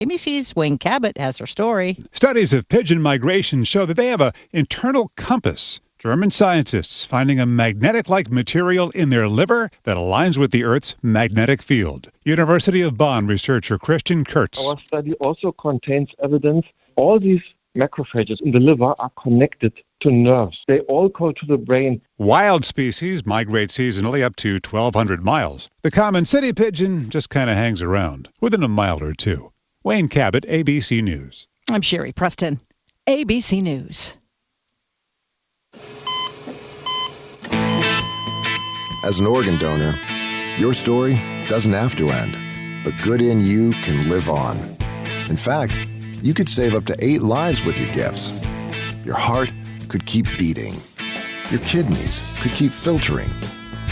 ABC's Wayne Cabot has her story. Studies of pigeon migration show that they have an internal compass. German scientists finding a magnetic-like material in their liver that aligns with the Earth's magnetic field. University of Bonn researcher Christian Kurtz. Our study also contains evidence all these macrophages in the liver are connected to nerves. They all go to the brain. Wild species migrate seasonally up to 1,200 miles. The common city pigeon just kind of hangs around, within a mile or two. Wayne Cabot, ABC News. I'm Sherry Preston, ABC News. As an organ donor, your story doesn't have to end. The good in you can live on. In fact, you could save up to 8 lives with your gifts. Your heart could keep beating. Your kidneys could keep filtering.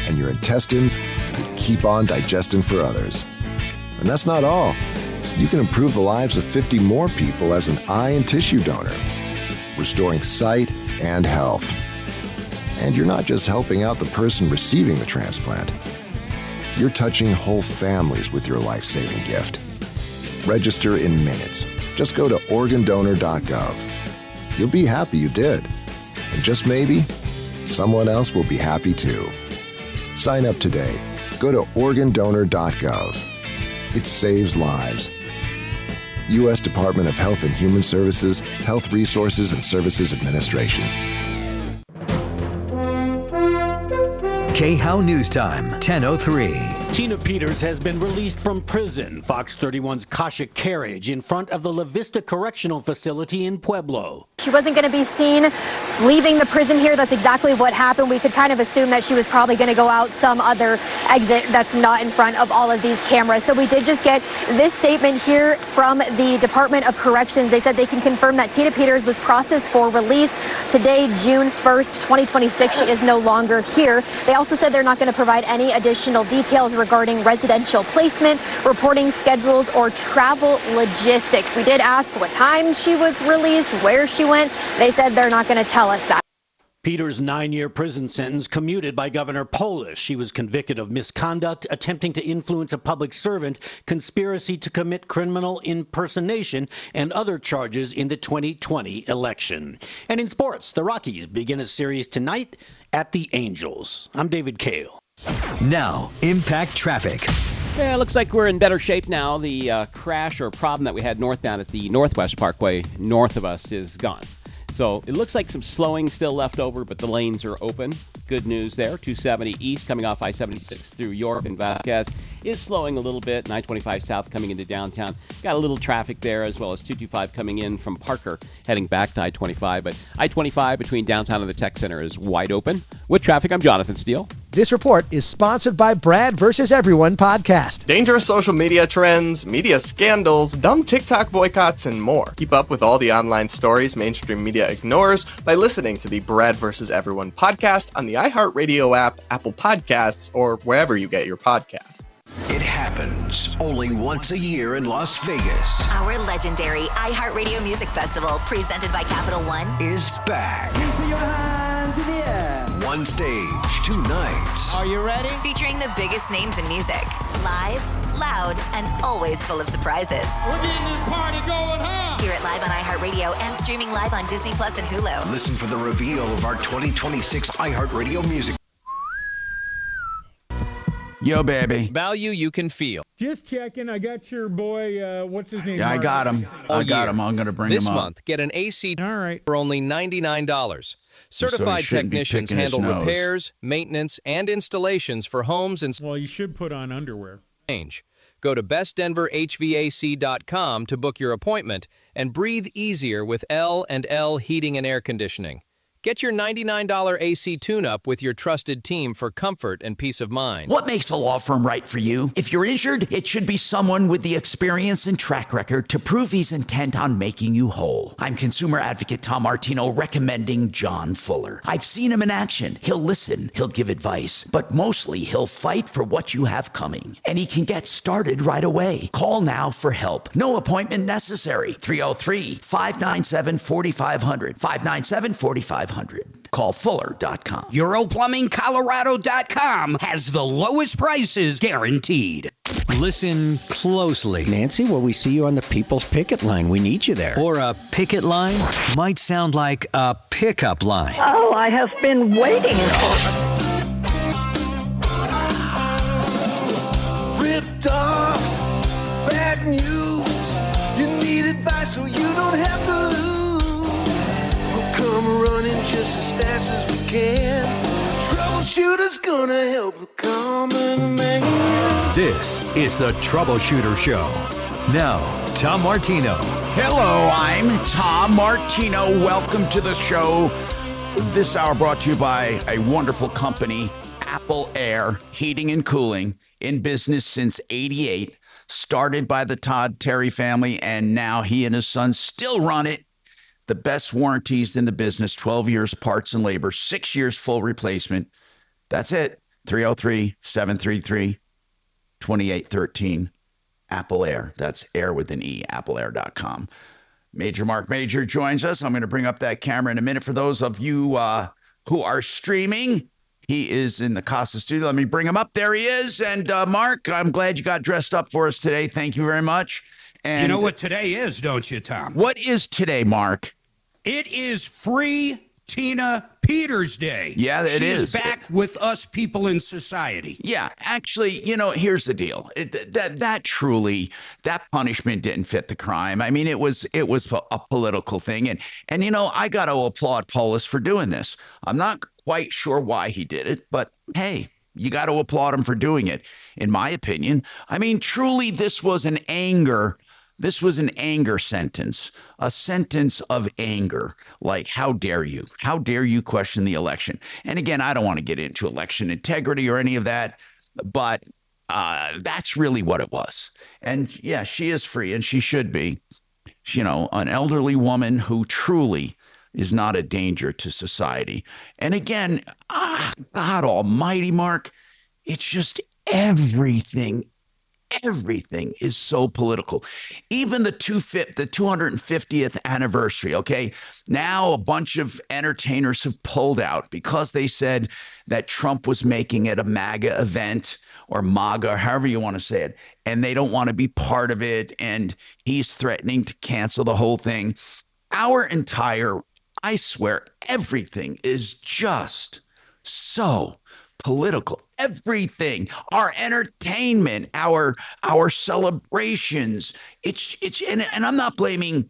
And your intestines could keep on digesting for others. And that's not all. You can improve the lives of 50 more people as an eye and tissue donor, restoring sight and health. And you're not just helping out the person receiving the transplant. You're touching whole families with your life-saving gift. Register in minutes. Just go to organdonor.gov. You'll be happy you did. And just maybe, someone else will be happy too. Sign up today. Go to organdonor.gov. It saves lives. U.S. Department of Health and Human Services, Health Resources and Services Administration. KHOW News Time, 10:03. Tina Peters has been released from prison. Fox 31's Kasha Carriage in front of the La Vista Correctional Facility in Pueblo. She wasn't going to be seen leaving the prison here. That's exactly what happened. We could kind of assume that she was probably going to go out some other exit that's not in front of all of these cameras. So we did just get this statement here from the Department of Corrections. They said they can confirm that Tina Peters was processed for release today, June 1st, 2026. She is no longer here. They also said they're not going to provide any additional details regarding residential placement, reporting schedules, or travel logistics. We did ask what time she was released, where she went. They said they're not going to tell us that. Peters' 9-year prison sentence commuted by Governor Polis. She was convicted of misconduct, attempting to influence a public servant, conspiracy to commit criminal impersonation, and other charges in the 2020 election. And in sports, the Rockies begin a series tonight at the Angels. I'm David Kale. Now, Impact Traffic. Yeah, it looks like we're in better shape now. The crash or problem that we had northbound at the Northwest Parkway north of us is gone. So it looks like some slowing still left over, but the lanes are open. Good news there. 270 east coming off I-76 through York and Vasquez is slowing a little bit. 925 south coming into downtown. Got a little traffic there, as well as 225 coming in from Parker heading back to I-25. But I-25 between downtown and the tech center is wide open. With traffic, I'm Jonathan Steele. This report is sponsored by Brad vs. Everyone podcast. Dangerous social media trends, media scandals, dumb TikTok boycotts, and more. Keep up with all the online stories mainstream media ignores by listening to the Brad vs. Everyone podcast on the iHeartRadio app, Apple Podcasts, or wherever you get your podcasts. It happens only once a year in Las Vegas. Our legendary iHeartRadio Music Festival, presented by Capital One, is back. You put your hands in the air. One stage, 2 nights. Are you ready? Featuring the biggest names in music. Live, loud, and always full of surprises. We're getting this party going, huh? Hear it live on iHeartRadio and streaming live on Disney Plus and Hulu. Listen for the reveal of our 2026 iHeartRadio Music. Yo, baby. Value you can feel. Just checking. I got your boy, what's his name? Yeah, Mark. I got him. I got him. I'm going to bring him up. This month, get an AC for only $99. Certified technicians handle repairs, maintenance, and installations for homes and... Well, you should put on underwear. Go to bestdenverhvac.com to book your appointment and breathe easier with L&L Heating and Air Conditioning. Get your $99 AC tune-up with your trusted team for comfort and peace of mind. What makes a law firm right for you? If you're injured, it should be someone with the experience and track record to prove he's intent on making you whole. I'm consumer advocate Tom Martino recommending John Fuller. I've seen him in action. He'll listen, he'll give advice, but mostly he'll fight for what you have coming. And he can get started right away. Call now for help. No appointment necessary. 303-597-4500. 597-4500. 500. Call Fuller.com. EuroPlumbingColorado.com has the lowest prices guaranteed. Listen closely. Nancy, will we see you on the People's Picket Line? We need you there. Or a picket line might sound like a pickup line. Oh, I have been waiting for Ripped off, bad news. You need advice so you don't have to lose. We'll come running just as fast as we can. Troubleshooter's gonna help the common man. This is the Troubleshooter Show. Now, Tom Martino. Hello, I'm Tom Martino. Welcome to the show. This hour brought to you by a wonderful company, Apple Air Heating and Cooling, in business since '88. Started by the Todd Terry family, and now he and his son still run it. The best warranties in the business, 12 years parts and labor, 6 years full replacement. That's it. 303-733-2813. Apple Air. That's air with an E, appleair.com. Major Marc Mager joins us. I'm going to bring up that camera in a minute for those of you who are streaming. He is in the Casa studio. Let me bring him up. There he is. And Mark, I'm glad you got dressed up for us today. Thank you very much. And you know what today is, don't you, Tom? What is today, Mark? It is Free Tina Peters Day. Yeah, it is. She is back with us people in society. Yeah, actually, here's the deal. That punishment didn't fit the crime. I mean, it was a political thing. And I got to applaud Polis for doing this. I'm not quite sure why he did it, but hey, you got to applaud him for doing it, in my opinion. I mean, truly, this was an anger sentence, a sentence of anger. Like, how dare you? How dare you question the election? And again, I don't want to get into election integrity or any of that, but that's really what it was. And yeah, she is free, and she should be. An elderly woman who truly is not a danger to society. And again, God almighty, Mark, it's just everything is so political. Even the 250th anniversary, okay? Now a bunch of entertainers have pulled out because they said that Trump was making it a MAGA event, or MAGA, however you want to say it, and they don't want to be part of it, and he's threatening to cancel the whole thing. I swear, everything is just so political. Everything, our entertainment, our celebrations. And I'm not blaming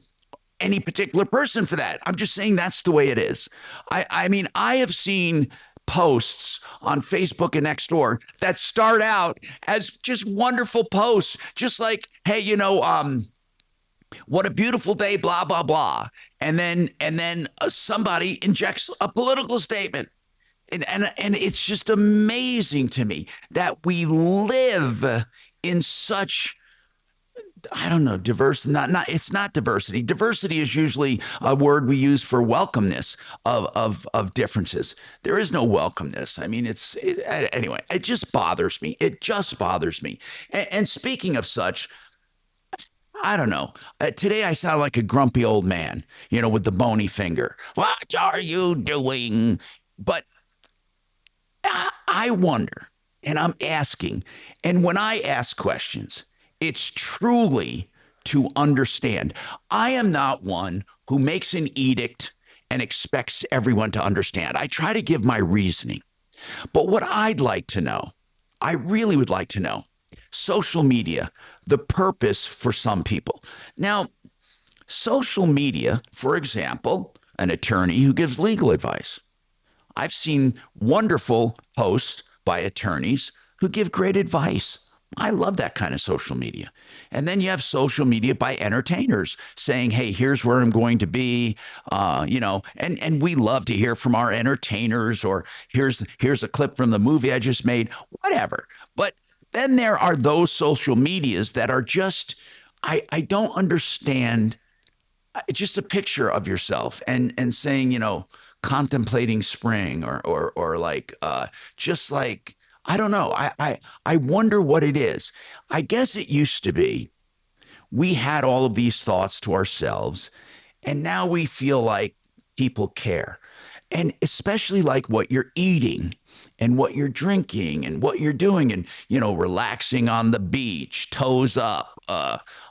any particular person for that. I'm just saying that's the way it is. I mean, I have seen posts on Facebook and Nextdoor that start out as just wonderful posts, just like, hey, what a beautiful day, blah, blah, blah. And then somebody injects a political statement. And it's just amazing to me that we live in such, I don't know, diverse. It's not diversity. Diversity is usually a word we use for welcomeness of differences. There is no welcomeness. I mean, anyway, it just bothers me. It just bothers me. And speaking of such, I don't know. Today I sound like a grumpy old man, with the bony finger. What are you doing? But I wonder, and I'm asking, and when I ask questions, it's truly to understand. I am not one who makes an edict and expects everyone to understand. I try to give my reasoning. But what I'd like to know, I really would like to know, social media, the purpose for some people. Now, social media, for example, an attorney who gives legal advice. I've seen wonderful posts by attorneys who give great advice. I love that kind of social media. And then you have social media by entertainers saying, hey, here's where I'm going to be, and we love to hear from our entertainers, or here's a clip from the movie I just made, whatever. But then there are those social medias that are just, I don't understand, just a picture of yourself and saying, contemplating spring or like, just like, I don't know. I wonder what it is. I guess it used to be we had all of these thoughts to ourselves, and now we feel like people care. And especially like what you're eating and what you're drinking and what you're doing and, relaxing on the beach, toes up,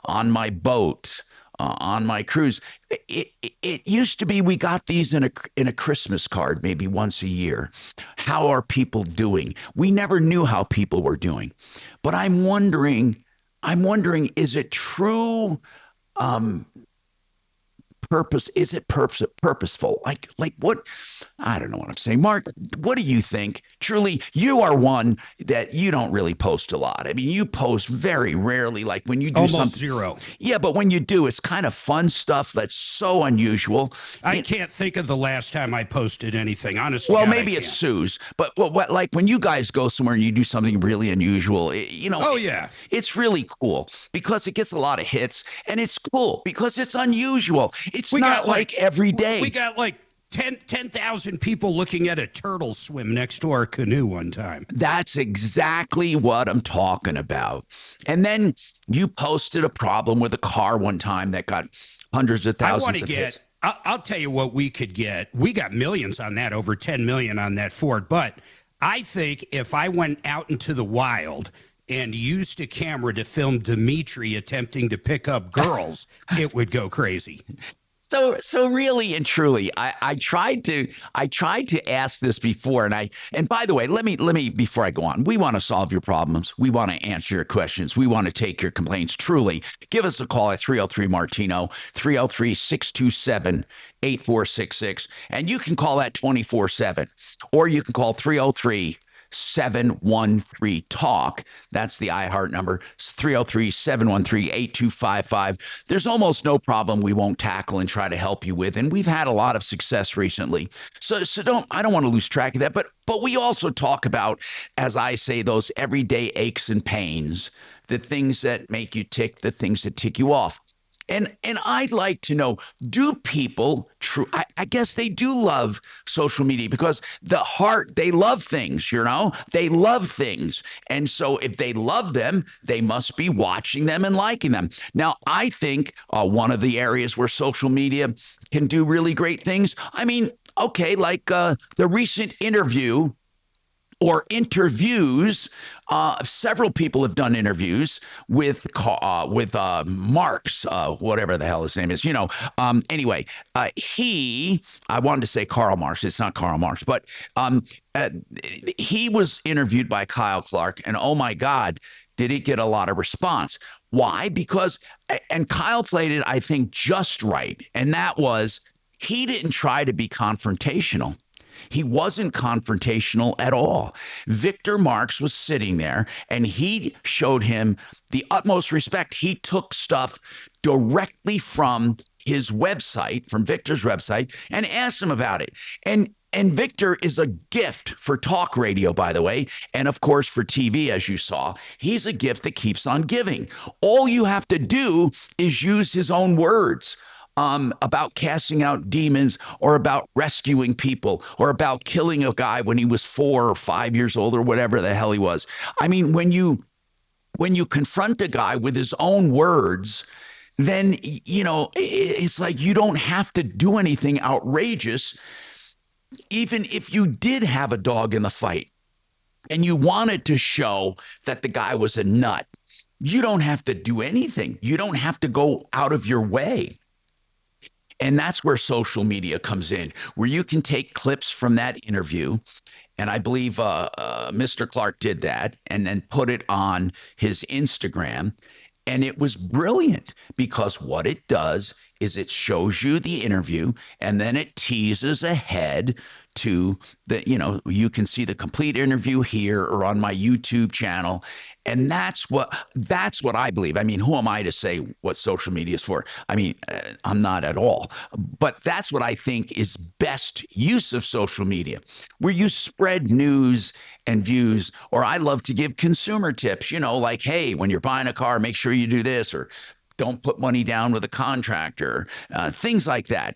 on my boat, on my cruise. It used to be we got these in a Christmas card maybe once a year. How are people doing? We never knew how people were doing. But I'm wondering, is it true purpose? Is it purposeful? Like what? I don't know what I'm saying. Mark, what do you think? Truly, you are one that you don't really post a lot. I mean, you post very rarely, like when you do almost something. Zero. Yeah, but when you do, it's kind of fun stuff that's so unusual. I can't think of the last time I posted anything, honestly. Well, maybe it's Sue's, but like when you guys go somewhere and you do something really unusual, Oh, yeah. It's really cool because it gets a lot of hits, and it's cool because it's unusual. It's not like every day. We got like 10,000 people looking at a turtle swim next to our canoe one time. That's exactly what I'm talking about. And then you posted a problem with a car one time that got hundreds of thousands of hits. I'll tell you what we could get. We got millions on that, over 10 million on that Ford. But I think if I went out into the wild and used a camera to film Dimitri attempting to pick up girls, it would go crazy. So really and truly, I tried to ask this before, and by the way, let me before I go on, we want to solve your problems, we want to answer your questions, we want to take your complaints. Truly, give us a call at 303 Martino, 303-627-8466, and you can call that 24/7, or you can call 303-713-TALK. That's the iHeart number. It's 303-713-8255. There's almost no problem we won't tackle and try to help you with, and we've had a lot of success recently. So I don't want to lose track of that, but we also talk about, as I say, those everyday aches and pains, the things that make you tick, the things that tick you off. And I'd like to know, do people I guess they do love social media because they love things, they love things. And so if they love them, they must be watching them and liking them. Now, I think one of the areas where social media can do really great things, I mean, okay, like the recent interview or interviews. Several people have done interviews with Mark's, whatever the hell his name is. Anyway, I wanted to say Karl Marx. It's not Karl Marx, but he was interviewed by Kyle Clark, and oh my God, did it get a lot of response. Why? Because, and Kyle played it, I think, just right, and that was he didn't try to be confrontational. He wasn't confrontational at all. Victor Marx was sitting there, and he showed him the utmost respect. He took stuff directly from his website, from Victor's website, and asked him about it. And Victor is a gift for talk radio, by the way, and of course for TV, as you saw. He's a gift that keeps on giving. All you have to do is use his own words. About casting out demons or about rescuing people or about killing a guy when he was 4 or 5 years old or whatever the hell he was. I mean, when you confront a guy with his own words, then, it's like you don't have to do anything outrageous. Even if you did have a dog in the fight and you wanted to show that the guy was a nut, you don't have to do anything. You don't have to go out of your way. And that's where social media comes in, where you can take clips from that interview. And I believe Mr. Clark did that and then put it on his Instagram. And it was brilliant because what it does is it shows you the interview and then it teases ahead to you can see the complete interview here or on my YouTube channel. And that's what I believe. I mean, who am I to say what social media is for? I mean, I'm not at all. But that's what I think is best use of social media, where you spread news and views. Or I love to give consumer tips, like, hey, when you're buying a car, make sure you do this, or don't put money down with a contractor, things like that.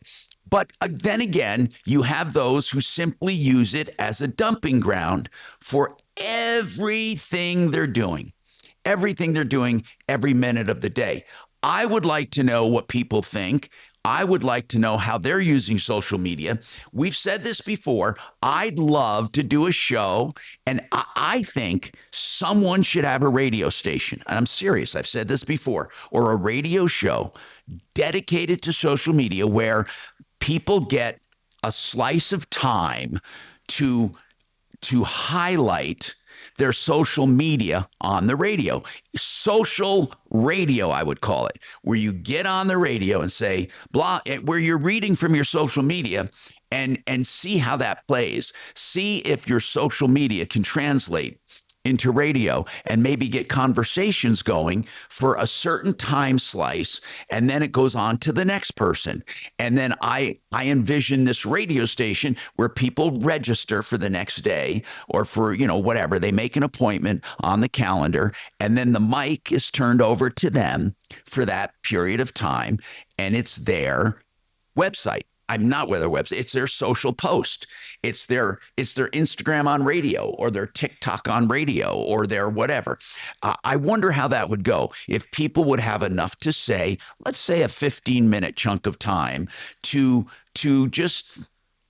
But then again, you have those who simply use it as a dumping ground for everything they're doing every minute of the day. I would like to know what people think I would like to know how they're using social media. We've said this before. I'd love to do a show, and I think someone should have a radio station. And I'm serious. I've said this before. Or a radio show dedicated to social media where people get a slice of time to highlight their social media on the radio. Social radio, I would call it, where you get on the radio and say, blah, where you're reading from your social media and see how that plays. See if your social media can translate into radio and maybe get conversations going for a certain time slice, and then it goes on to the next person. And then I envision this radio station where people register for the next day or for, whatever. They make an appointment on the calendar, and then the mic is turned over to them for that period of time, and it's their website. I'm not with their website. It's their social post. It's their Instagram on radio, or their TikTok on radio, or their whatever. I wonder how that would go if people would have enough to say, let's say a 15-minute chunk of time to just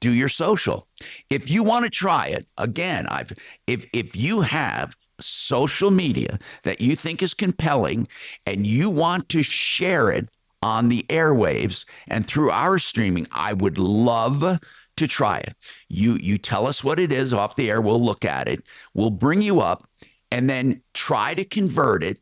do your social. If you want to try it, again, if you have social media that you think is compelling and you want to share it on the airwaves and through our streaming, I would love to try it. You tell us what it is off the air. We'll look at it. We'll bring you up and then try to convert it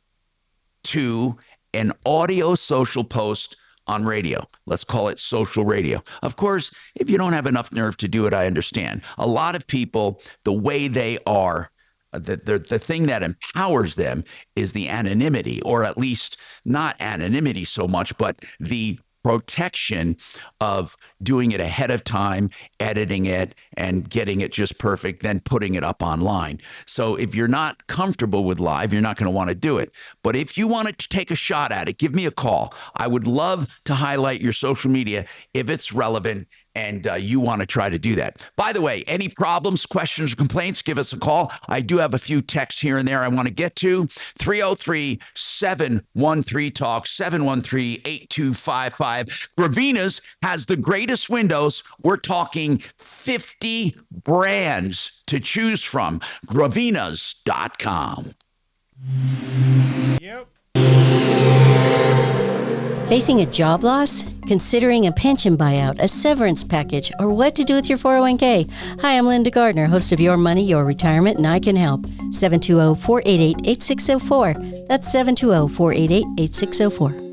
to an audio social post on radio. Let's call it social radio. Of course, if you don't have enough nerve to do it, I understand. A lot of people, the way they are, the thing that empowers them is the anonymity, or at least not anonymity so much, but the protection of doing it ahead of time, editing it and getting it just perfect, then putting it up online. So if you're not comfortable with live, you're not going to want to do it. But if you want to take a shot at it, give me a call. I would love to highlight your social media if it's relevant and you want to try to do that. By the way, any problems, questions, or complaints, give us a call. I do have a few texts here and there I want to get to. 303-713-TALK, 713-8255. Gravina's has the greatest windows. We're talking 50 brands to choose from. Gravinas.com. Yep. Facing a job loss? Considering a pension buyout, a severance package, or what to do with your 401k? Hi, I'm Linda Gardner, host of Your Money, Your Retirement, and I can help. 720-488-8604. That's 720-488-8604.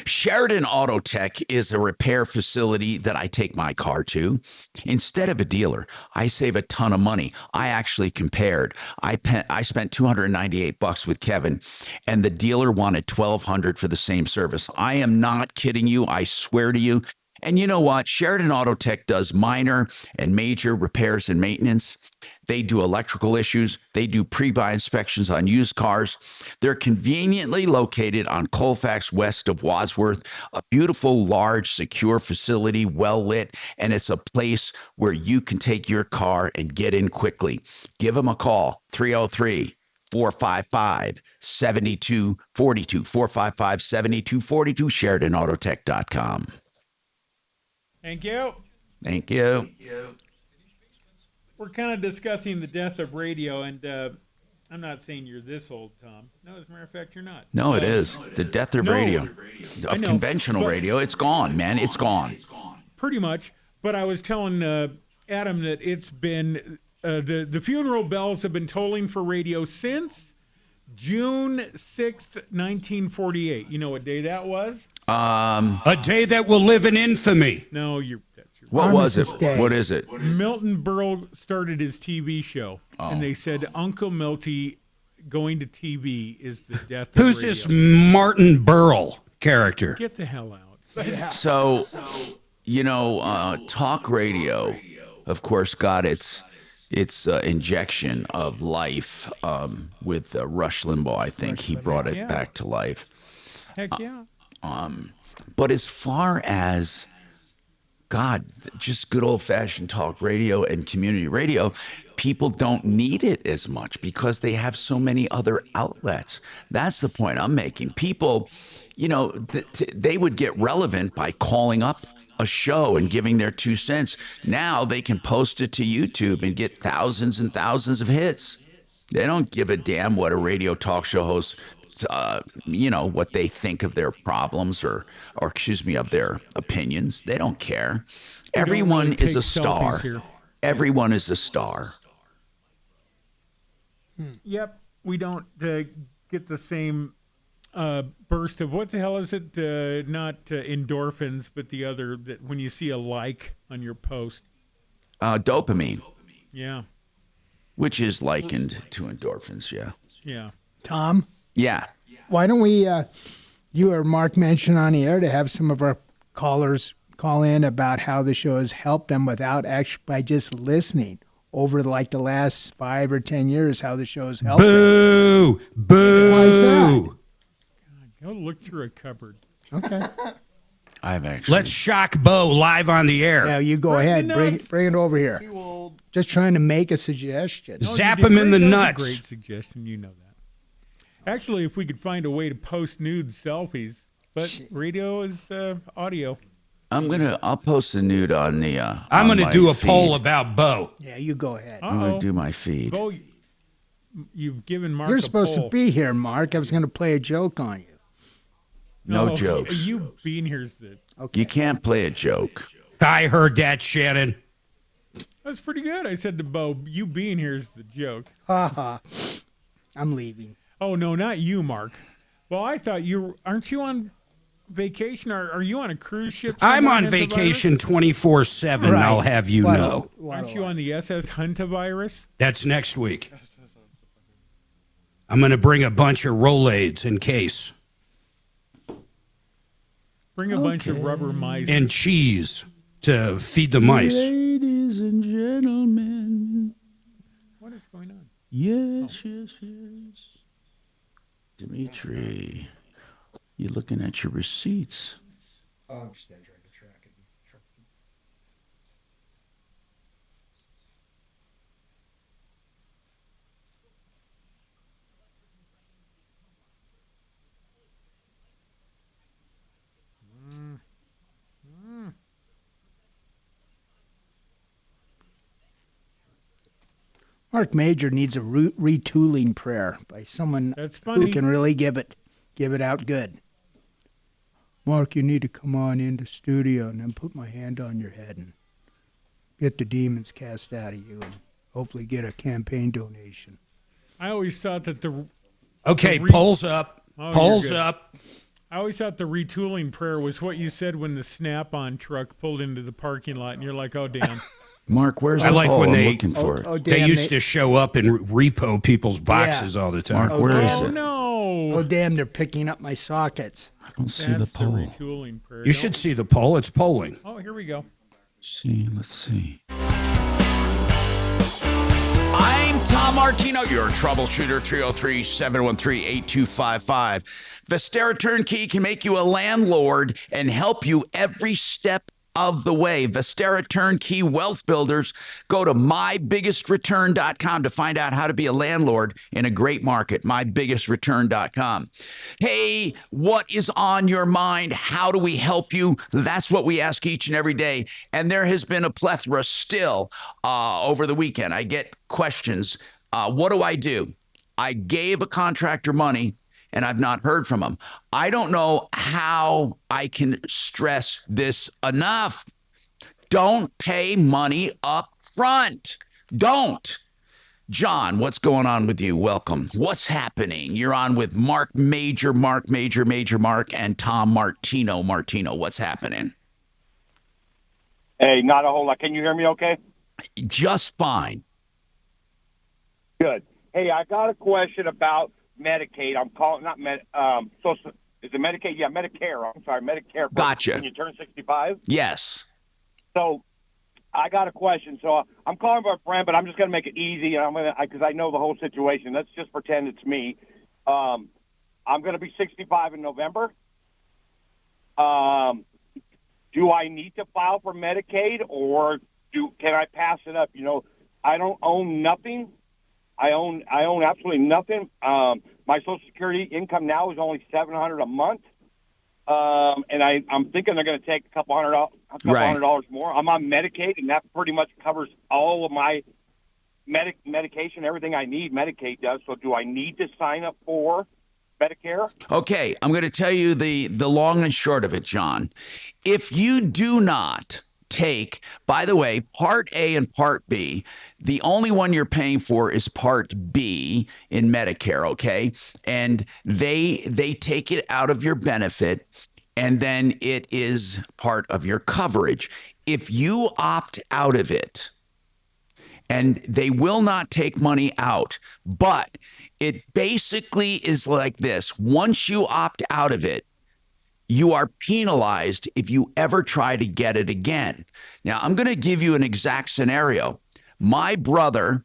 Sheridan Auto Tech is a repair facility that I take my car to. Instead of a dealer, I save a ton of money. I actually compared. I spent $298 with Kevin, and the dealer wanted $1,200 for the same service. I am not kidding you. I swear to you. And you know what? Sheridan Auto Tech does minor and major repairs and maintenance. They do electrical issues. They do pre-buy inspections on used cars. They're conveniently located on Colfax, west of Wadsworth, a beautiful, large, secure facility, well lit, and it's a place where you can take your car and get in quickly. Give them a call, 303-455-7242, 455-7242, SheridanAutotech.com. Thank you. Thank you. We're kind of discussing the death of radio, and I'm not saying you're this old, Tom. No, as a matter of fact, you're not. No, it is. The death of radio. Of conventional radio. It's gone, man. It's gone. Pretty much. But I was telling Adam that it's been, the funeral bells have been tolling for radio since June 6th, 1948. You know what day that was? A day that will live in infamy. No, you're... What was it? What is it? Milton Berle started his TV show, and they said Uncle Milty going to TV is the death of Who's radio. this Martin Berle character? Get the hell out. So, talk radio, of course, got its injection of life with Rush Limbaugh. I think he brought it back to life. Heck yeah. But as far as God, just good old-fashioned talk radio and community radio, people don't need it as much because they have so many other outlets. That's the point I'm making. People, they would get relevant by calling up a show and giving their 2 cents. Now they can post it to YouTube and get thousands and thousands of hits. They don't give a damn what a radio talk show host, what they think of their problems or of their opinions. They don't care. Everyone is a star. Everyone is a star. Yep. We don't get the same burst of, what the hell is it? Not endorphins, but the other, that when you see a like on your post. Dopamine. Yeah. Which is likened to endorphins, yeah. Yeah. Tom? Yeah. Why don't we, you or Mark mention on the air to have some of our callers call in about how the show has helped them by just listening over like the last 5 or 10 years, how the show has helped them. Boo! Why is that? Go look through a cupboard. Okay. I've actually. Let's shock Bo live on the air. Yeah, you go ahead. Bring it over here. Just trying to make a suggestion. Zap him in the nuts. That's a great suggestion. You know that. Actually, if we could find a way to post nude selfies, but radio is audio. I'll post a nude on the. I'm gonna do a poll about Bo. Yeah, you go ahead. I'm gonna do my feed. Bo, you've given Mark. You're supposed to be here, Mark. I was gonna play a joke on you. No jokes. You being here's the. Okay. You can't play a joke. I heard that, Shannon. That's pretty good. I said to Bo, you being here's the joke. Ha ha. I'm leaving. Oh no, not you, Mark. Well, I thought aren't you on vacation? Are you on a cruise ship? I'm on vacation 24/7. Right. I'll have you know. Aren't you on the SS Huntavirus? That's next week. I'm going to bring a bunch of Rolaids in case. Bring a bunch of rubber mice and cheese to feed the mice. Ladies and gentlemen. What is going on? Yes. Dimitri, you looking at your receipts? Oh, I'm just trying to track it. Marc Mager needs a retooling prayer by someone who can really give it out good. Mark, you need to come on in the studio and then put my hand on your head and get the demons cast out of you and hopefully get a campaign donation. I always thought that polls up. Polls up. I always thought the retooling prayer was what you said when the Snap-on truck pulled into the parking lot and you're like, oh, damn. Mark, where's the like poll? when I'm looking for it. They used to show up and repo people's boxes all the time. Mark, where is it? Oh, no. Oh, damn, they're picking up my sockets. I don't see the poll. Retooling prayer. You should see the poll. It's polling. Oh, here we go. Let's see. I'm Tom Martino, your troubleshooter, 303-713-8255. Vestera Turnkey can make you a landlord and help you every step of the way. Vestera Turnkey Wealth Builders. Go to mybiggestreturn.com to find out how to be a landlord in a great market. mybiggestreturn.com. Hey, what is on your mind? How do we help you? That's what we ask each and every day. And there has been a plethora still over the weekend. I get questions. What do? I gave a contractor money and I've not heard from him. I don't know how I can stress this enough. Don't pay money up front. Don't. John, what's going on with you? Welcome. What's happening? You're on with Marc Mager, and Tom Martino. What's happening? Hey, not a whole lot. Can you hear me okay? Just fine. Good. Hey, I got a question about Medicaid. I'm calling is it Medicaid? Yeah, Medicare. I'm sorry, Medicare. Gotcha. When you turn 65? Yes. So I got a question. So I'm calling for a friend, but I'm just going to make it easy, and because I know the whole situation. Let's just pretend it's me. I'm going to be 65 in November. Do I need to file for Medicaid, or can I pass it up? I don't own nothing. I own absolutely nothing. My Social Security income now is only $700 a month, and I'm thinking they're going to take a couple hundred dollars more. I'm on Medicaid, and that pretty much covers all of my medication, everything I need. Medicaid does. So, do I need to sign up for Medicare? Okay, I'm going to tell you the long and short of it, John. If you do not take, by the way, Part A and Part B, the only one you're paying for is Part B in Medicare, okay? And they take it out of your benefit, and then it is part of your coverage. If you opt out of it, and they will not take money out, but it basically is like this. Once you opt out of it, you are penalized if you ever try to get it again. Now, I'm going to give you an exact scenario. My brother,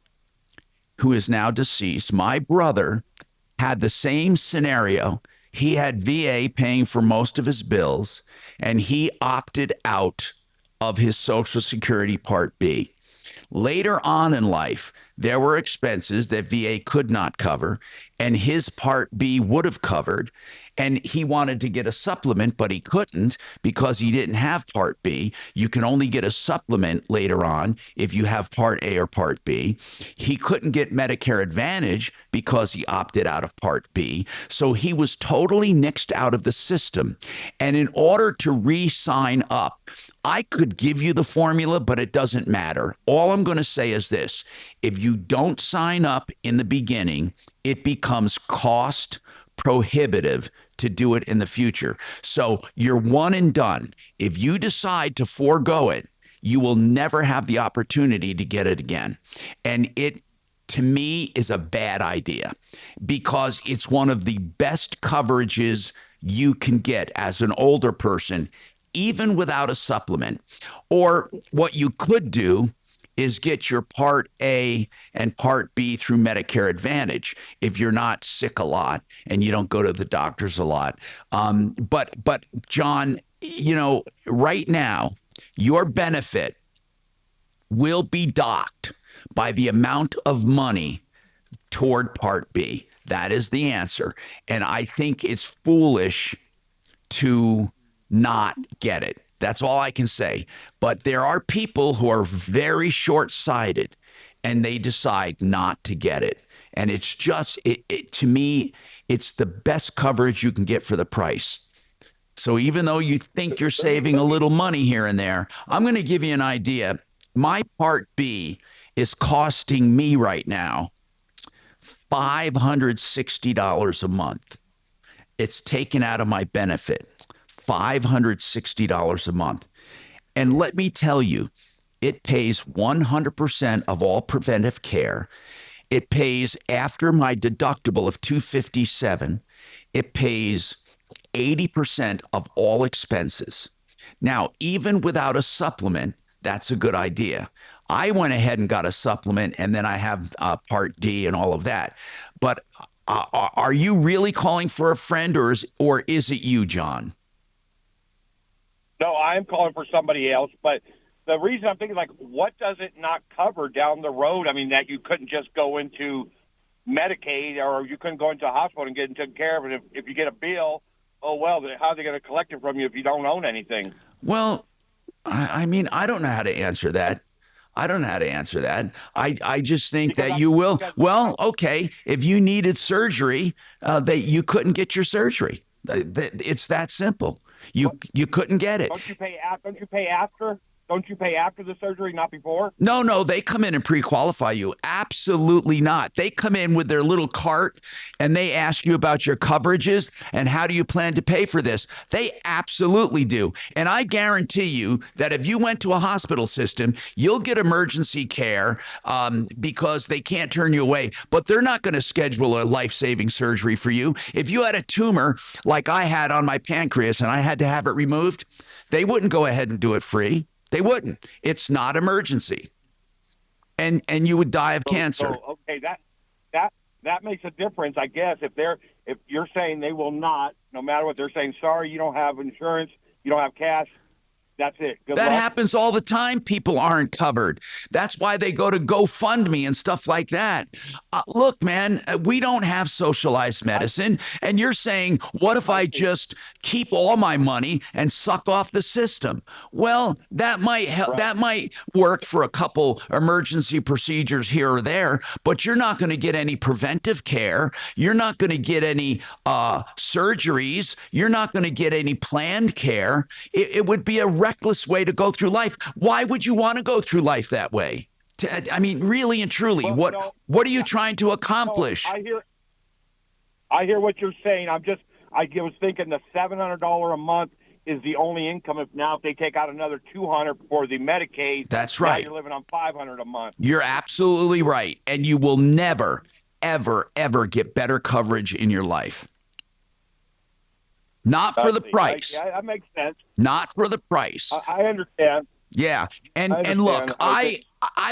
who is now deceased, my brother had the same scenario. He had VA paying for most of his bills, and he opted out of his Social Security Part B. Later on in life, there were expenses that VA could not cover, and his Part B would have covered. And he wanted to get a supplement, but he couldn't because he didn't have Part B. You can only get a supplement later on if you have Part A or Part B. He couldn't get Medicare Advantage because he opted out of Part B. So he was totally nixed out of the system. And in order to re-sign up, I could give you the formula, but it doesn't matter. All I'm going to say is this. If you don't sign up in the beginning, it becomes cost prohibitive to do it in the future. So you're one and done. If you decide to forego it, you will never have the opportunity to get it again. And it, to me, is a bad idea because it's one of the best coverages you can get as an older person, even without a supplement. Or what you could do is get your Part A and Part B through Medicare Advantage if you're not sick a lot and you don't go to the doctors a lot. But John, you know, right now, your benefit will be docked by the amount of money toward Part B. That is the answer. And I think it's foolish to not get it. That's all I can say. But there are people who are very short-sighted and they decide not to get it. And it's just, to me, it's the best coverage you can get for the price. So even though you think you're saving a little money here and there, I'm going to give you an idea. My Part B is costing me right now $560 a month. It's taken out of my benefit. $560 a month. And let me tell you, it pays 100% of all preventive care. It pays after my deductible of $257. It pays 80% of all expenses. Now, even without a supplement, that's a good idea. I went ahead and got a supplement, and then I have Part D and all of that. But are you really calling for a friend, or is it you, John? No, I'm calling for somebody else, but the reason I'm thinking, like, what does it not cover down the road? I mean, that you couldn't just go into Medicaid or you couldn't go into a hospital and get taken care of it. If you get a bill, oh, well, how are they going to collect it from you if you don't own anything? Well, I mean, I don't know how to answer that. I just think that you will. Well, okay, if you needed surgery, that you couldn't get your surgery. It's that simple. You couldn't get it. Don't you pay after? Don't you pay after the surgery, not before? No, they come in and pre-qualify you. Absolutely not. They come in with their little cart and they ask you about your coverages and how do you plan to pay for this. They absolutely do. And I guarantee you that if you went to a hospital system, you'll get emergency care because they can't turn you away. But they're not going to schedule a life-saving surgery for you. If you had a tumor like I had on my pancreas and I had to have it removed, they wouldn't go ahead and do it free. They wouldn't. It's not emergency. And you would die of cancer. Okay, that makes a difference, I guess. If you're saying they will not, no matter what they're saying, sorry, you don't have insurance, you don't have cash, That's it. Good That luck. happens all the time. People aren't covered. That's why they go to GoFundMe and stuff like that. Look, man, we don't have socialized medicine. And you're saying, what if I just keep all my money and suck off the system? Well, that might help. That might work for a couple emergency procedures here or there, but you're not going to get any preventive care. You're not going to get any surgeries. You're not going to get any planned care. It would be a reckless way to go through life. Why would you want to go through life that way? I mean, really and truly, what are you trying to accomplish? I hear what you're saying. I was thinking the $700 a month is the only income. If they take out another $200 for the Medicaid, that's right. Now you're living on $500 a month. You're absolutely right, and you will never, ever, ever get better coverage in your life. Not for the price. Yeah, that makes sense. Not for the price. I understand. Yeah. And look, I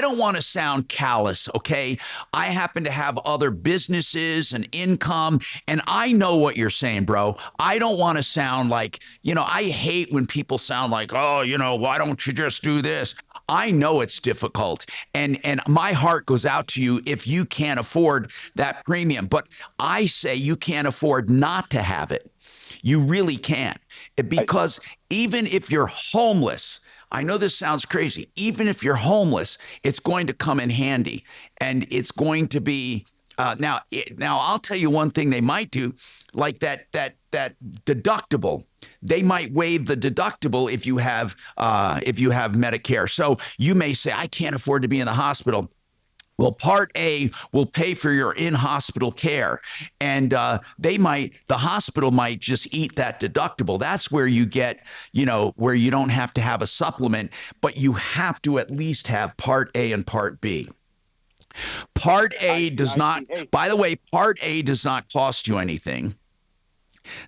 don't want to sound callous, okay? I happen to have other businesses and income, and I know what you're saying, bro. I don't want to sound like, I hate when people sound like, oh, why don't you just do this? I know it's difficult, and my heart goes out to you if you can't afford that premium. But I say you can't afford not to have it. You really can't. Because even if you're homeless, I know this sounds crazy. Even if you're homeless, it's going to come in handy, and it's going to be now. I'll tell you one thing they might do, like that deductible. They might waive the deductible if you have Medicare. So you may say, I can't afford to be in the hospital. Well, Part A will pay for your in-hospital care, and the hospital might just eat that deductible. That's where you get, where you don't have to have a supplement, but you have to at least have Part A and Part B. Part A does not, by the way, Part A does not cost you anything.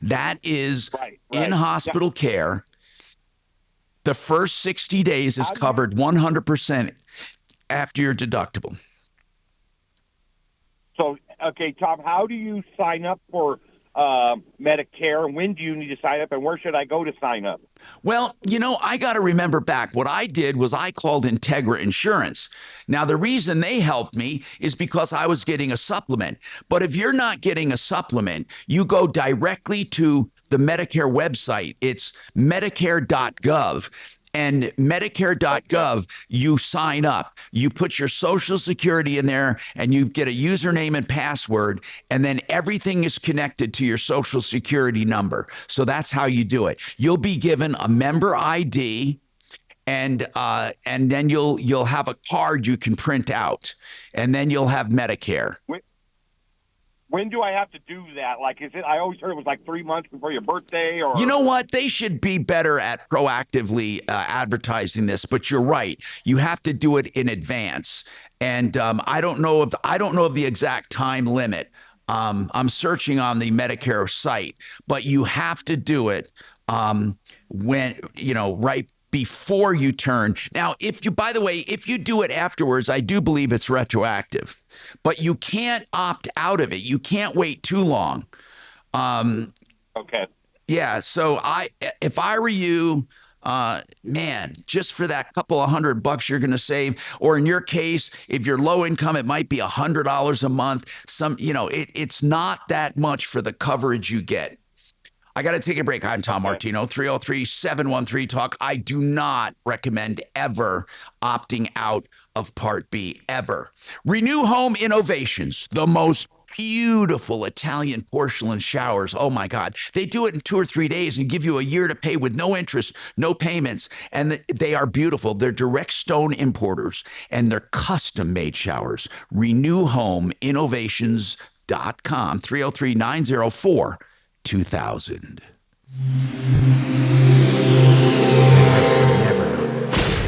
That is in-hospital care. The first 60 days is covered 100% after your deductible. So, okay, Tom, how do you sign up for Medicare, and when do you need to sign up, and where should I go to sign up? Well, I got to remember back. What I did was I called Integra Insurance. Now, the reason they helped me is because I was getting a supplement. But if you're not getting a supplement, you go directly to the Medicare website. It's medicare.gov. And Medicare.gov, you sign up. You put your Social Security in there, and you get a username and password, and then everything is connected to your Social Security number. So that's how you do it. You'll be given a member ID, and then you'll have a card you can print out, and then you'll have Medicare. When do I have to do that? Like, is it? I always heard it was like 3 months before your birthday, or. You know what? They should be better at proactively advertising this. But you're right. You have to do it in advance. And I don't know of the exact time limit. I'm searching on the Medicare site, but you have to do it when right before you turn. Now, by the way, if you do it afterwards, I do believe it's retroactive, but you can't opt out of it. You can't wait too long. Okay. Yeah. So if I were you, man, just for that couple of $100 you're going to save, or in your case, if you're low income, it might be $100 a month. It's not that much for the coverage you get. I got to take a break. I'm Tom Martino, 303-713-TALK. I do not recommend ever opting out of Part B, ever. Renew Home Innovations, the most beautiful Italian porcelain showers. Oh, my God. They do it in 2 or 3 days and give you a year to pay with no interest, no payments. And they are beautiful. They're direct stone importers, and they're custom-made showers. RenewHomeInnovations.com, 303-904-2000.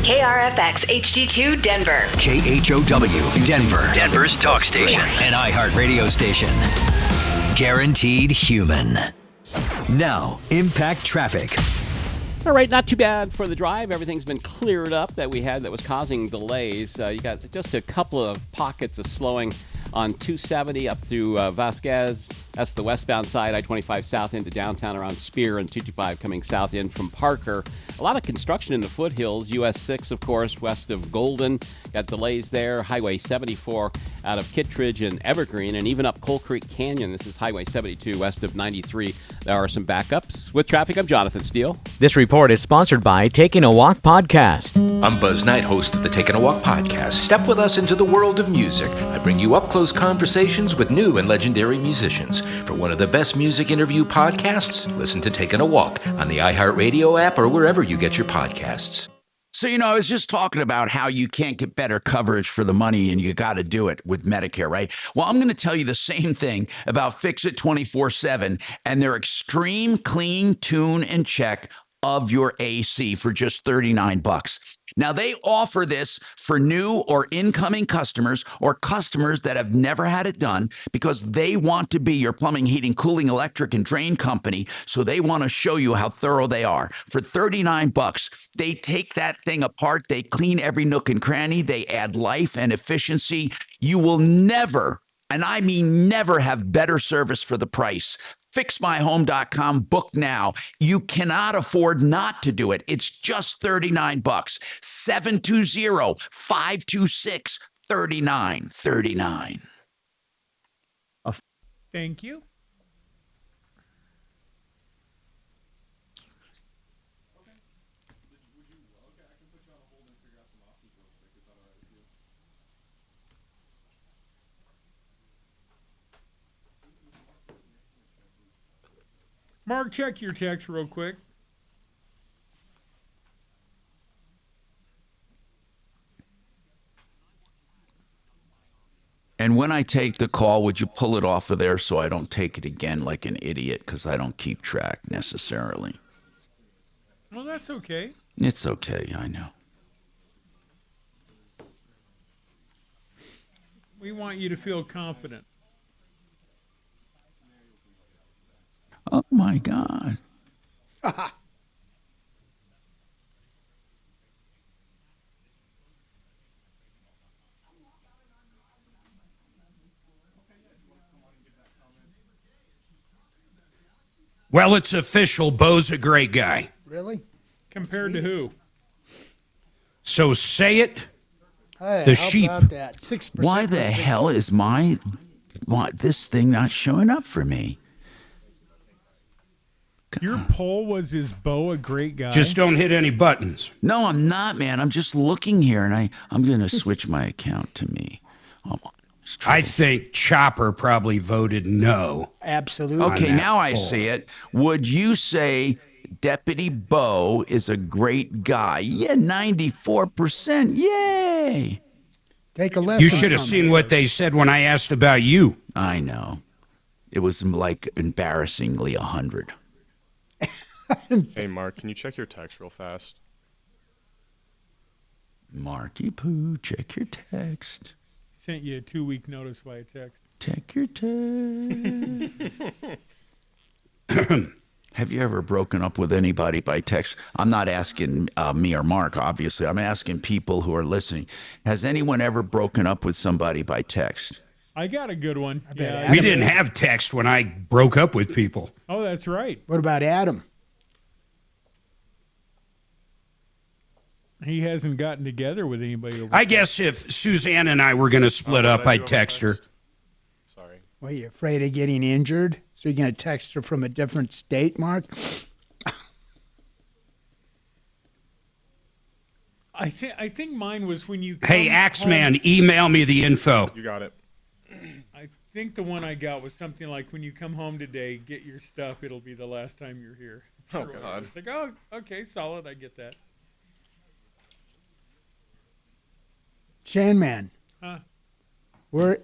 KRFX HD2 Denver. KHOW Denver. Denver's talk station. An iHeart radio station. Guaranteed human. Now, impact traffic. All right, not too bad for the drive. Everything's been cleared up that we had that was causing delays. You got just a couple of pockets of slowing on 270 up through Vasquez. That's the westbound side, I-25 south into downtown around Spear, and 225 coming south in from Parker. A lot of construction in the foothills. US 6, of course, west of Golden. Got delays there. Highway 74 out of Kittredge and Evergreen, and even up Coal Creek Canyon. This is Highway 72 west of 93. There are some backups. With traffic, I'm Jonathan Steele. This report is sponsored by Taking a Walk Podcast. I'm Buzz Knight, host of the Taking a Walk podcast. Step with us into the world of music. I bring you up-close conversations with new and legendary musicians. For one of the best music interview podcasts, listen to Taking a Walk on the iHeartRadio app or wherever you get your podcasts. So, I was just talking about how you can't get better coverage for the money and you got to do it with Medicare, right? Well, I'm going to tell you the same thing about Fix It 24/7 and their extreme clean, tune, and check of your AC for just $39. Now, they offer this for new or incoming customers or customers that have never had it done because they want to be your plumbing, heating, cooling, electric, and drain company. So they want to show you how thorough they are. For $39, they take that thing apart. They clean every nook and cranny. They add life and efficiency. You will never, and I mean never, have better service for the price. FixMyHome.com. Book now. You cannot afford not to do it. It's just $39. 720-526-3939. Thank you. Mark, check your text real quick. And when I take the call, would you pull it off of there so I don't take it again like an idiot because I don't keep track necessarily? Well, that's okay. It's okay, I know. We want you to feel confident. Oh, my God. Well, it's official. Bo's a great guy. Really? Compared to who? So say it. Hey, the how sheep. about that? 6% Why the hell is this thing not showing up for me? Your poll was, is Bo a great guy? Just don't hit any buttons. No, I'm not, man. I'm just looking here, and I'm going to switch my account to me. I think Chopper probably voted no. Absolutely. Okay, now I see it. Would you say Deputy Bo is a great guy? Yeah, 94%. Yay. Take a lesson. You should have seen what they said when I asked about you. I know. It was like embarrassingly 100. Hey, Mark, can you check your text real fast? Marky Poo, check your text. Sent you a 2-week notice via text. Check your text. Have you ever broken up with anybody by text? I'm not asking me or Mark, obviously. I'm asking people who are listening. Has anyone ever broken up with somebody by text? I got a good one. We didn't have text when I broke up with people. Oh, that's right. What about Adam? He hasn't gotten together with anybody over I guess if Suzanne and I were going to split up, I'd text her. Sorry. What, are you afraid of getting injured? So you're going to text her from a different state, Mark? I think mine was when you. Hey, Axeman, email me the info. You got it. I think the one I got was something like, when you come home today, get your stuff. It'll be the last time you're here. Oh, God. It's like, oh, okay, solid. I get that. Shanman. Huh? Where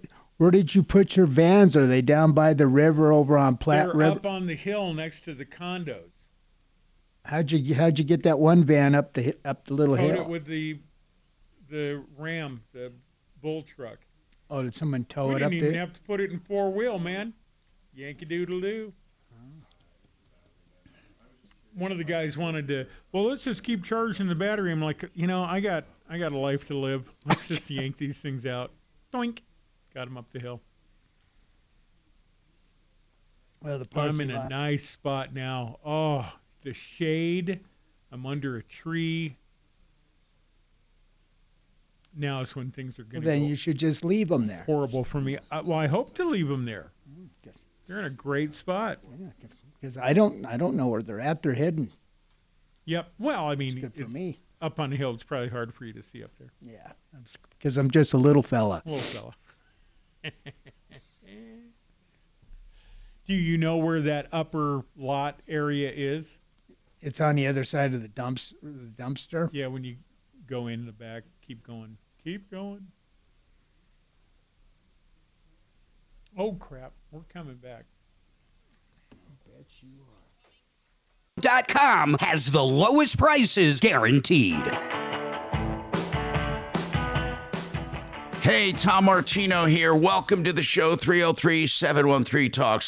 did you put your vans? Are they down by the river over on Platte They're River? up on the hill next to the condos. How'd you get that one van up the little Towed hill? it with the Ram, the bull truck. Oh, did someone tow We it up didn't even there? have to put it in 4-wheel, man. Yankee Doodle Doo. One of the guys wanted to, well, let's just keep charging the battery. I'm like, I got a life to live. Let's just yank these things out. Doink. Got him up the hill. Well, I'm in a nice spot now. Oh, the shade. I'm under a tree. Now is when things are going to Then go you should just leave them there. horrible for me. Well, I hope to leave them there. They're in a great spot. Because I don't know where they're at. They're hidden. Yep. Well, I mean, It's good for me. Up on the hill, it's probably hard for you to see up there. Yeah. Because I'm just a little fella. Little fella. Do you know where that upper lot area is? It's on the other side of the dumpster. Yeah, when you go in the back, keep going. Keep going. Oh, crap. We're coming back. Bet you are. .com has the lowest prices guaranteed. Hey, Tom Martino here. Welcome to the show. 303-713-TALK,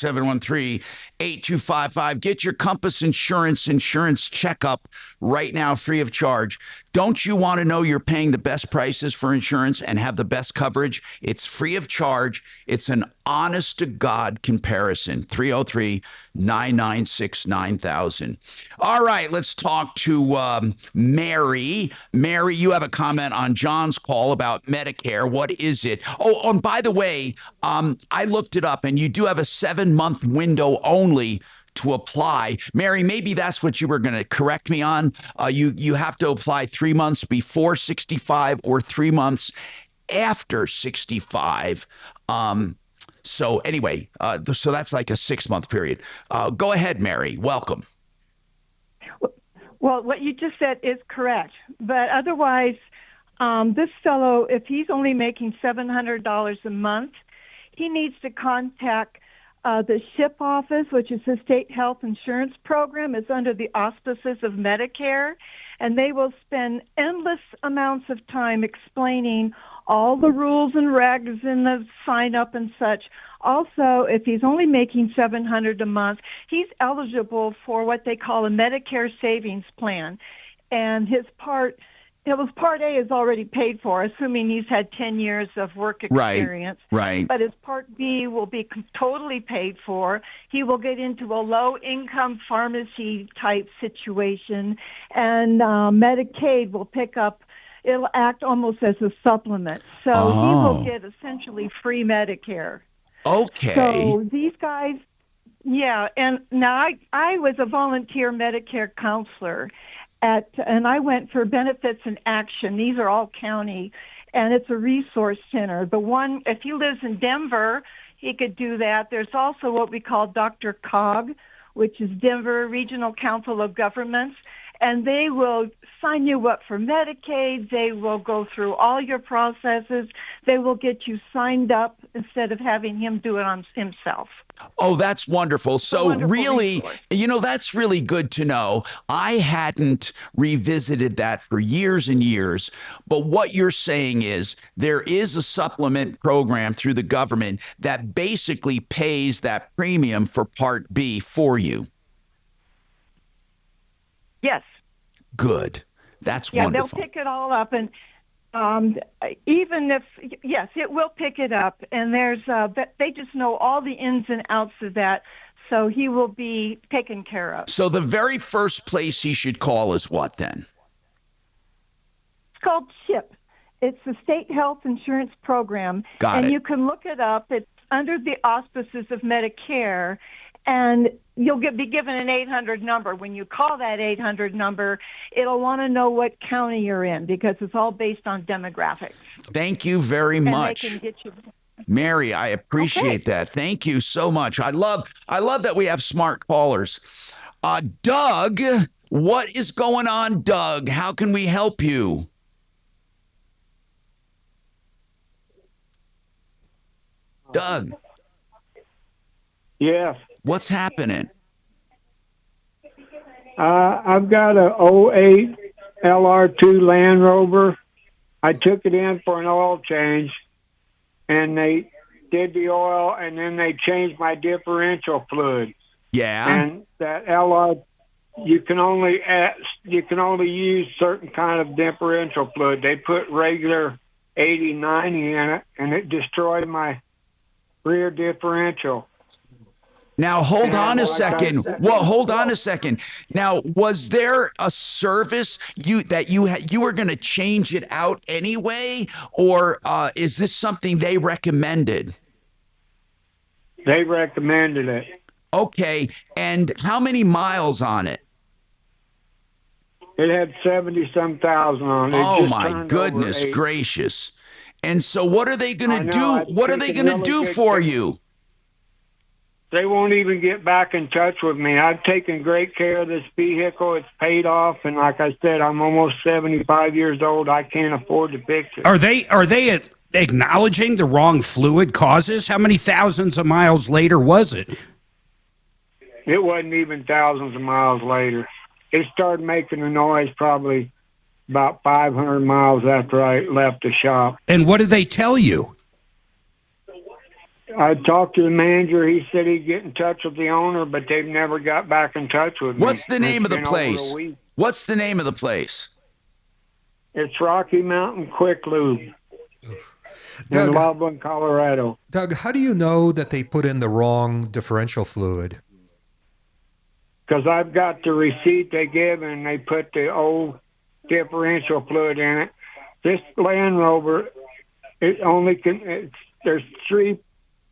713-8255. Get your Compass insurance checkup right now, free of charge. Don't you want to know you're paying the best prices for insurance and have the best coverage? It's free of charge. It's an honest-to-God comparison. 303-996-9000. All right, let's talk to Mary. Mary, you have a comment on John's call about Medicare. What is it? Oh, and by the way, I looked it up, and you do have a 7-month window only to apply. Mary, maybe that's what you were going to correct me on. You have to apply 3 months before 65 or 3 months after 65. So anyway, so that's like a 6-month period. Go ahead, Mary. Welcome. Well, what you just said is correct. But otherwise, this fellow, if he's only making $700 a month, he needs to contact the SHIP office, which is the State Health Insurance Program. It's under the auspices of Medicare, and they will spend endless amounts of time explaining all the rules and regs and the sign up and such. Also, if he's only making $700 a month, he's eligible for what they call a Medicare savings plan, and Part A is already paid for, assuming he's had 10 years of work experience. Right. But his Part B will be totally paid for. He will get into a low-income pharmacy-type situation, and Medicaid will pick up. It'll act almost as a supplement. So he will get essentially free Medicare. Okay. So these guys, yeah, and now I was a volunteer Medicare counselor, and I went for Benefits in Action. These are all county, and it's a resource center. The one, if he lives in Denver, he could do that. There's also what we call Dr. COG, which is Denver Regional Council of Governments, and they will sign you up for Medicaid. They will go through all your processes. They will get you signed up instead of having him do it on himself. Oh, that's wonderful. So really, resource. That's really good to know. I hadn't revisited that for years and years. But what you're saying is there is a supplement program through the government that basically pays that premium for Part B for you. Yes. Good. That's yeah, wonderful. They'll pick it all up, and even if, yes, it will pick it up, and there's they just know all the ins and outs of that, so he will be taken care of. So the very first place he should call is what then? It's called SHIP. It's the State Health Insurance Program. Got and it. You can look it up. It's under the auspices of Medicare, and you'll be given an 800 number. When you call that 800 number, it'll want to know what county you're in because it's all based on demographics. Thank you very much. And they can get you. Mary, I appreciate that. Thank you so much. I love that we have smart callers. Doug, what is going on, Doug? How can we help you? Doug. Yes. What's happening? I've got a 08 LR2 Land Rover. I took it in for an oil change, and they did the oil, and then they changed my differential fluid. Yeah. And that LR, you can only use certain kind of differential fluid. They put regular 80/90 in it, and it destroyed my rear differential. Now hold on a second. Well, hold on a second. Now, was there a service you were going to change it out anyway, or is this something they recommended? They recommended it. Okay, and how many miles on it? It had 70-some thousand on it. Oh my goodness gracious! And so, what are they going to do? What are they going to do for you? They won't even get back in touch with me. I've taken great care of this vehicle. It's paid off, and like I said, I'm almost 75 years old. I can't afford to fix it. Are they acknowledging the wrong fluid causes? How many thousands of miles later was it? It wasn't even thousands of miles later. It started making a noise probably about 500 miles after I left the shop. And what did they tell you? I talked to the manager. He said he'd get in touch with the owner, but they've never got back in touch with me. What's the name of the place? What's the name of the place? It's Rocky Mountain Quick Lube in Loveland, Colorado. Doug, how do you know that they put in the wrong differential fluid? Because I've got the receipt they give, and they put the old differential fluid in it. This Land Rover, there's 3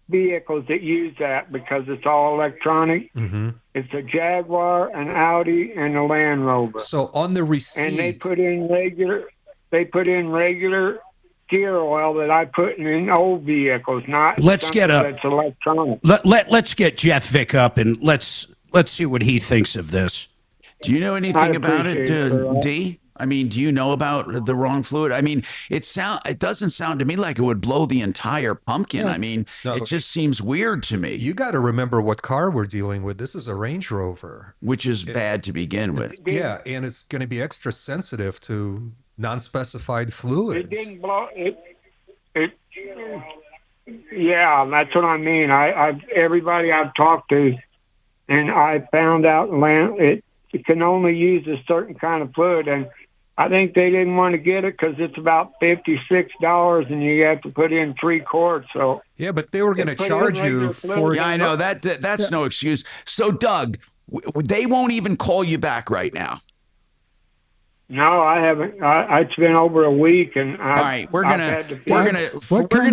vehicles that use that because it's all electronic. Mm-hmm. It's a Jaguar, an Audi, and a Land Rover. So on the receipt, and they put in regular gear oil that I put in old vehicles, not Let's get that's electronic. Let's get Jeff Vick up and let's see what he thinks of this. Do you know anything about it, D? I mean, do you know about the wrong fluid? I mean, it doesn't sound to me like it would blow the entire pumpkin. Yeah. I mean, it just seems weird to me. You got to remember what car we're dealing with. This is a Range Rover, which is bad to begin with. Yeah, and it's going to be extra sensitive to non-specified fluids. It didn't blow it. Yeah, that's what I mean. Everybody I've talked to, and I found out it can only use a certain kind of fluid, and I think they didn't want to get it because it's about $56, and you have to put in 3 quarts. So yeah, but they were going to charge you for. Yeah, I know that's no excuse. So, Doug, they won't even call you back right now. No, I haven't. It's been over a week, and all right, we're gonna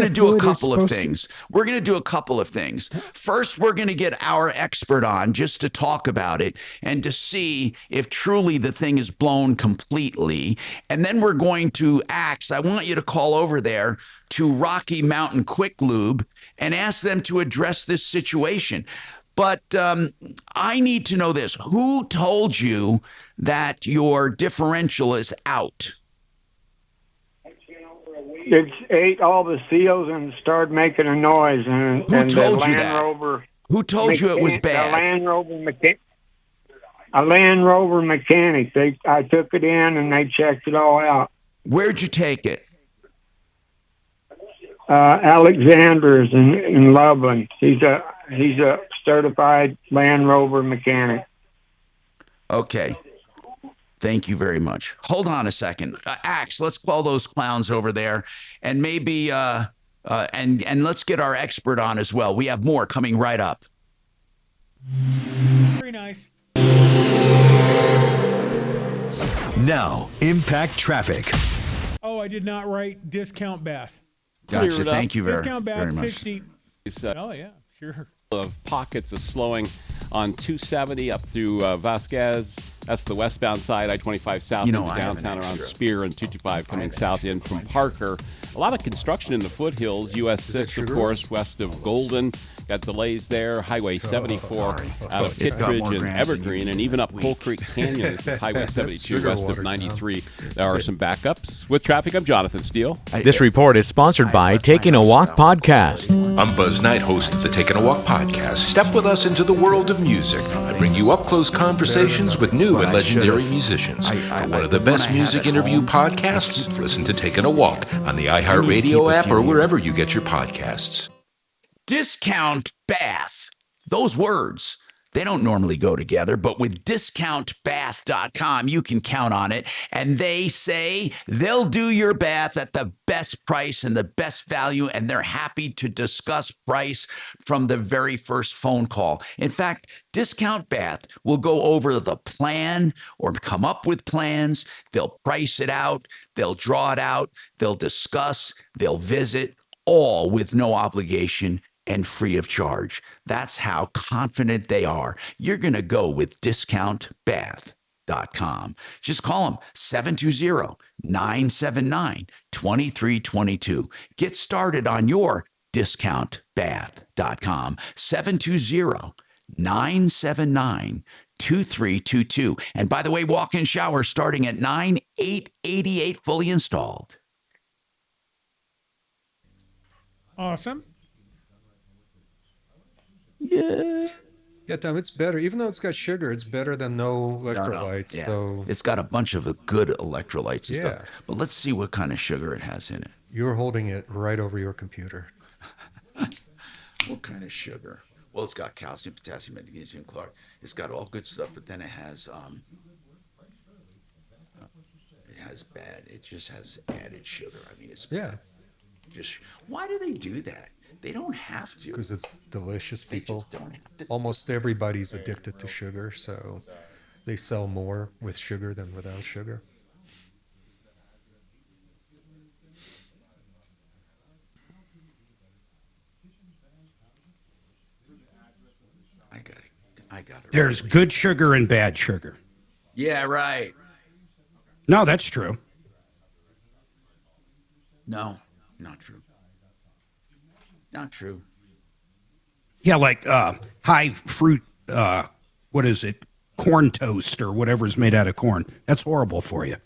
do a couple of things. We're gonna do a couple of things. First, we're gonna get our expert on just to talk about it and to see if truly the thing is blown completely. And then we're going to ask. I want you to call over there to Rocky Mountain Quick Lube and ask them to address this situation. But I need to know this. Who told you that your differential is out? It ate all the seals and started making a noise. And who told you that? Rover, who told you it was bad? A Land Rover mechanic. I took it in and they checked it all out. Where'd you take it? Alexander's in Loveland. He's a certified Land Rover mechanic. Okay. Thank you very much. Hold on a second. Axe, let's call those clowns over there and maybe and let's get our expert on as well. We have more coming right up. Very nice. Now, impact traffic. Oh, I did not write discount bath. Gotcha. Thank you discount bath, very much. 60. Oh, yeah, sure. Of pockets of slowing on 270 up through Vasquez. That's the westbound side, I-25 south into downtown around Spear, and 225 coming south in from Parker. A lot of construction in the foothills. US 6, of course, west of Golden. Got delays there. Highway 74 out of Kittredge and Evergreen, and even up Coal Creek Canyon. This is Highway 72 west of 93. There are some backups. With traffic, I'm Jonathan Steele. This report is sponsored by Taking a Walk Podcast. I'm Buzz Knight, host of the Taking a Walk podcast. Step with us into the world of music. I bring you up-close conversations with new and legendary musicians. For one of the best music interview podcasts, listen to Taking a Walk on the iHeartRadio app or wherever you get your podcasts. Discount bath. Those words. They don't normally go together, but with discountbath.com, you can count on it. And they say they'll do your bath at the best price and the best value, and they're happy to discuss price from the very first phone call. In fact, Discount Bath will go over the plan or come up with plans. They'll price it out. They'll draw it out. They'll discuss. They'll visit, all with no obligation and free of charge. That's how confident they are. You're going to go with discountbath.com. Just call them 720-979-2322. Get started on your discountbath.com. 720-979-2322. And by the way, walk-in shower starting at $9,888 fully installed. Awesome. Yeah, Tom, it's better. Even though it's got sugar, it's better than no electrolytes. Yeah. So It's got a bunch of good electrolytes. Yeah. But let's see what kind of sugar it has in it. You're holding it right over your computer. What kind of sugar? Well, it's got calcium, potassium, magnesium, chloride. It's got all good stuff, but then it has bad. It just has added sugar. I mean, it's just. Why do they do that? They don't have to. Because it's delicious, people. Just don't have to. Almost everybody's addicted to sugar, so they sell more with sugar than without sugar. I got it. There's good sugar and bad sugar. Yeah, right. No, that's true. No, not true. Not true. Yeah, like high fruit, what is it? Corn toast or whatever's made out of corn. That's horrible for you.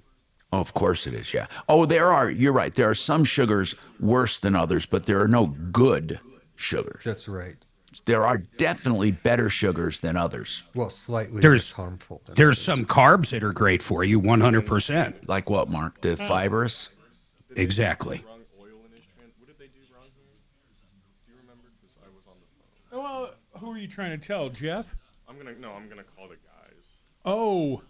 Oh, of course it is, yeah. Oh, you're right. There are some sugars worse than others, but there are no good sugars. That's right. There are definitely better sugars than others. Well, slightly There's less harmful. There's some carbs that are great for you, 100%. Like what, Mark? The fibrous? Exactly. Well, who are you trying to tell, Jeff? I'm gonna call the guys. Oh,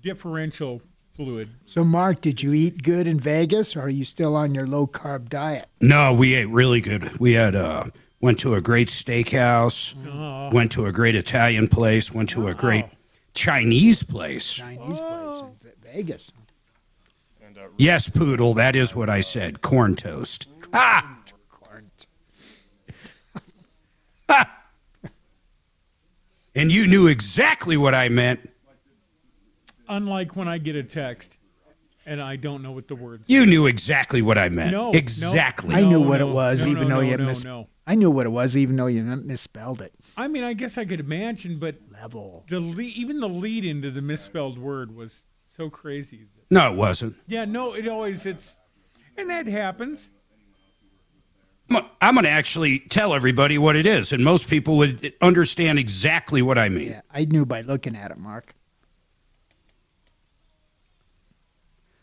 differential fluid. So, Mark, did you eat good in Vegas, or are you still on your low-carb diet? No, we ate really good. We had went to a great steakhouse, went to a great Italian place, went to a great Chinese place. Chinese place in Vegas. Yes, Poodle, that is what I said. Corn toast. Ah! And you knew exactly what I meant. Unlike when I get a text and I don't know what the words You knew exactly what I meant. No, exactly. I knew what it was, no, even no, though you no. I knew what it was, even though you misspelled it. I mean, I guess I could imagine, but even the lead into the misspelled word was so crazy. No, it wasn't. Yeah, no, and that happens. I'm going to actually tell everybody what it is, and most people would understand exactly what I mean. Yeah, I knew by looking at it, Mark.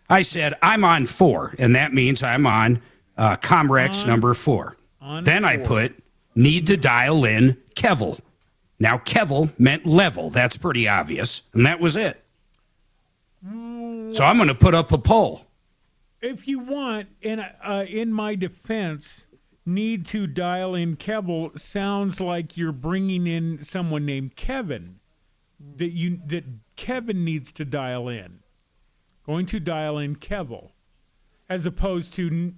I said, I'm on 4, and that means I'm on Comrex number 4. Then I put, need to dial in Kevel. Now, Kevel meant level. That's pretty obvious, and that was it. So I'm going to put up a poll. If you want, and in my defense, need to dial in Kevel sounds like you're bringing in someone named Kevin that Kevin needs to dial in. Going to dial in Kevel, as opposed to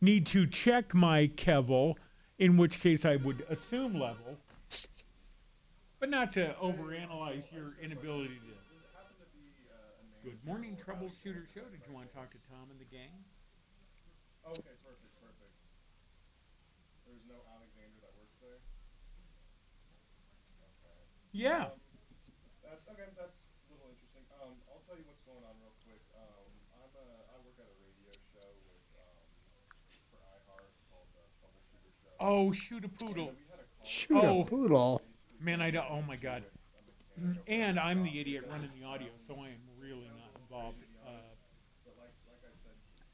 need to check my Kevel, in which case I would assume level, but not to overanalyze your inability to. Good morning, Troubleshooter Show. Did you want to talk to Tom and the gang? Okay, perfect. There's no Alexander that works there? Okay. Yeah. That's a little interesting. I'll tell you what's going on real quick. I work at a radio show for iHeart called Troubleshooter Show. Oh, shoot a poodle. Shoot a poodle. Man, oh my God. And I'm the idiot running the audio, so I am really not involved.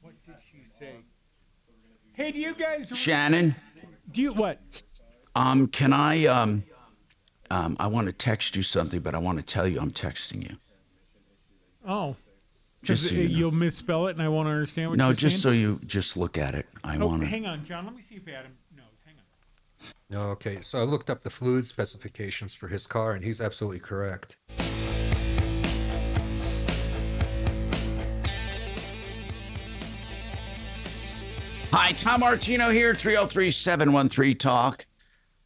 What did she say? Hey, do you guys... Shannon? Do you what? Can I I want to text you something, but I want to tell you I'm texting you. Oh. Just so You'll misspell it and I won't understand what you're saying? No, just so you just look at it. Hang on, John. Let me see if Adam knows. Hang on. No, okay. So I looked up the fluid specifications for his car, and he's absolutely correct. Hi, Tom Martino here, 303-713-TALK,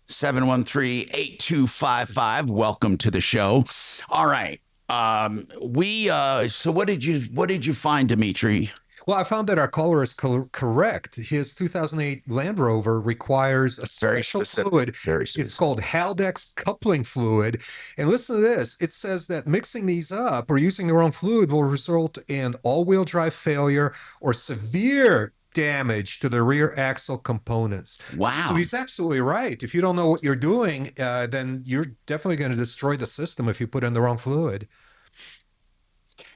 713-8255. Welcome to the show. All right. So what did you find, Dimitri? Well, I found that our caller is correct. His 2008 Land Rover requires a special fluid. It's called Haldex coupling fluid. And listen to this. It says that mixing these up or using the wrong fluid will result in all-wheel drive failure or severe damage to the rear axle components. Wow. So he's absolutely right. If you don't know what you're doing, then you're definitely going to destroy the system if you put in the wrong fluid.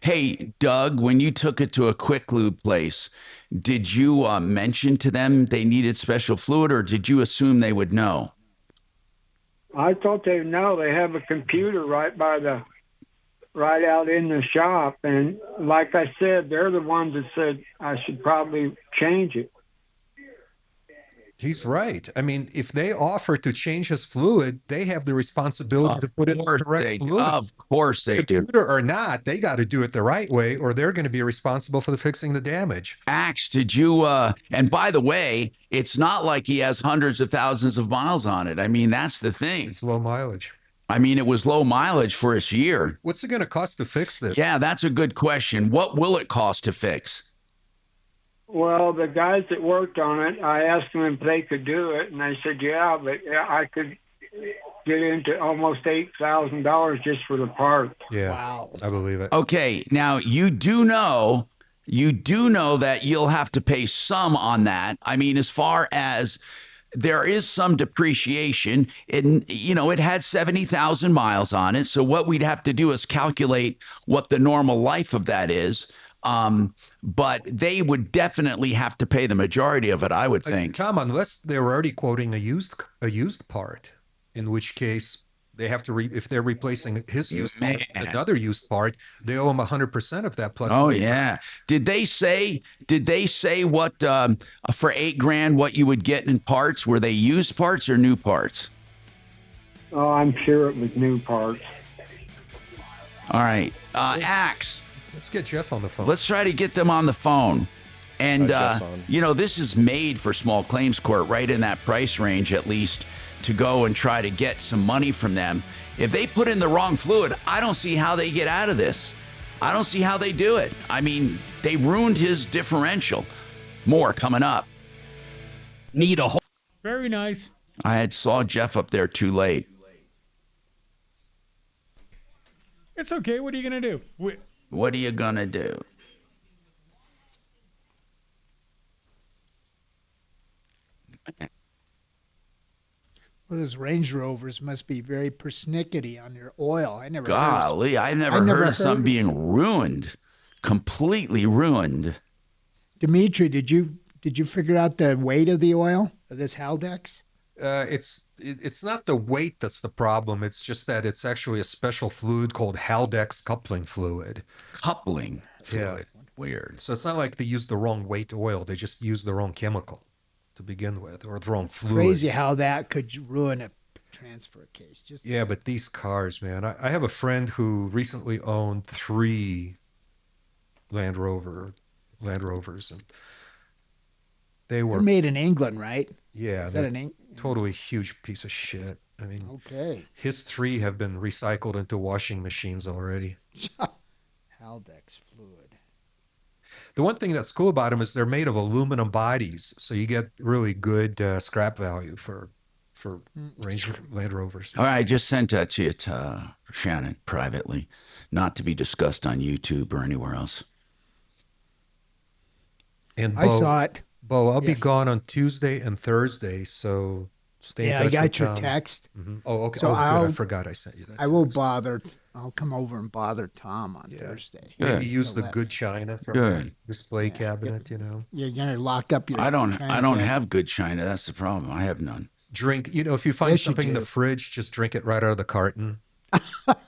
Hey, Doug, when you took it to a quick lube place, did you mention to them they needed special fluid, or did you assume they would know? I thought they'd know. They have a computer right out in the shop, and like I said, they're the ones that said I should probably change it. He's right. I mean, if they offer to change his fluid, they have the responsibility to put in the correct fluid. Of course they do. Computer or not, they got to do it the right way, or they're going to be responsible for fixing the damage. Axe, did you? And by the way, it's not like he has hundreds of thousands of miles on it. I mean, that's the thing. It's low mileage. I mean, it was low mileage for its year. What's it going to cost to fix this? Yeah, that's a good question. What will it cost to fix? Well, the guys that worked on it, I asked them if they could do it, and they said, yeah, but I could get into almost $8,000 just for the part. Yeah, wow. I believe it. Okay, now you do know that you'll have to pay some on that. I mean, as far as there is some depreciation, it had 70,000 miles on it. So what we'd have to do is calculate what the normal life of that is. But they would definitely have to pay the majority of it, I would think. Tom, unless they're already quoting a used part, in which case they have to if they're replacing his used part, another used part, they owe him 100% of that plus. Oh yeah. Did they say what for $8,000 what you would get in parts? Were they used parts or new parts? Oh, I'm sure it was new parts. All right, Axe. Let's get Jeff on the phone. Let's try to get them on the phone. And, this is made for small claims court, right in that price range, at least, to go and try to get some money from them. If they put in the wrong fluid, I don't see how they get out of this. I don't see how they do it. I mean, they ruined his differential. More coming up. Need a whole. Very nice. I saw Jeff up there too late. It's okay. What are you going to do? What are you going to do? Well, those Range Rovers must be very persnickety on your oil. I never heard of something being ruined. Completely ruined. Dimitri, did you figure out the weight of the oil of this Haldex? It's not the weight that's the problem. It's just that it's actually a special fluid called Haldex coupling fluid. Coupling fluid. Yeah. Weird. So it's not like they used the wrong weight oil. They just used the wrong chemical to begin with, or the wrong fluid. Crazy how that could ruin a transfer case. Yeah, but these cars, man. I have a friend who recently owned 3 Land Rovers, and they're made in England, right? Yeah, they're totally huge piece of shit. I mean, okay. His 3 have been recycled into washing machines already. Haldex fluid. The one thing that's cool about them is they're made of aluminum bodies, so you get really good scrap value for Land Rovers. All right, I just sent that to you, Shannon, privately, not to be discussed on YouTube or anywhere else. And I saw it. Bo, I'll be gone on Tuesday and Thursday, so stay in touch. Yeah, I got your text. Mm-hmm. Oh, okay. So good. I forgot I sent you that. I'll come over and bother Tom on Thursday. Maybe use the good china from the display cabinet, You're gonna lock up your. I don't have good china. That's the problem. I have none. drink. If you find Yes, you something in the do. fridge, just drink it right out of the carton.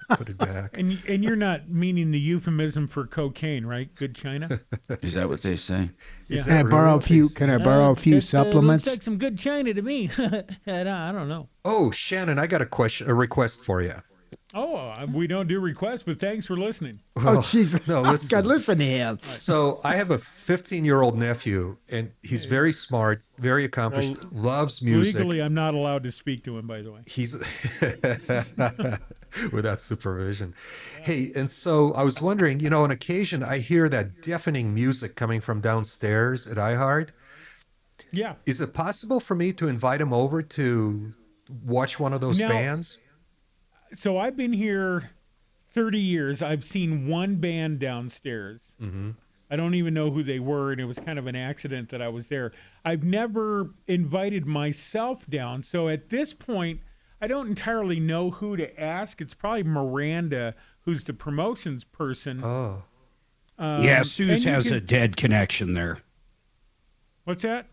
Put it back. And you're not meaning the euphemism for cocaine, right? Good China. Is that what they say? Yeah. Can I borrow a few? Can I borrow a few supplements? Looks like some good China to me. I don't know. Oh, Shannon, I got a request for you. Oh, we don't do requests, but thanks for listening. Oh, jeez. No, Oh, listen. God, listen to him. So I have a 15-year-old nephew, and he's very smart, very accomplished, loves music. Legally, I'm not allowed to speak to him, by the way. He's without supervision. Hey, and so I was wondering, on occasion I hear that deafening music coming from downstairs at iHeart. Yeah. Is it possible for me to invite him over to watch one of those bands? So I've been here 30 years. I've seen one band downstairs. Mm-hmm. I don't even know who they were, and it was kind of an accident that I was there. I've never invited myself down, so at this point, I don't entirely know who to ask. It's probably Miranda, who's the promotions person. Oh. Yeah, Suze has a dead connection there. What's that?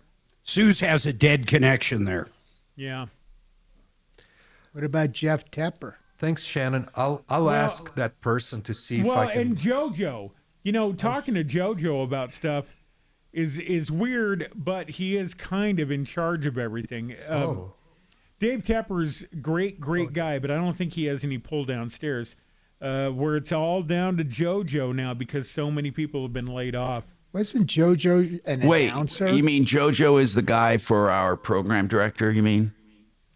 Suze has a dead connection there. Yeah. What about Jeff Tepper? Thanks, Shannon. I'll ask that person to see if I can. And JoJo, talking to JoJo about stuff is weird, but he is kind of in charge of everything. Dave Tepper's great guy, but I don't think he has any pull downstairs. Where it's all down to JoJo now because so many people have been laid off. Wasn't JoJo an announcer? You mean JoJo is the guy for our program director, you mean?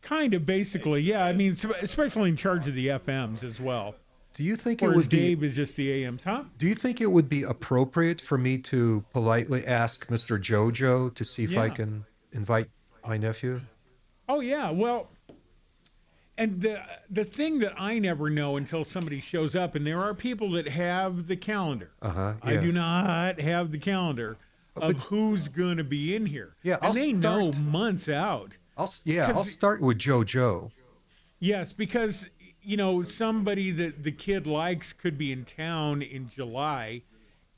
Kind of, basically, yeah. I mean, especially in charge of the FMs as well. Do you think Whereas it would be? Dave is just the AMs, huh? Do you think it would be appropriate for me to politely ask Mr. JoJo to see if I can invite my nephew? Oh yeah, well, and the thing that I never know until somebody shows up, and there are people that have the calendar. Yeah. I do not have the calendar of who's going to be in here. Yeah, and they know months out. I'll start with JoJo. Yes, because somebody that the kid likes could be in town in July,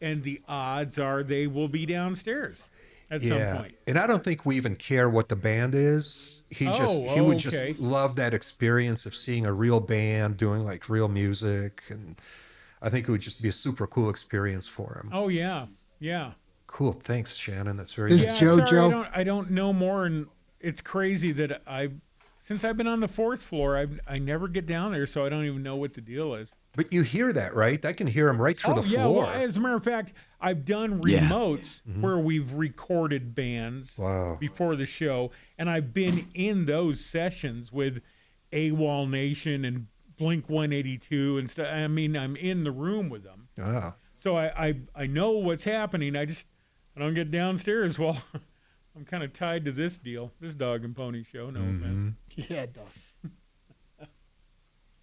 and the odds are they will be downstairs at some point. And I don't think we even care what the band is. He would just love that experience of seeing a real band doing like real music, and I think it would just be a super cool experience for him. Oh yeah, yeah. Cool, thanks, Shannon. That's very nice. JoJo. Sorry, I don't know more, and it's crazy that since I've been on the fourth floor, I never get down there, so I don't even know what the deal is. But you hear that, right? I can hear him right through the floor. Well, as a matter of fact, I've done remotes where we've recorded bands before the show, and I've been in those sessions with AWOL Nation and Blink 182 and stuff. I mean, I'm in the room with them. Wow. So I know what's happening. I don't get downstairs. Well, I'm kind of tied to this deal, this dog and pony show. No offense. Yeah, dog.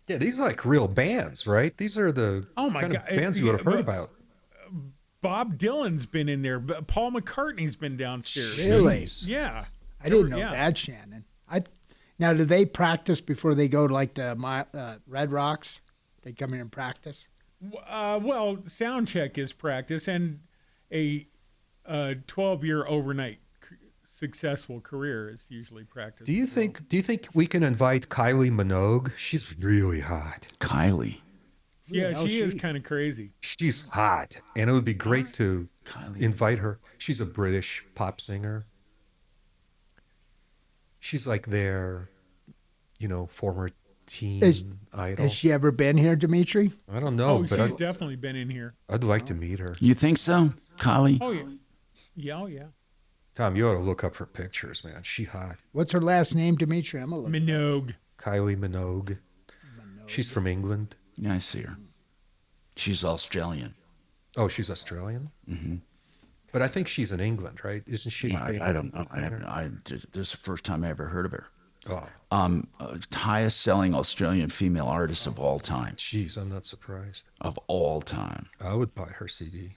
Yeah, these are like real bands, right? These are the kind of bands you would have heard about. Bob Dylan's been in there. Paul McCartney's been downstairs. Really? Yeah. I didn't know that, Shannon. Now, do they practice before they go to like the Red Rocks? They come in and practice? Well, sound check is practice, and a 12-year overnight successful career is usually practice. Do you think we can invite Kylie Minogue? She's really hot. Kylie. Yeah, she is kind of crazy. She's hot, and it would be great to invite her. She's a British pop singer. She's like their, former teen idol. Has she ever been here, Dimitri? I don't know, but she's definitely been in here. I'd like to meet her. You think so, Kylie? Oh yeah, yeah. Tom, you ought to look up her pictures, man. She hot. What's her last name, Dimitri? I'm Minogue. Kylie Minogue. She's from England. Yeah, I see her. She's Australian. Oh, she's Australian? Mm-hmm. But I think she's in England, right? Isn't she? I don't know. This is the first time I ever heard of her. Oh. Highest selling Australian female artist of all time. Jeez, I'm not surprised. Of all time. I would buy her CD.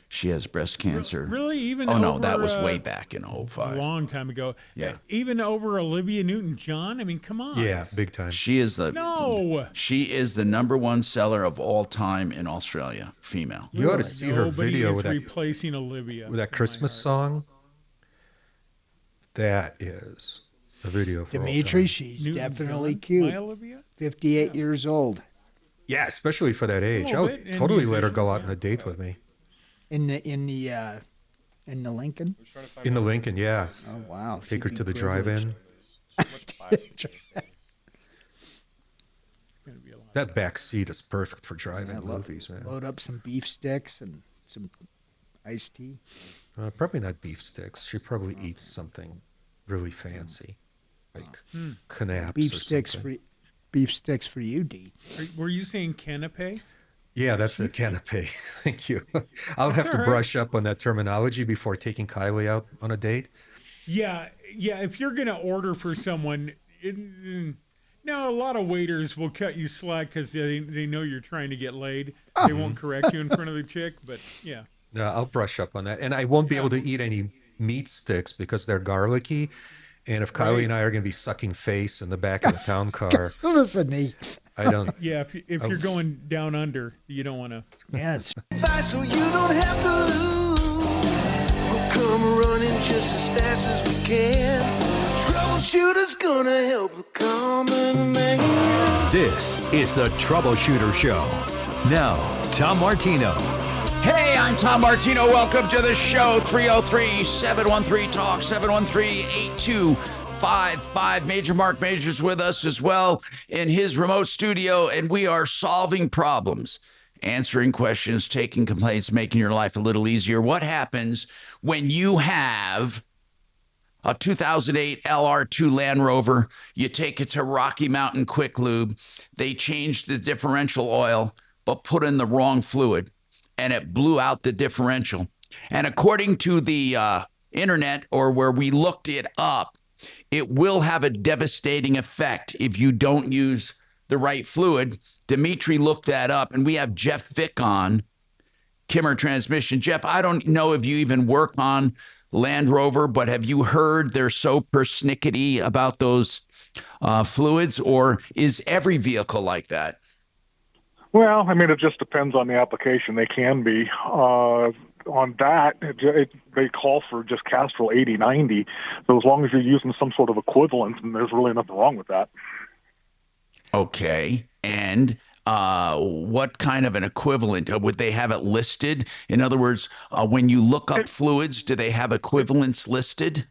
She has breast cancer. Really? Even no, that was way back in 05. A long time ago. Yeah. Even over Olivia Newton-John? I mean, come on. Yeah, big time. She is the number one seller of all time in Australia, female. You ought to see her video with that replacing Olivia with that Christmas song. That is a video for Dimitri, all time. she's Newton definitely John, cute. my Olivia? 58 years old. Yeah, especially for that age. I little would bit, and totally let her musician, go out on a date with me. In the Lincoln. In the Lincoln, yeah. Oh wow! Take her She'd to be the drive-in. That back seat is perfect for driving movies, man. Load up some beef sticks and some iced tea. Probably not beef sticks. She probably eats something really fancy, like knaps Beef or sticks something. beef sticks for you, D. Were you saying canapé? Yeah, that's a canapé. Thank you. I'll have to all right. brush up on that terminology before taking Kylie out on a date. Yeah. If you're gonna order for someone, now a lot of waiters will cut you slack because they know you're trying to get laid. They won't correct you in front of the chick, but yeah. No, I'll brush up on that, and I won't be able to eat any meat sticks because they're garlicky. And if Kylie and I are going to be sucking face in the back of the town car, listen, me. I don't. Yeah, if you're going down under, you don't want to. Yes. So you don't have to lose. We'll come running just as fast as we can. Troubleshooter's gonna help the common man. This is the Troubleshooter Show. Now, Tom Martino. Hey, I'm Tom Martino. Welcome to the show. 303-713-TALK, 713-8255. Major Marc Mager's with us as well in his remote studio, and we are solving problems, answering questions, taking complaints, making your life a little easier. What happens when you have a 2008 LR2 Land Rover? You take it to Rocky Mountain Quick Lube. They changed the differential oil, but put in the wrong fluid, and it blew out the differential. And according to the internet, or where we looked it up, it will have a devastating effect if you don't use the right fluid. Dimitri looked that up, and we have Jeff Vick on, Kimmer Transmission. Jeff, I don't know if you even work on Land Rover, but have you heard they're so persnickety about those fluids, or is every vehicle like that? Well, I mean, it just depends on the application. They can be. On that, they call for just Castrol 80/90. So as long as you're using some sort of equivalent, and there's really nothing wrong with that. Okay. And what kind of an equivalent? Would they have it listed? In other words, when you look up fluids, do they have equivalents listed?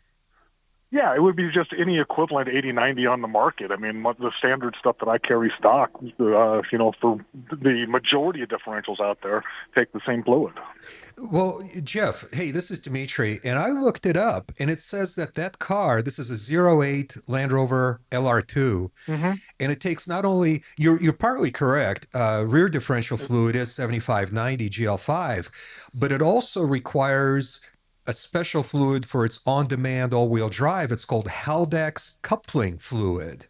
Yeah, it would be just any equivalent 80/90 on the market. I mean, the standard stuff that I carry stock, for the majority of differentials out there, take the same fluid. Well, Jeff, hey, this is Dimitri, and I looked it up, and it says that car, this is a 08 Land Rover LR2, and it takes not only, you're partly correct, rear differential fluid is 75/90 GL5, but it also requires a special fluid for its on-demand all-wheel drive. It's called Haldex coupling fluid.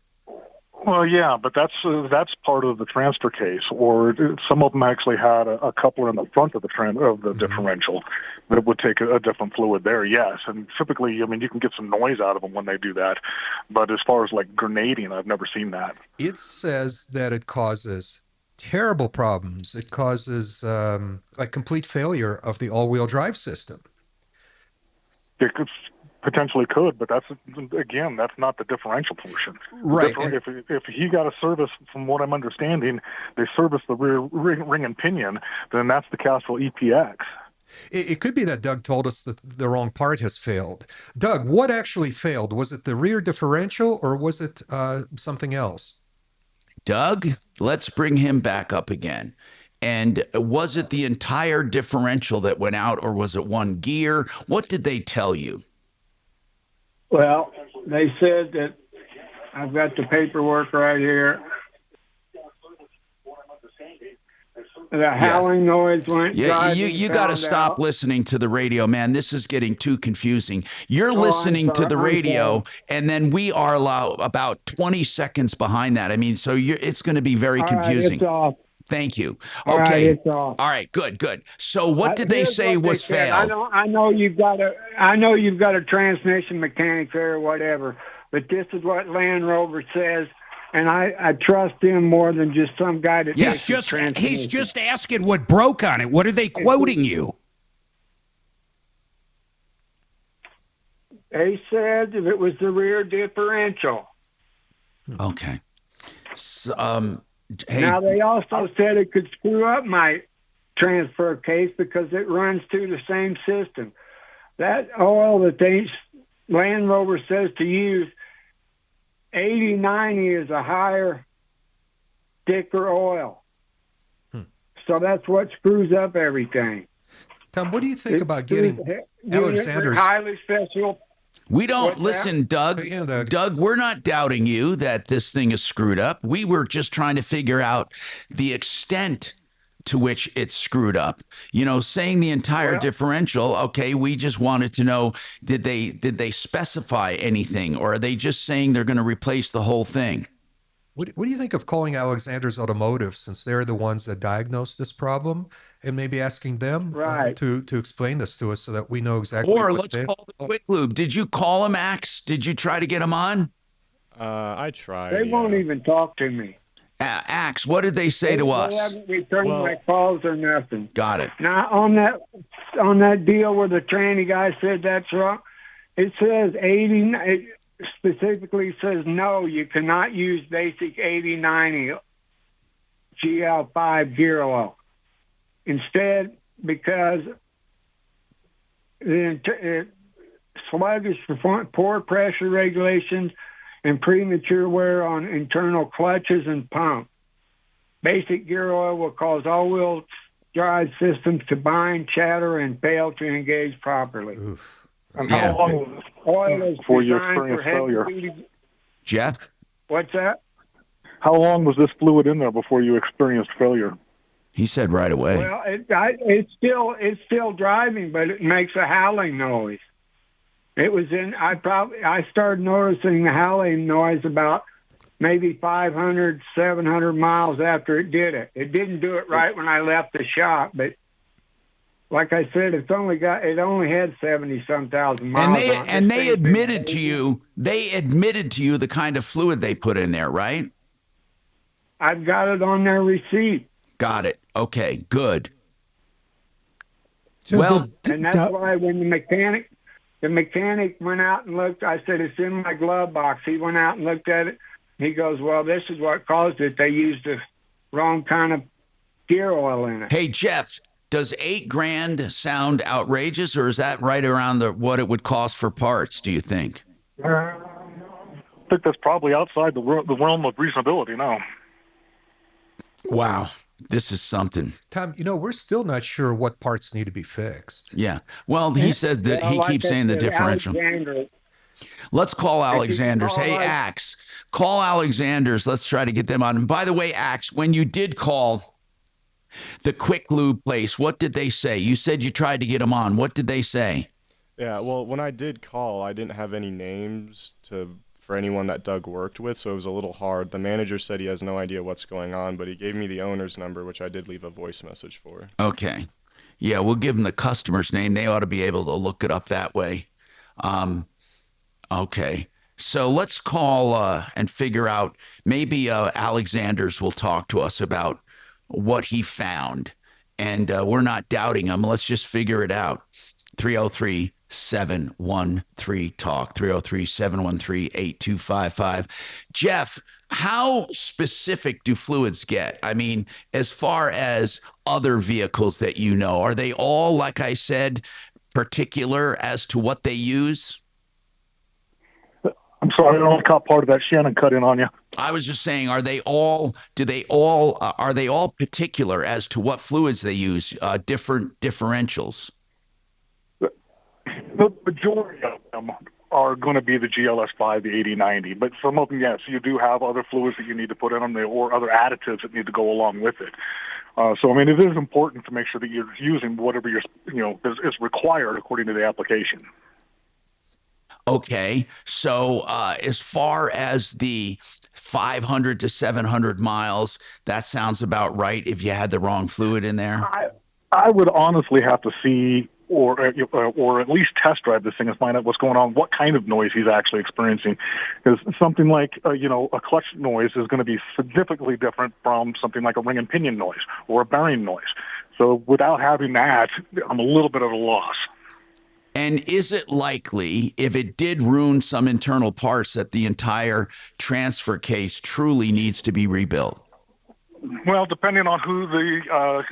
Well, yeah, but that's part of the transfer case. Or some of them actually had a coupler in the front of the differential that would take a different fluid there. Yes, and typically, I mean, you can get some noise out of them when they do that. But as far as like grenading, I've never seen that. It says that it causes terrible problems. It causes like complete failure of the all-wheel drive system. It potentially could, but that's not the differential portion. Right. If he got a service, from what I'm understanding, they service the rear ring and pinion, then that's the Castrol EPX. It could be that Doug told us that the wrong part has failed. Doug, what actually failed? Was it the rear differential, or was it something else? Doug, let's bring him back up again. And was it the entire differential that went out, or was it one gear? What did they tell you? Well, they said that, I've got the paperwork right here. The howling noise went. Yeah, you got to stop listening to the radio, man. This is getting too confusing. You're listening to the radio, and then we are about 20 seconds behind that. I mean, so it's going to be very confusing. It's off. Thank you. All Okay. right, it's off. All right. Good. So what did they say was failed? I know you've got a transmission mechanic there or whatever, but this is what Land Rover says, and I trust him more than just some guy that He's just asking what broke on it. What are they quoting you? They said that it was the rear differential. Okay. So, hey. Now, they also said it could screw up my transfer case because it runs through the same system. That oil that Land Rover says to use, 80-90 is a higher, thicker oil. So that's what screws up everything. Tom, what do you think about getting Alexander's highly special? We don't listen, Doug. Doug, we're not doubting you that this thing is screwed up. We were just trying to figure out the extent to which it's screwed up. Saying the entire differential. Okay, we just wanted to know, did they specify anything, or are they just saying they're going to replace the whole thing? What do you think of calling Alexander's Automotive, since they're the ones that diagnosed this problem, and maybe asking them to explain this to us so that we know exactly? Or let's call the Quick Lube. Did you call him, Axe? Did you try to get him on? I tried. They won't even talk to me. Axe, what did they say to us? They haven't returned my calls or nothing. Got it. Now, on that deal where the tranny guy said that's wrong, it says 80. It specifically says no, you cannot use basic 80-90 GL5 gear oil. Instead, because the sluggish poor pressure regulations and premature wear on internal clutches and pump. Basic gear oil will cause all-wheel drive systems to bind, chatter, and fail to engage properly. And how long oil is before you designed for experienced failure? heavy-duty. Jeff? What's that? How long was this fluid in there before you experienced failure? He said right away. Well, it's still driving, but it makes a howling noise. It was I started noticing the howling noise about maybe 500, 700 miles after it did it. It didn't do it right when I left the shop, but like I said, it only had 70-some thousand miles. And they admitted to you the kind of fluid they put in there, right? I've got it on their receipt. Got it. Okay, good. So and that's why when the mechanic went out and looked, I said, it's in my glove box. He went out and looked at it. He goes, well, this is what caused it. They used the wrong kind of gear oil in it. Hey, Jeff, does $8,000 sound outrageous, or is that right around what it would cost for parts, do you think? I think that's probably outside the realm of reasonability now. Wow. This is something. Tom, we're still not sure what parts need to be fixed. Yeah. Well, he says that he keeps saying the differential. Let's call Alexander's. Hey, Axe, call Alexander's. Let's try to get them on. And by the way, Axe, when you did call the Quick Lube place, what did they say? You said you tried to get them on. What did they say? Yeah, well, when I did call, I didn't have any names for anyone that Doug worked with, so it was a little hard. The manager said he has no idea what's going on, but he gave me the owner's number, which I did leave a voice message for. Okay. Yeah, we'll give them the customer's name. They ought to be able to look it up that way. Okay. So let's call and figure out, maybe Alexander's will talk to us about what he found. And we're not doubting him. Let's just figure it out. 303-713-TALK, 303-713-8255. Jeff, how specific do fluids get? I mean, as far as other vehicles that you know, are they all, like I said, particular as to what they use? I'm sorry, I only caught part of that. Shannon cut in on you. I was just saying, are they all particular as to what fluids they use, different differentials? The majority of them are going to be the GLS5, the 8090, but some of them, yes, you do have other fluids that you need to put in them, or other additives that need to go along with it. So, I mean, it is important to make sure that you're using whatever is required according to the application. Okay, so as far as the 500 to 700 miles, that sounds about right if you had the wrong fluid in there? I would honestly have to see or at least test drive this thing and find out what's going on, what kind of noise he's actually experiencing. Because something like, a clutch noise is going to be significantly different from something like a ring and pinion noise or a bearing noise. So without having that, I'm a little bit at a loss. And is it likely, if it did ruin some internal parts, that the entire transfer case truly needs to be rebuilt? Well, depending on who the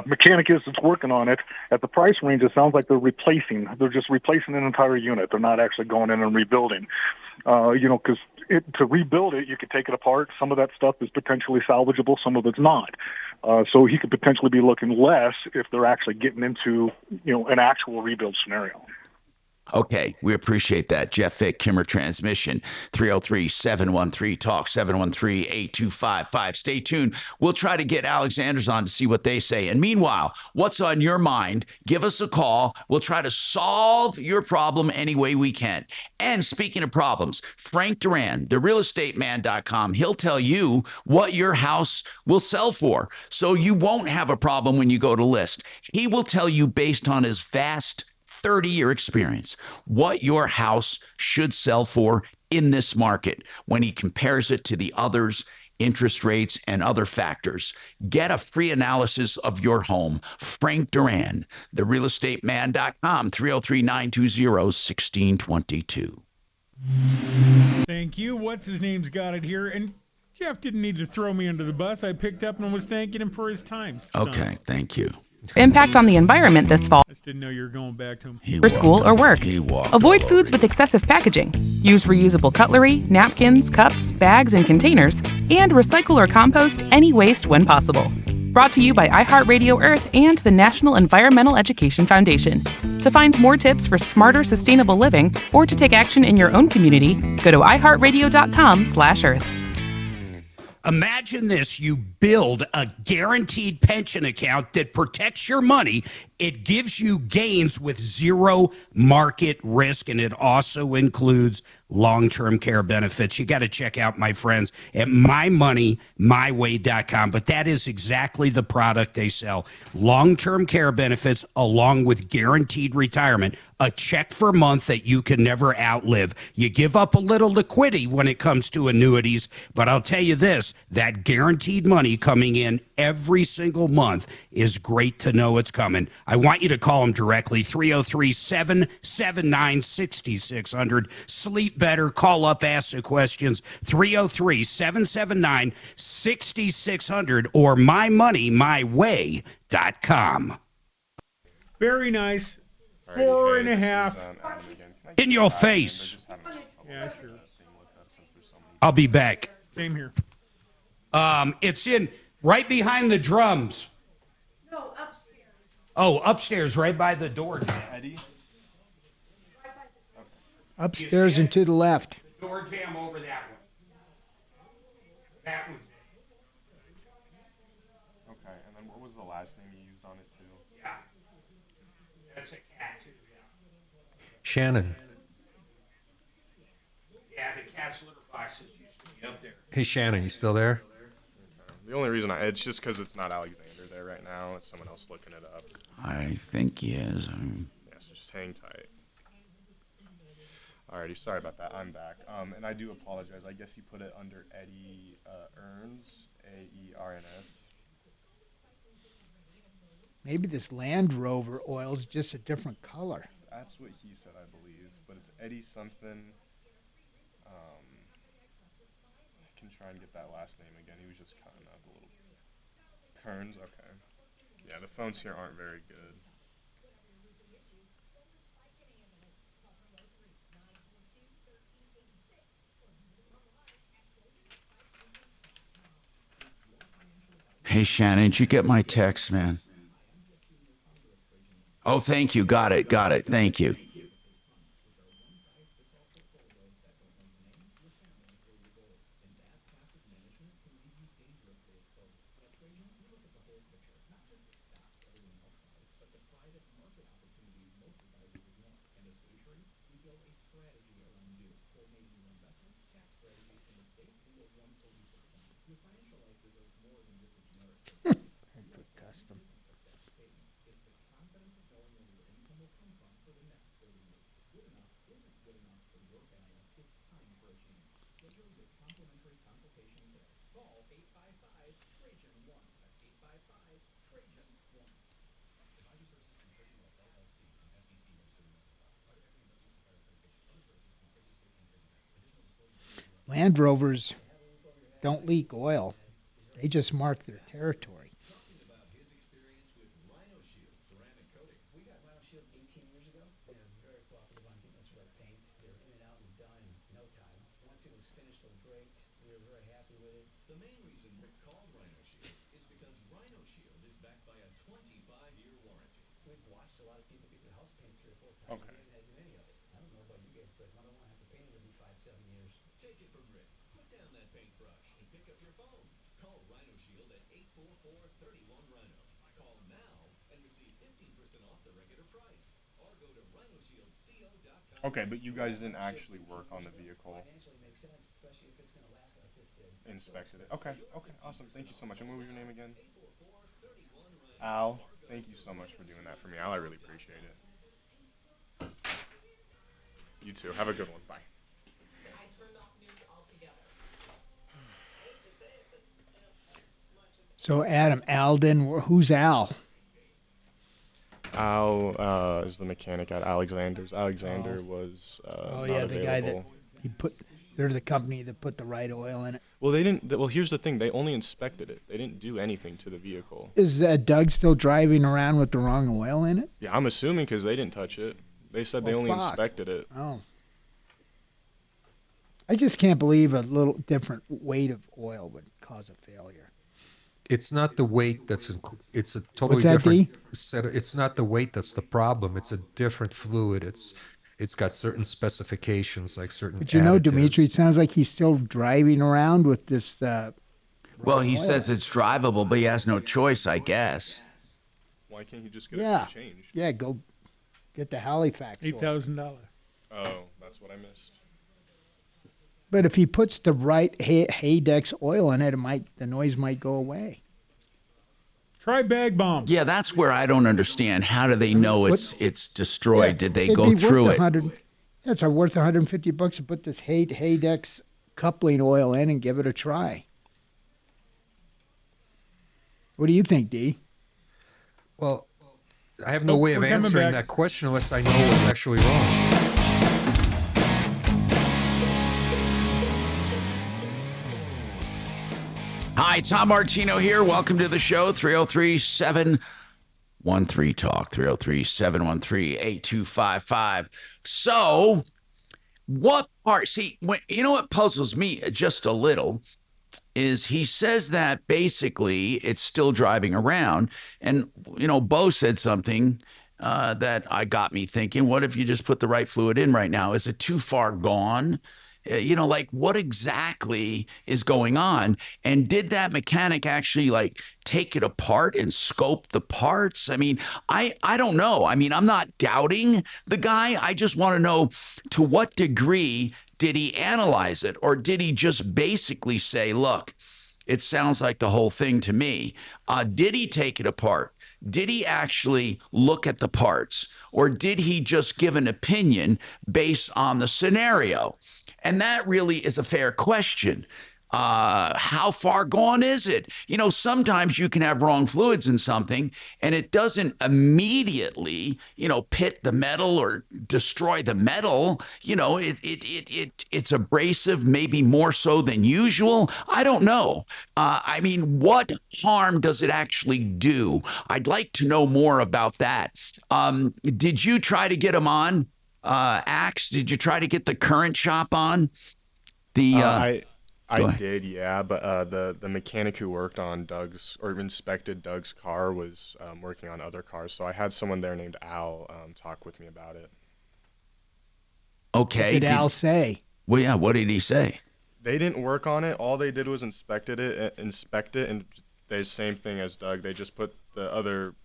mechanic is that's working on it, at the price range, it sounds like they're replacing. They're just replacing an entire unit. They're not actually going in and rebuilding. Because to rebuild it, you could take it apart. Some of that stuff is potentially salvageable. Some of it's not. So he could potentially be looking less if they're actually getting into, an actual rebuild scenario. Okay, we appreciate that. Jeff Fick, Kimmer Transmission, 303-713-TALK, 713-8255. Stay tuned. We'll try to get Alexander's on to see what they say. And meanwhile, what's on your mind? Give us a call. We'll try to solve your problem any way we can. And speaking of problems, Frank Duran, therealestateman.com, he'll tell you what your house will sell for, so you won't have a problem when you go to list. He will tell you, based on his vast 30-year experience, what your house should sell for in this market when he compares it to the others, interest rates, and other factors. Get a free analysis of your home. Frank Duran, therealestateman.com, 303-920-1622. Thank you. What's his name's got it here. And Jeff didn't need to throw me under the bus. I picked up and was thanking him for his time. Okay, thank you. Impact on the environment this fall. I just didn't know you were going back to him. For school or work. Avoid foods with excessive packaging. Use reusable cutlery, napkins, cups, bags, and containers, and recycle or compost any waste when possible. Brought to you by iHeartRadio Earth and the National Environmental Education Foundation. To find more tips for smarter, sustainable living, or to take action in your own community, go to iHeartRadio.com/Earth. Imagine this, you build a guaranteed pension account that protects your money. It gives you gains with zero market risk, and it also includes long-term care benefits. You got to check out my friends at mymoneymyway.com, but that is exactly the product they sell. Long-term care benefits along with guaranteed retirement, a check for a month that you can never outlive. You give up a little liquidity when it comes to annuities, but I'll tell you this, that guaranteed money coming in every single month is great to know it's coming. I want you to call them directly, 303-779-6600. Sleep better. Call up, ask the questions, 303-779-6600 or mymoneymyway.com. Very nice. 4.5. In your face. Yeah, sure. I'll be back. Same here. It's in right behind the drums. No, upstairs. Oh, upstairs, right by the door. Eddie? Upstairs and to the left. The door jam over that one. That one's Okay, and then what was the last name you used on it too? Yeah. That's a cat too, yeah. Shannon. Yeah, the cat's litter boxes used to be up there. Hey, Shannon, you still there? The only reason it's just because it's not Alexander there right now. It's someone else looking it up. I think he is. Yeah, so just hang tight. Alrighty, sorry about that. I'm back. And I do apologize. I guess you put it under Eddie Earns, A-E-R-N-S. Maybe this Land Rover oil is just a different color. That's what he said, I believe. But it's Eddie something. I can try and get that last name again. He was just cutting up a little. Kearns, okay. Yeah, the phones here aren't very good. Hey, Shannon, did you get my text, man? Oh, thank you. Got it. Thank you. Custom. Land Rovers don't leak oil. They just mark their territory. Okay. Okay, but you guys didn't actually work on the vehicle. Inspected it. Okay, okay, awesome. Thank you so much. And what was your name again? Al. Thank you so much for doing that for me, Al. I really appreciate it. You too. Have a good one. Bye. So Adam, Alden, who's Al? Al is the mechanic at Alexander's. Alexander was not the available. guy that they're the company that put the right oil in it. Well, they didn't. Well, here's the thing. They only inspected it. They didn't do anything to the vehicle. Is Doug still driving around with the wrong oil in it? Yeah, I'm assuming because they didn't touch it. They said they only inspected it. Oh. I just can't believe a little different weight of oil would cause a failure. It's not the weight it's a totally What's that, different D? set of, it's not the weight that's the problem. It's a different fluid. It's got certain specifications, like certain But you know, additives. Dimitri, it sounds like he's still driving around with this. Well, he says it's drivable, but he has no choice, I guess. Why can't he just get it changed? Yeah, go get the Halifax. $8,000. Oh, that's what I missed. But if he puts the right Haydex oil in it, the noise might go away. Try bag bomb. Yeah, that's where I don't understand. How do they know it's destroyed? Yeah, Did they it'd go be through worth it? It's worth $150 to put this Haydex coupling oil in and give it a try. What do you think, D? Well, I have no way of answering that question unless I know what's actually wrong. Hi, Tom Martino here. Welcome to the show. 303-713-TALK. 303-713-8255. So, what part? See, you know what puzzles me just a little is he says that basically it's still driving around. And, you know, Bo said something that got me thinking, what if you just put the right fluid in right now? Is it too far gone? You know, like what exactly is going on? And did that mechanic actually like take it apart and scope the parts? I mean, I don't know. I mean, I'm not doubting the guy. I just want to know, to what degree did he analyze it? Or did he just basically say, look, it sounds like the whole thing to me. Did he take it apart? Did he actually look at the parts? Or did he just give an opinion based on the scenario? And that really is a fair question. How far gone is it? You know, sometimes you can have wrong fluids in something and it doesn't immediately, you know, pit the metal or destroy the metal. You know, it's abrasive, maybe more so than usual. I don't know. I mean, what harm does it actually do? I'd like to know more about that. Did you try to get him on? Axe, did you try to get the current shop on? I did, yeah, but the mechanic who worked on inspected Doug's car was working on other cars, so I had someone there named Al talk with me about it. Okay. What did Al say? Well, yeah, what did he say? They didn't work on it. All they did was inspect it, and the same thing as Doug. They just put the other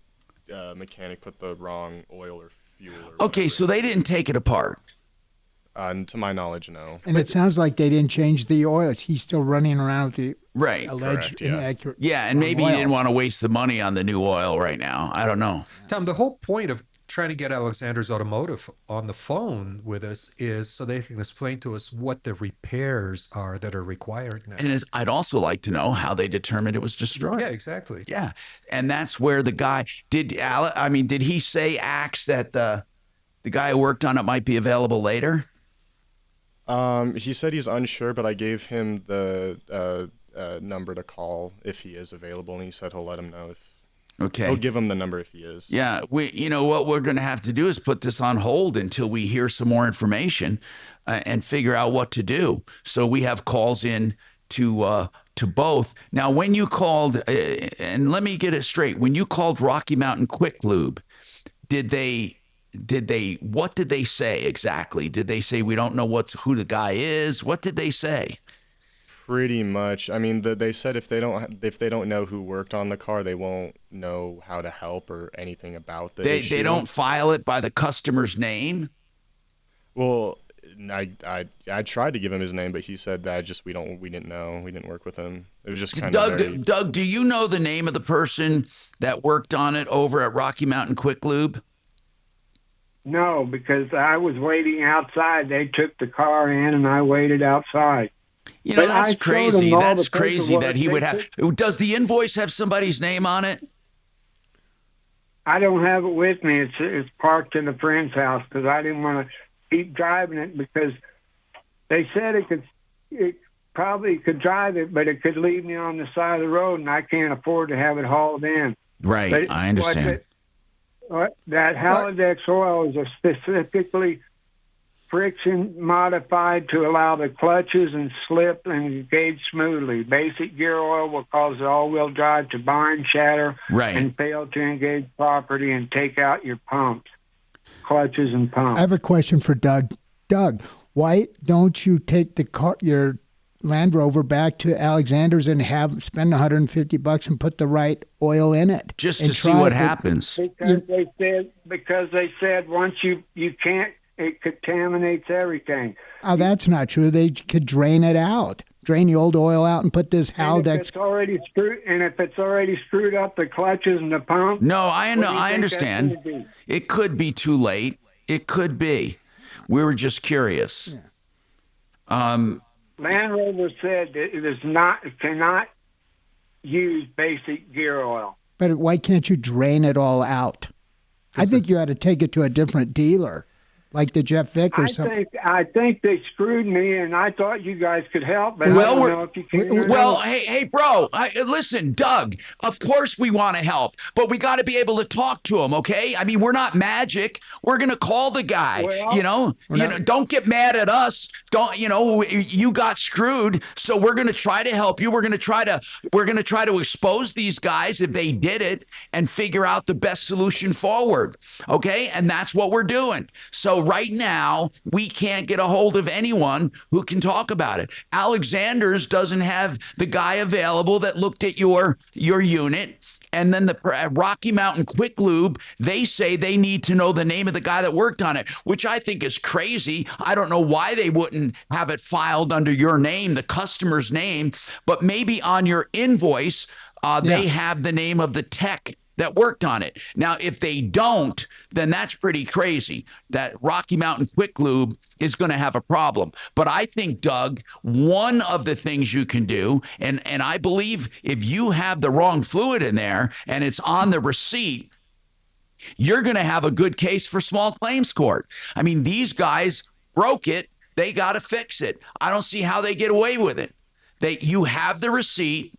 mechanic put the wrong oil or fuel. Okay, so they didn't take it apart. To my knowledge, no. And it sounds like they didn't change the oil. He's still running around with the alleged Correct, yeah. inaccurate. Yeah, and maybe he didn't want to waste the money on the new oil right now. I don't know. Tom, the whole point of trying to get Alexander's Automotive on the phone with us is so they can explain to us what the repairs are that are required now. And I'd also like to know how they determined it was destroyed. Yeah, exactly. Yeah, and that's where the guy did he say, Axe, that the guy who worked on it might be available later? He said he's unsure, but I gave him the number to call if he is available, and he said he'll let him know if. Okay. He'll give him the number if he is. Yeah, what we're going to have to do is put this on hold until we hear some more information and figure out what to do. So we have calls in to both. Now, when you called, and let me get it straight, when you called Rocky Mountain Quick Lube, what did they say exactly? Did they say we don't know who the guy is? What did they say? Pretty much. I mean, they said if they don't know who worked on the car, they won't know how to help or anything about the issue. They don't file it by the customer's name? Well, I tried to give him his name, but he said that we didn't know. We didn't work with him. It was just kind of Doug, do you know the name of the person that worked on it over at Rocky Mountain Quick Lube? No, because I was waiting outside. They took the car in, and I waited outside. That's crazy. That's crazy that he would have. Does the invoice have somebody's name on it? I don't have it with me. It's parked in a friend's house because I didn't want to keep driving it because they said it probably could drive it, but it could leave me on the side of the road, and I can't afford to have it hauled in. Right, I understand. That Halodex oil is specifically friction modified to allow the clutches and slip and engage smoothly. Basic gear oil will cause the all-wheel drive to bind, shatter, and fail to engage properly and take out your pumps, clutches and pumps. I have a question for Doug. Doug, why don't you take your Land Rover back to Alexander's and spend $150 and put the right oil in it? Just to see what happens. Because they said once you can't, it contaminates everything. Oh, that's not true. They could drain it out. Drain the old oil out and put this Halodex. If it's already screwed up the clutches and the pump. No, I understand. It could be too late. It could be. We were just curious. Yeah. Land Rover said that it cannot use basic gear oil. But why can't you drain it all out? I think you ought to take it to a different dealer. Like the Jeff Vick or something. I think they screwed me, and I thought you guys could help, but I don't know if you can. Well, hey, bro, listen, Doug, of course we want to help, but we got to be able to talk to him, okay? I mean, we're not magic. We're going to call the guy, don't get mad at us. You got screwed, so we're going to try to help you. We're going to try to expose these guys if they did it and figure out the best solution forward, okay? And that's what we're doing. So right now, we can't get a hold of anyone who can talk about it. Alexander's doesn't have the guy available that looked at your unit. And then the Rocky Mountain Quick Lube, they say they need to know the name of the guy that worked on it, which I think is crazy. I don't know why they wouldn't have it filed under your name, the customer's name, but maybe on your invoice, they have the name of the tech that worked on it. Now, if they don't, then that's pretty crazy. That Rocky Mountain Quick Lube is going to have a problem. But I think, Doug, one of the things you can do, and I believe if you have the wrong fluid in there and it's on the receipt, you're going to have a good case for small claims court. I mean, these guys broke it. They got to fix it. I don't see how they get away with it. You have the receipt.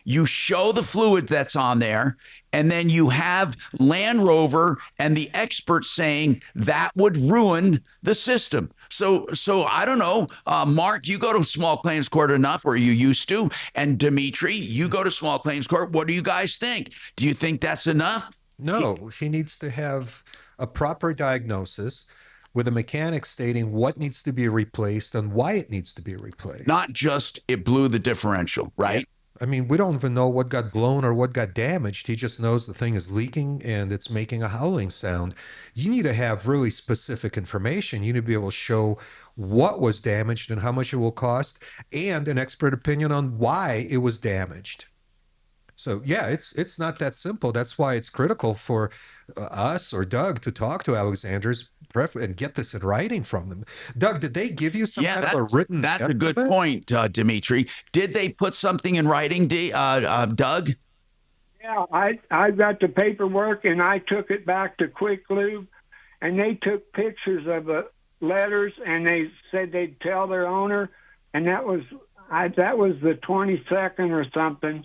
You show the fluid that's on there, and then you have Land Rover and the experts saying that would ruin the system. So I don't know, Mark, you go to small claims court enough, or you used to, and Dimitri, you go to small claims court. What do you guys think? Do you think that's enough? No, he needs to have a proper diagnosis with a mechanic stating what needs to be replaced and why it needs to be replaced. Not just it blew the differential, right? I mean, we don't even know what got blown or what got damaged. He just knows the thing is leaking and it's making a howling sound. You need to have really specific information. You need to be able to show what was damaged and how much it will cost, and an expert opinion on why it was damaged. So yeah, it's not that simple. That's why it's critical for us or Doug to talk to Alexander's and get this in writing from them. Doug, did they give you some kind of a written? That's a good point, Dimitri. Did they put something in writing, Doug? Yeah, I got the paperwork and I took it back to Quick Lube, and they took pictures of letters, and they said they'd tell their owner, and that was the 22nd or something,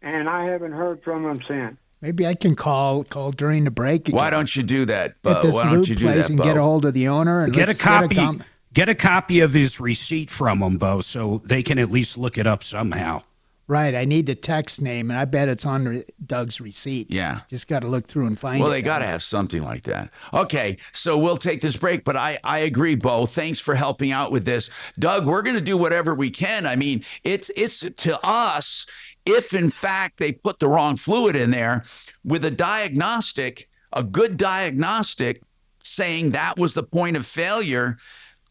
and I haven't heard from them since. Maybe I can call during the break again. Why don't you do that, Bo? At this Why don't lube you do place that, and Bo? get a hold of the owner and Get a let's copy. Get a copy of his receipt from him, Bo, so they can at least look it up somehow. Right, I need the text name, and I bet it's on Doug's receipt. Yeah. Just got to look through and find it. Well, they got to have something like that. Okay, so we'll take this break, but I agree, Bo. Thanks for helping out with this. Doug, we're going to do whatever we can. I mean, it's to us, if in fact they put the wrong fluid in there, with a good diagnostic saying that was the point of failure,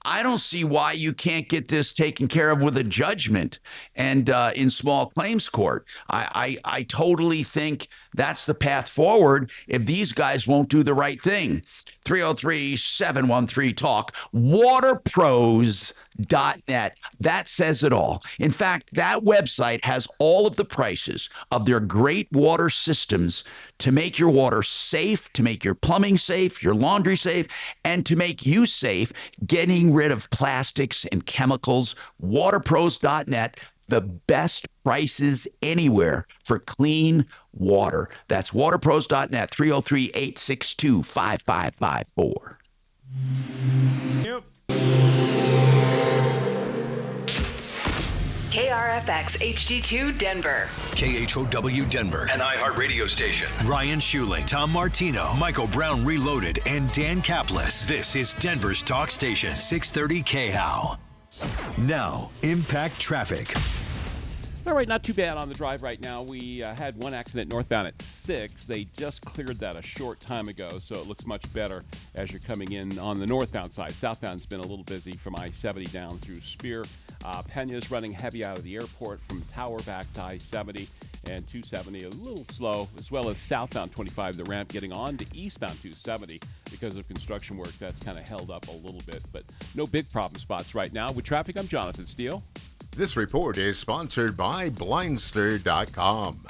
I don't see why you can't get this taken care of with a judgment and in small claims court. I totally think that's the path forward if these guys won't do the right thing. 303-713-TALK, waterpros.net. That says it all. In fact, that website has all of the prices of their great water systems to make your water safe, to make your plumbing safe, your laundry safe, and to make you safe, getting rid of plastics and chemicals. Waterpros.net, the best prices anywhere for clean water. That's waterpros.net, 303-862-5554. Yep. KRFX HD2 Denver. KHOW Denver, an iHeart radio station. Ryan Schuling, Tom Martino, Michael Brown Reloaded, and Dan Caplis. This is Denver's talk station, 630 KHOW. Now, impact traffic. All right, not too bad on the drive right now. We had one accident northbound at 6. They just cleared that a short time ago, so it looks much better as you're coming in on the northbound side. Southbound's been a little busy from I-70 down through Spear. Pena's running heavy out of the airport from Tower back to I-70 and 270 a little slow, as well as southbound 25, the ramp getting on to eastbound 270 because of construction work. That's kind of held up a little bit, but no big problem spots right now. With traffic, I'm Jonathan Steele. This report is sponsored by Blindster.com.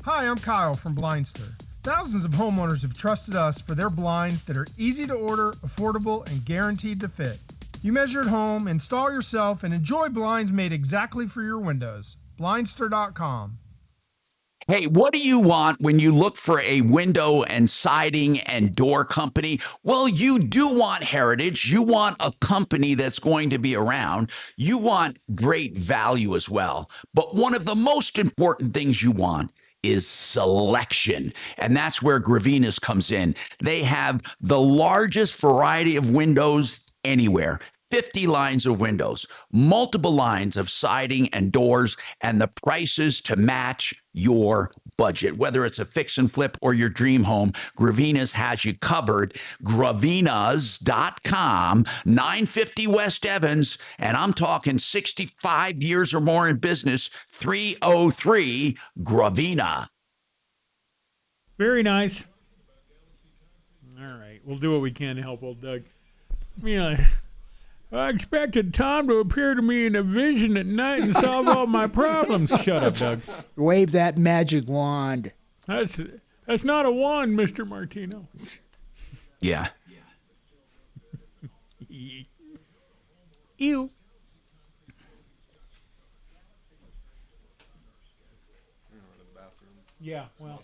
Hi, I'm Kyle from Blindster. Thousands of homeowners have trusted us for their blinds that are easy to order, affordable, and guaranteed to fit. You measure at home, install yourself, and enjoy blinds made exactly for your windows. Blindster.com. Hey, what do you want when you look for a window and siding and door company? Well, you do want heritage. You want a company that's going to be around. You want great value as well. But one of the most important things you want is selection. And that's where Gravina's comes in. They have the largest variety of windows anywhere. 50 lines of windows, multiple lines of siding and doors, and the prices to match your budget. Whether it's a fix and flip or your dream home, Gravina's has you covered. Gravinas.com, 950 West Evans, and I'm talking 65 years or more in business, 303 Gravina. Very nice. All right, we'll do what we can to help old Doug. I expected Tom to appear to me in a vision at night and solve all my problems. Shut up, Doug. Wave that magic wand. That's not a wand, Mr. Martino. Yeah. Ew. Yeah, well.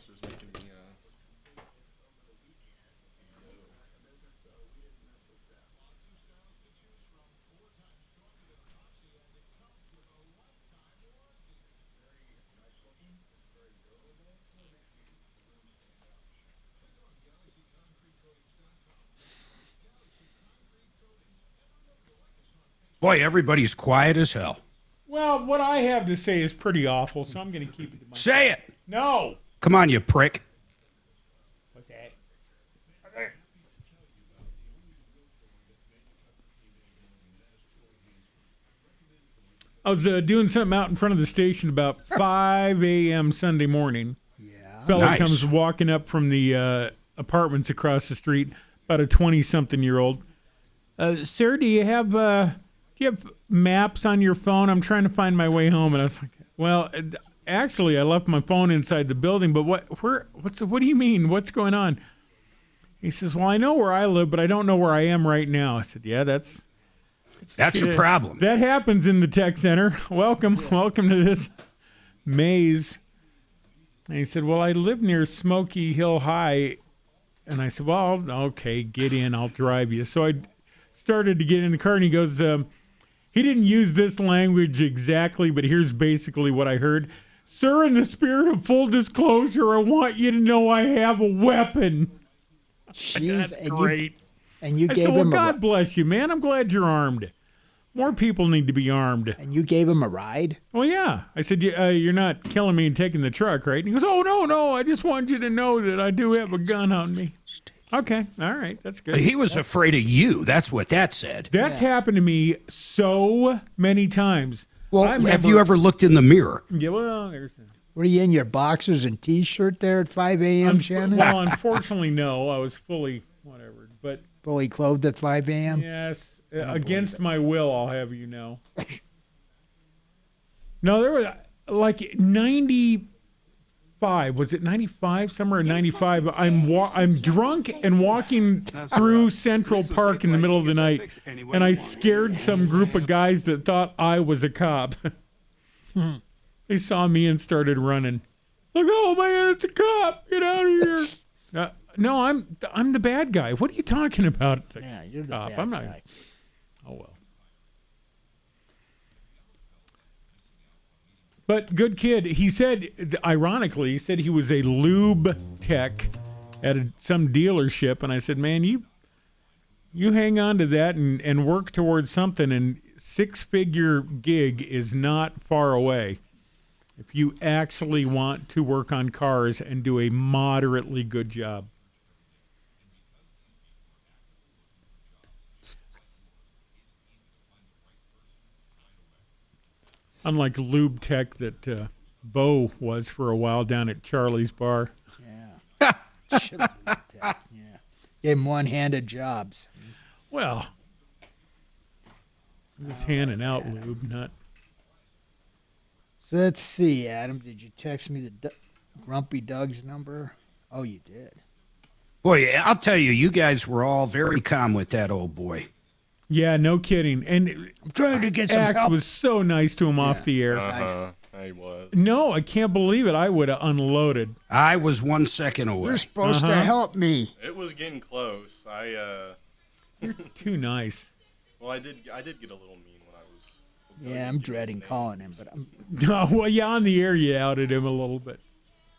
Boy, everybody's quiet as hell. Well, what I have to say is pretty awful, so I'm going to keep it to myself. Say it. No. Come on, you prick. What's that? I was doing something out in front of the station about 5 a.m. Sunday morning. Yeah. Fella Nice. comes walking up from the apartments across the street, about a 20-something-year-old. Sir, do you have maps on your phone? I'm trying to find my way home. And I was like, well, actually, I left my phone inside the building, but what do you mean? What's going on? He says, well, I know where I live, but I don't know where I am right now. I said, yeah, that's a problem. That happens in the tech center. Welcome to this maze. And he said, well, I live near Smoky Hill High. And I said, well, okay, get in. I'll drive you. So I started to get in the car, and he goes, he didn't use this language exactly, but here's basically what I heard. Sir, in the spirit of full disclosure, I want you to know I have a weapon. Jeez, That's great. You I gave said, well, him God bless you, man. I'm glad you're armed. More people need to be armed. And you gave him a ride? Well, yeah. I said, you're not killing me and taking the truck, right? And he goes, oh, no. I just want you to know that I do have a gun on me. Okay. All right. That's good. He was afraid of you. That's what that said. That's happened to me so many times. Well, have you ever looked in the mirror? Yeah, well, there's... Were you in your boxers and T-shirt there at 5 a.m., Shannon? Well, unfortunately, no. I was fully whatever. But fully clothed at 5 a.m.? Yes. Against my will, I'll have you know. No, there was like 95. Was it 95? Somewhere in 95. I'm drunk and walking through Central Park in the middle of the night, and I scared some group of guys that thought I was a cop. They saw me and started running. Like, oh man, it's a cop! Get out of here! No, I'm the bad guy. What are you talking about? Yeah, you're the cop. bad I'm not. guy. Oh well. But good kid. He said, ironically, he was a lube tech at some dealership, and I said, man, you hang on to that and work towards something, and six-figure gig is not far away. If you actually want to work on cars and do a moderately good job. Unlike lube tech that Bo was for a while down at Charlie's bar. Yeah. Should have lube tech. Yeah. Gave him one-handed jobs. Well, just handing out lube, not... So let's see, Adam. Did you text me the Grumpy Doug's number? Oh, you did. Boy, I'll tell you, you guys were all very calm with that old boy. Yeah, no kidding. And I'm trying to get some Axe help. was so nice to him off the air. I was. No, I can't believe it. I would have unloaded. I was 1 second away. You're supposed to help me. It was getting close. You're too nice. Well, I did get a little mean when I was. Yeah, I'm dreading calling him, but I'm. No, well, yeah, on the air you outed him a little bit.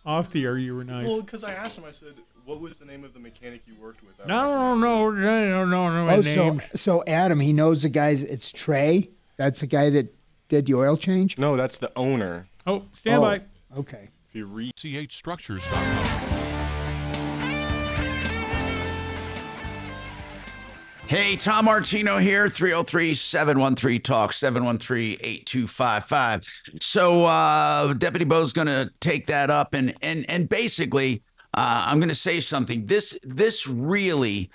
Off the air you were nice. Well, because I asked him, I said, what was the name of the mechanic you worked with? No, Oh, so Adam, he knows the guys. It's Trey. That's the guy that did the oil change. No, that's the owner. Oh, stand by. Okay. If you read chstructures.com. Hey, Tom Martino here, 303-713-TALK, 713-8255. So Deputy Bo's going to take that up, and basically, I'm going to say something. This really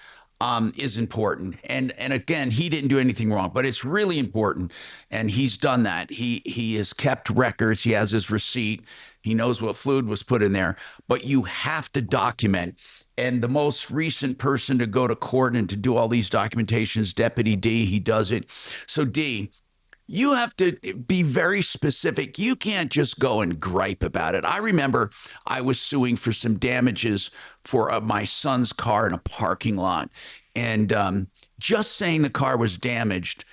is important. And again, he didn't do anything wrong, but it's really important, and he's done that. He has kept records. He has his receipt. He knows what fluid was put in there, but you have to document. And the most recent person to go to court and to do all these documentations, Deputy D, he does it. So D, you have to be very specific. You can't just go and gripe about it. I remember I was suing for some damages for my son's car in a parking lot. And just saying the car was damaged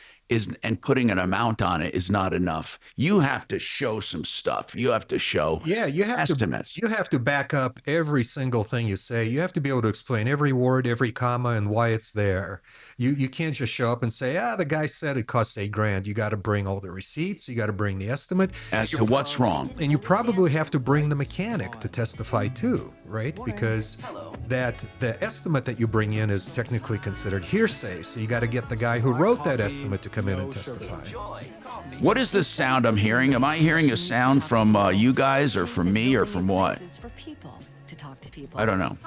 and putting an amount on it is not enough. You have to show some stuff. You have to show estimates. You have to back up every single thing you say. You have to be able to explain every word, every comma, and why it's there. You can't just show up and say, the guy said it costs $8,000. You got to bring all the receipts. You got to bring the estimate. As to what's wrong. And you probably have to bring the mechanic to testify too, right? Because the estimate that you bring in is technically considered hearsay. So you got to get the guy who wrote that estimate to come in and testify. What is this sound I'm hearing? Am I hearing a sound from you guys or from me or from what? I don't know.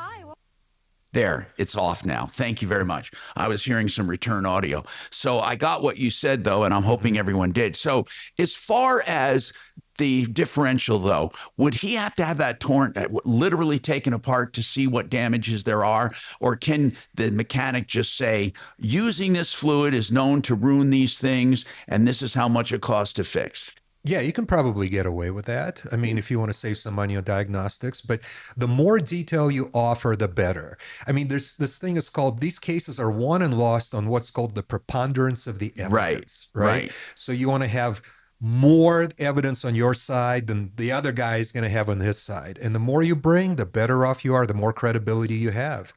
There, it's off now. Thank you very much. I was hearing some return audio. So I got what you said, though, and I'm hoping everyone did. So as far as the differential, though, would he have to have that torn, literally taken apart to see what damages there are? Or can the mechanic just say, using this fluid is known to ruin these things, and this is how much it costs to fix? Yeah, you can probably get away with that. I mean, if you want to save some money on diagnostics, but the more detail you offer, the better. I mean, there's this thing is called, these cases are won and lost on what's called the preponderance of the evidence, right? So you want to have more evidence on your side than the other guy is going to have on his side. And the more you bring, the better off you are, the more credibility you have.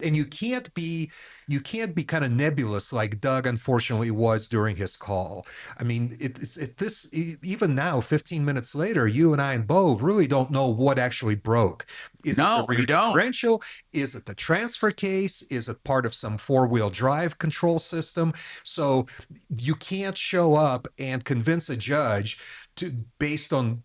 And you can't be kind of nebulous like Doug unfortunately was during his call. I mean, even now, 15 minutes later, you and I and Bo really don't know what actually broke. Is it the differential? Is it the transfer case? Is it part of some four-wheel drive control system? So you can't show up and convince a judge based on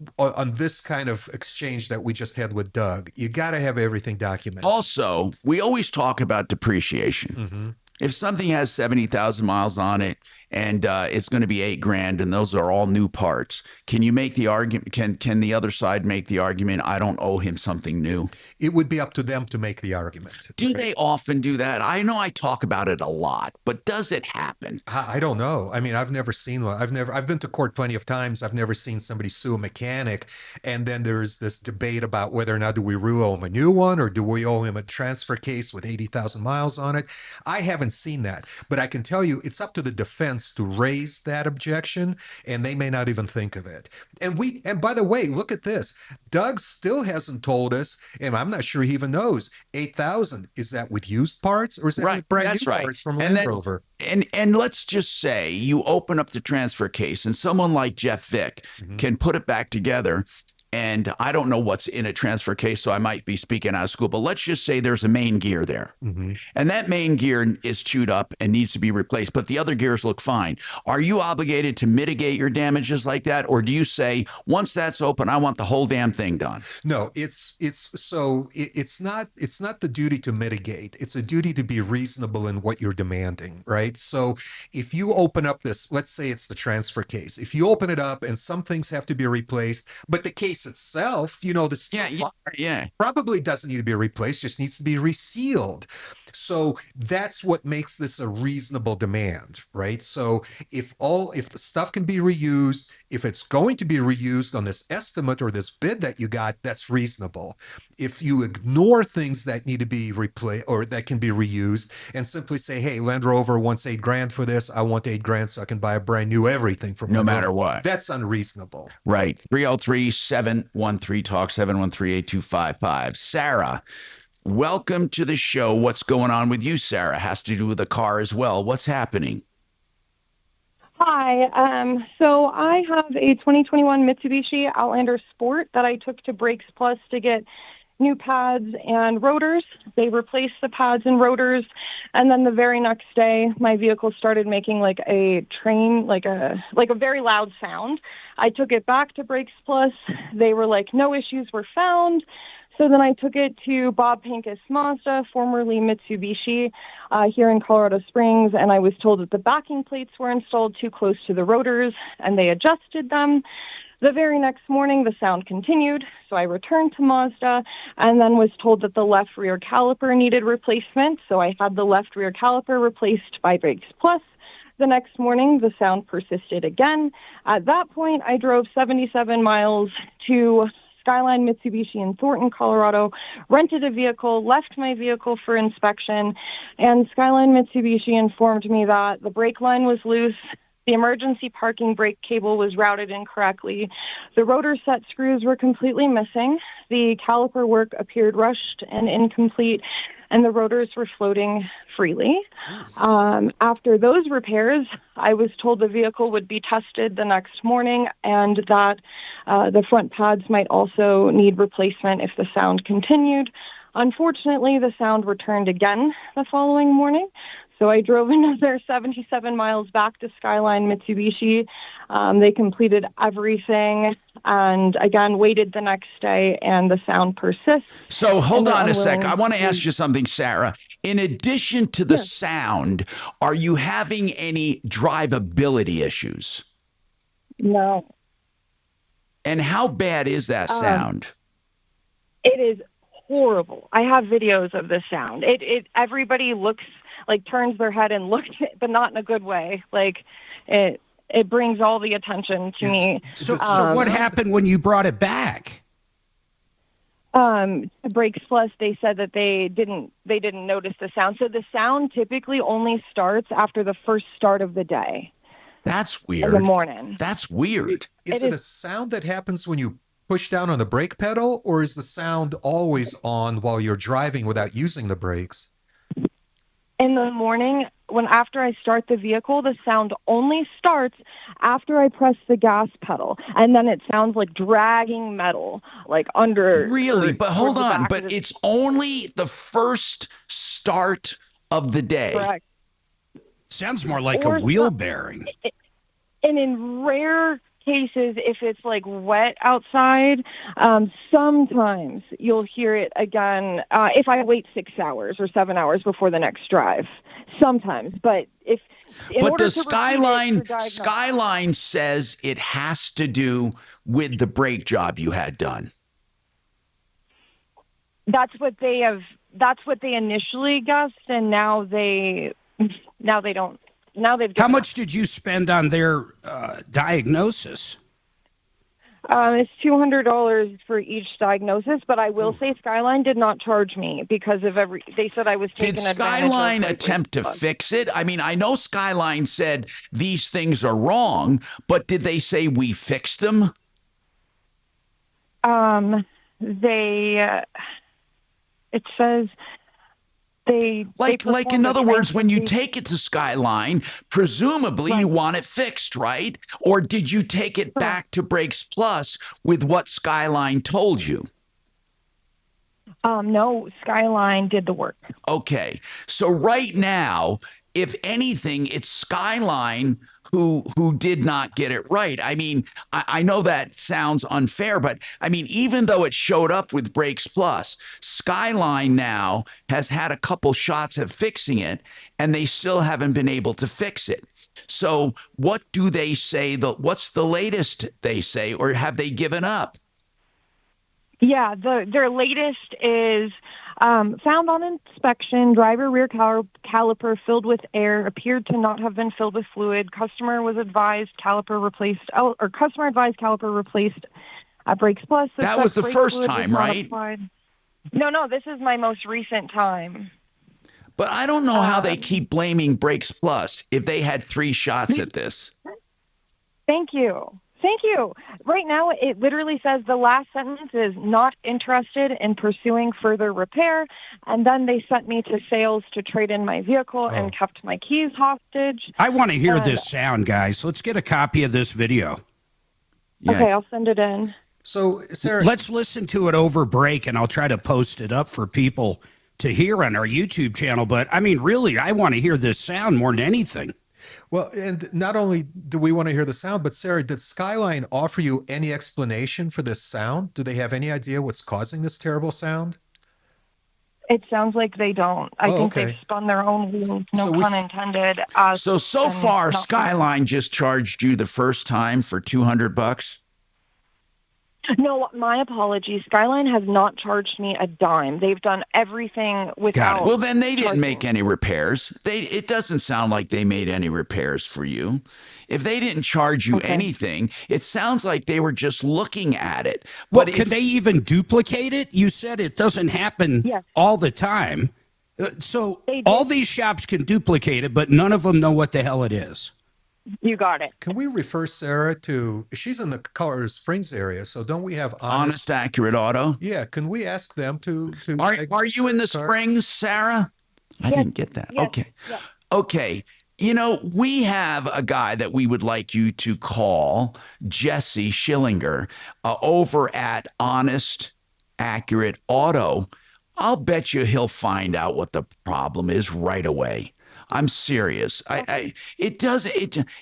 this kind of exchange that we just had with Doug. You got to have everything documented. Also, we always talk about depreciation. If something has 70,000 miles on it and it's going to be $8,000 and those are all new parts, can you make the argument? Can the other side make the argument, I don't owe him something new? It would be up to them to make the argument. Do they often do that? I know I talk about it a lot, but does it happen? I don't know. I mean, I've never seen one. I've been to court plenty of times. I've never seen somebody sue a mechanic. And then there's this debate about whether or not do we really owe him a new one or do we owe him a transfer case with 80,000 miles on it? I haven't seen that, but I can tell you it's up to the defense to raise that objection, and they may not even think of it. And by the way, look at this. Doug still hasn't told us, and I'm not sure he even knows, 8,000, is that with used parts or is that with brand new parts from Land Rover? And let's just say you open up the transfer case and someone like Jeff Vick can put it back together. And I don't know what's in a transfer case, so I might be speaking out of school, but let's just say there's a main gear there. And that main gear is chewed up and needs to be replaced, but the other gears look fine. Are you obligated to mitigate your damages like that? Or do you say, once that's open, I want the whole damn thing done? No, it's not the duty to mitigate. It's a duty to be reasonable in what you're demanding, right? So if you open up this, let's say it's the transfer case. If you open it up and some things have to be replaced, but the case itself, the probably doesn't need to be replaced, just needs to be resealed. So that's what makes this a reasonable demand, right? So if the stuff can be reused, if it's going to be reused on this estimate or this bid that you got, that's reasonable. If you ignore things that need to be replaced or that can be reused and simply say, hey, Land Rover wants $8,000 for this, I want $8,000 so I can buy a brand new everything from no matter what. That's unreasonable. Right. 303-713-TALK, 713-8255. Sarah, welcome to the show. What's going on with you, Sarah? Has to do with the car as well. What's happening? Hi. So I have a 2021 Mitsubishi Outlander Sport that I took to Brakes Plus to get new pads and rotors. They replaced the pads and rotors, and then the very next day, my vehicle started making like a train, like a very loud sound. I took it back to Brakes Plus. They were like, no issues were found. So then I took it to Bob Pincus Mazda, formerly Mitsubishi, here in Colorado Springs, and I was told that the backing plates were installed too close to the rotors, and they adjusted them. The very next morning, the sound continued, so I returned to Mazda and then was told that the left rear caliper needed replacement, so I had the left rear caliper replaced by Brakes Plus. The next morning, the sound persisted again. At that point, I drove 77 miles to Skyline Mitsubishi in Thornton, Colorado, rented a vehicle, left my vehicle for inspection, and Skyline Mitsubishi informed me that the brake line was loose, the emergency parking brake cable was routed incorrectly, the rotor set screws were completely missing, the caliper work appeared rushed and incomplete, and the rotors were floating freely. After those repairs, I was told the vehicle would be tested the next morning and that the front pads might also need replacement if the sound continued. Unfortunately, the sound returned again the following morning, So I drove another 77 miles back to Skyline Mitsubishi. They completed everything and, again, waited the next day, and the sound persists. So hold on a sec. I want to ask you something, Sarah. In addition to the sound, are you having any drivability issues? No. And how bad is that sound? It is horrible. I have videos of the sound. Everybody looks, like, turns their head and looks, but not in a good way. Like, it brings all the attention to me. So what happened when you brought it back? To Brakes Plus, they said that they didn't notice the sound. So the sound typically only starts after the first start of the day. That's weird. In the morning. That's weird. Is it a sound that happens when you push down on the brake pedal, or is the sound always on while you're driving without using the brakes? In the morning, after I start the vehicle, the sound only starts after I press the gas pedal, and then it sounds like dragging metal, like under. Really? But hold on. But it's only the first start of the day. Correct. Sounds more like a wheel bearing. And in rare cases, if it's like wet outside, sometimes you'll hear it again if I wait 6 hours or 7 hours before the next drive. Sometimes, but the Skyline says it has to do with the brake job you had done. That's what they initially guessed, and now they don't. Now they've. How much did you spend on their diagnosis? It's $200 for each diagnosis, but I will say Skyline did not charge me because of they said I was taking advantage of. Did Skyline attempt to fix it? I mean, I know Skyline said these things are wrong, but did they say we fixed them? It says. Like in other words, when you take it to Skyline, presumably you want it fixed, right? Or did you take it back to Brakes Plus with what Skyline told you? No, Skyline did the work. Okay. So right now, if anything, it's Skyline who did not get it right. I mean, I know that sounds unfair, but I mean, even though it showed up with Brakes Plus, Skyline now has had a couple shots at fixing it, and they still haven't been able to fix it. So what do they say? What's the latest they say, or have they given up? Yeah, their latest is found on inspection. Driver rear caliper filled with air, appeared to not have been filled with fluid. Customer advised caliper replaced at Brakes Plus. That was the first time, right? No, this is my most recent time. But I don't know how they keep blaming Brakes Plus if they had 3 shots at this. Thank you. Right now, it literally says the last sentence is not interested in pursuing further repair. And then they sent me to sales to trade in my vehicle and kept my keys hostage. I want to hear this sound, guys. Let's get a copy of this video. Yeah. Okay, I'll send it in. So, Sarah, let's listen to it over break, and I'll try to post it up for people to hear on our YouTube channel. But, I mean, really, I want to hear this sound more than anything. Well, and not only do we want to hear the sound, but Sarah, did Skyline offer you any explanation for this sound? Do they have any idea what's causing this terrible sound? It sounds like they don't. I think they've spun their own wheels, no pun intended. So far, Skyline just charged you the first time for $200? No, my apologies. Skyline has not charged me a dime. They've done everything without. Well, then they didn't make any repairs. It doesn't sound like they made any repairs for you. If they didn't charge you anything, it sounds like they were just looking at it. But can they even duplicate it? You said it doesn't happen all the time. So all these shops can duplicate it, but none of them know what the hell it is. You got it. Can we refer Sarah to, she's in the Colorado Springs area, so don't we have Honest Accurate Auto? Yeah, can we ask them to Are you in the Springs, Sarah? I didn't get that. Yes. Okay. Yes. Okay. You know, we have a guy that we would like you to call, Jesse Schillinger, over at Honest Accurate Auto. I'll bet you he'll find out what the problem is right away. I'm serious. It does.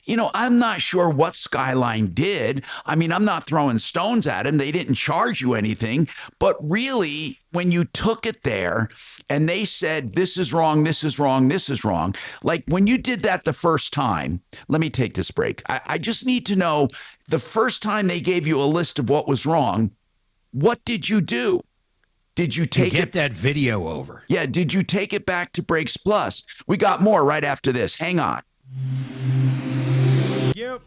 I'm not sure what Skyline did. I mean, I'm not throwing stones at him. They didn't charge you anything. But really, when you took it there and they said, this is wrong, this is wrong, this is wrong. Like when you did that the first time, let me take this break. I just need to know the first time they gave you a list of what was wrong, what did you do? Did you get that video over? Yeah. Did you take it back to Brakes Plus? We got more right after this. Hang on. Yep.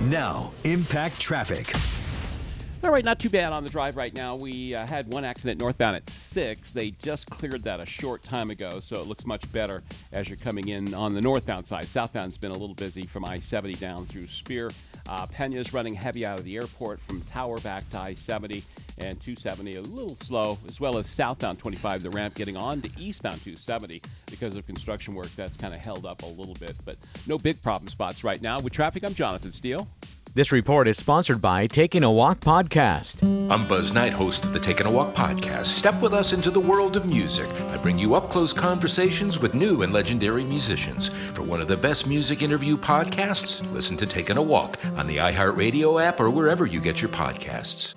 Now, impact traffic. All right, not too bad on the drive right now. We had one accident northbound at 6. They just cleared that a short time ago, so it looks much better as you're coming in on the northbound side. Southbound's been a little busy from I-70 down through Spear. Pena's running heavy out of the airport from Tower back to I-70, and 270 a little slow, as well as southbound 25, the ramp getting on to eastbound 270 because of construction work. That's kind of held up a little bit, but no big problem spots right now. With traffic, I'm Jonathan Steele. This report is sponsored by Taking a Walk Podcast. I'm Buzz Knight, host of the Taking a Walk podcast. Step with us into the world of music. I bring you up-close conversations with new and legendary musicians. For one of the best music interview podcasts, listen to Taking a Walk on the iHeartRadio app or wherever you get your podcasts.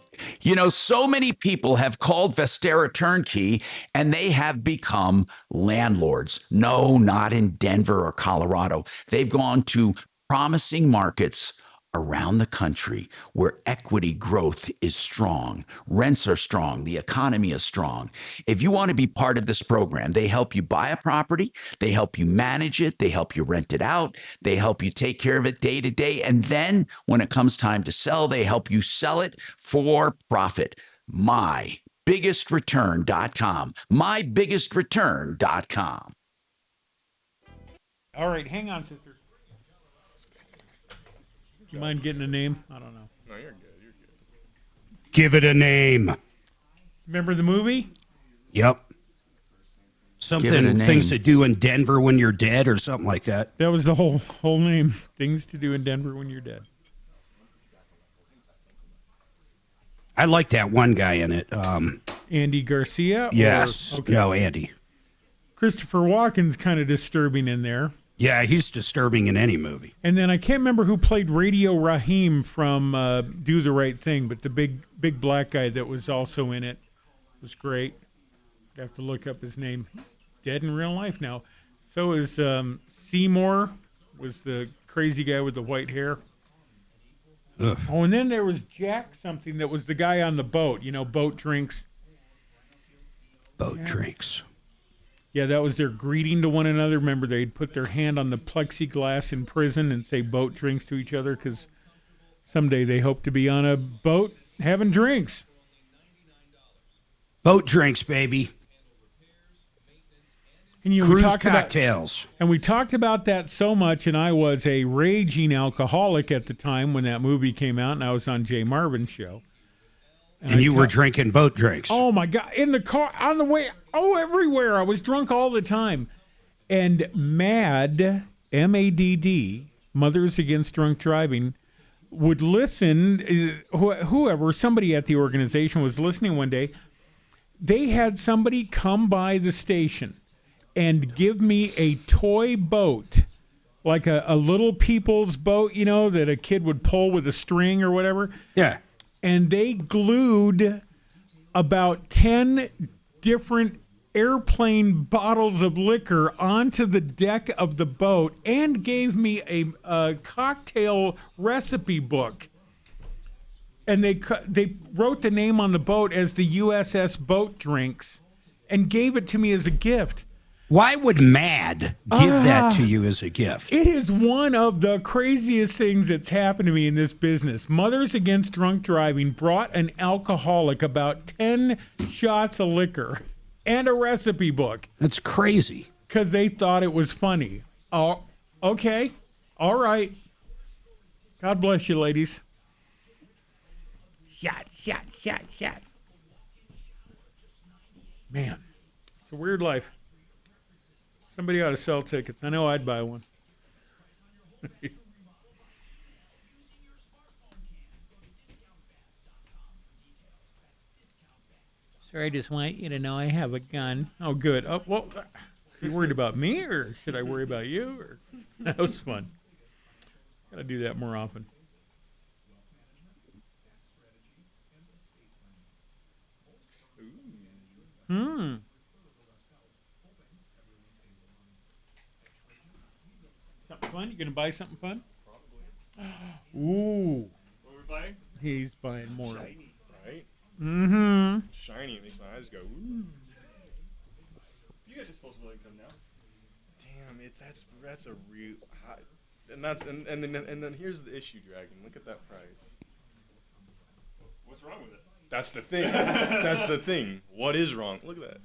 So many people have called Vestera Turnkey and they have become landlords. No, not in Denver or Colorado. They've gone to promising markets around the country where equity growth is strong, rents are strong, the economy is strong. If you want to be part of this program, they help you buy a property, they help you manage it, they help you rent it out, they help you take care of it day to day, and then when it comes time to sell, they help you sell it for profit. MyBiggestReturn.com. MyBiggestReturn.com. All right, hang on, sister. Do you mind getting a name? I don't know. No, you're good. You're good. Give it a name. Remember the movie? Yep. Something, things to do in Denver when you're dead or something like that. That was the whole name. Things to do in Denver when you're dead. I like that one guy in it. Andy Garcia? Yes. Okay. No, Andy. Christopher Walken's kind of disturbing in there. Yeah, he's disturbing in any movie. And then I can't remember who played Radio Raheem from Do the Right Thing, but the big black guy that was also in it was great. I have to look up his name. He's dead in real life now. So is Seymour, was the crazy guy with the white hair. Ugh. Oh, and then there was Jack something that was the guy on the boat. Boat drinks. Boat drinks. Yeah, that was their greeting to one another. Remember, they'd put their hand on the plexiglass in prison and say boat drinks to each other because someday they hope to be on a boat having drinks. Boat drinks, baby. And Cruise cocktails. We talked about that so much, and I was a raging alcoholic at the time when that movie came out, and I was on Jay Marvin's show. And you were drinking boat drinks. Oh, my God. In the car, on the way, everywhere. I was drunk all the time. And MADD, M-A-D-D, Mothers Against Drunk Driving, would listen. Whoever, somebody at the organization was listening one day. They had somebody come by the station and give me a toy boat, like a little people's boat, that a kid would pull with a string or whatever. Yeah. And they glued about 10 different airplane bottles of liquor onto the deck of the boat and gave me a cocktail recipe book. And they wrote the name on the boat as the USS Boat Drinks and gave it to me as a gift. Why would MADD give that to you as a gift? It is one of the craziest things that's happened to me in this business. Mothers Against Drunk Driving brought an alcoholic about 10 shots of liquor and a recipe book. That's crazy. Because they thought it was funny. Oh, okay. All right. God bless you, ladies. Shots. Man, it's a weird life. Somebody ought to sell tickets. I know I'd buy one. Sir, I just want you to know I have a gun. Oh, good. Oh, well, You worried about me, or should I worry about you? Or that was fun. Gotta do that more often. Something fun? You gonna buy something fun? Probably. Ooh. What are we buying? He's buying more. Shiny, right? Mm-hmm. Shiny makes my eyes go, ooh. You got disposable income now. Damn, that's a real high. And then here's the issue, Dragon. Look at that price. What's wrong with it? That's the thing. That's the thing. What is wrong? Look at that.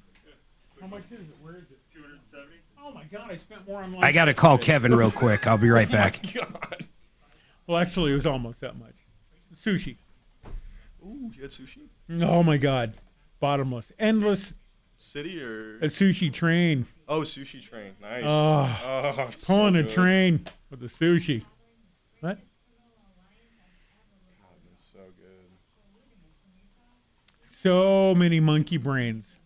How much is it? Where is it? 270. Oh my God! I spent more on lunch. I got to call Kevin real quick. I'll be right back. Oh my God. Well, actually, it was almost that much. Sushi. Ooh, you had sushi? Oh my God! Bottomless, endless. City or a sushi train. Oh, sushi train. Nice. Oh, pulling so a good. train with the sushi. What? God, that's so good. So many monkey brains.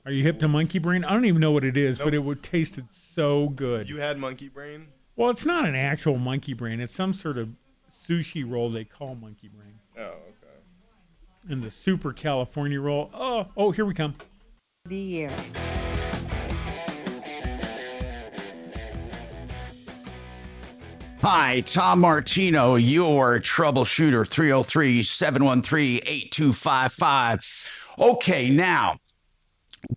Are you hip to monkey brain? I don't even know what it is, but it tasted so good. You had monkey brain? Well, it's not an actual monkey brain. It's some sort of sushi roll they call monkey brain. Oh, okay. And the super California roll. Oh, here we come. The year. Hi, Tom Martino, your troubleshooter, 303-713-8255. Okay, now,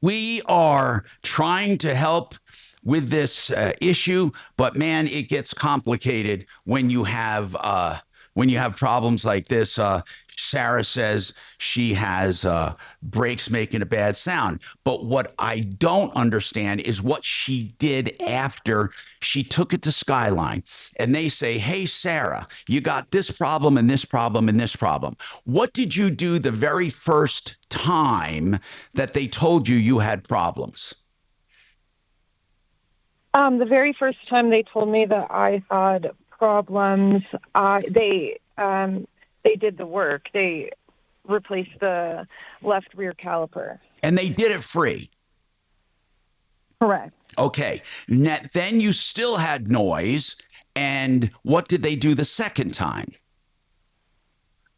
we are trying to help with this issue, but man, it gets complicated when you have problems like this. Sarah says she has brakes making a bad sound. But what I don't understand is what she did after she took it to Skyline. And they say, hey, Sarah, you got this problem and this problem and this problem. What did you do the very first time that they told you had problems? The very first time they told me that I had problems, they did the work. They replaced the left rear caliper. And they did it free. Correct. Okay. Then you still had noise. And what did they do the second time?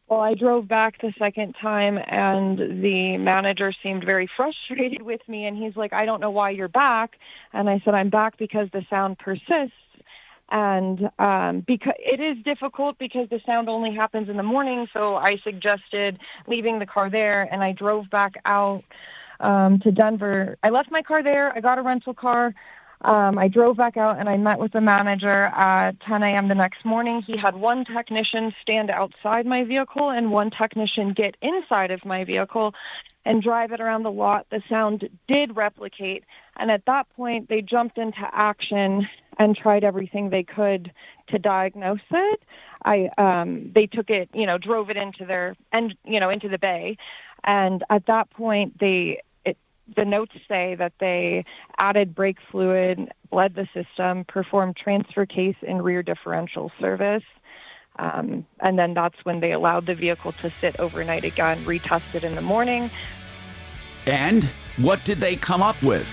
Well, I drove back the second time, and the manager seemed very frustrated with me. And he's like, I don't know why you're back. And I said, I'm back because the sound persists. And because it is difficult because the sound only happens in the morning, so I suggested leaving the car there, and I drove back out to Denver. I left my car there. I got a rental car. I drove back out, and I met with the manager at 10 a.m. the next morning. He had one technician stand outside my vehicle and one technician get inside of my vehicle and drive it around the lot. The sound did replicate, and at that point, they jumped into action and tried everything they could to diagnose it. They took it, drove it into into the bay, and at that point, the notes say that they added brake fluid, bled the system, performed transfer case and rear differential service. And then that's when they allowed the vehicle to sit overnight again, retested in the morning. And what did they come up with?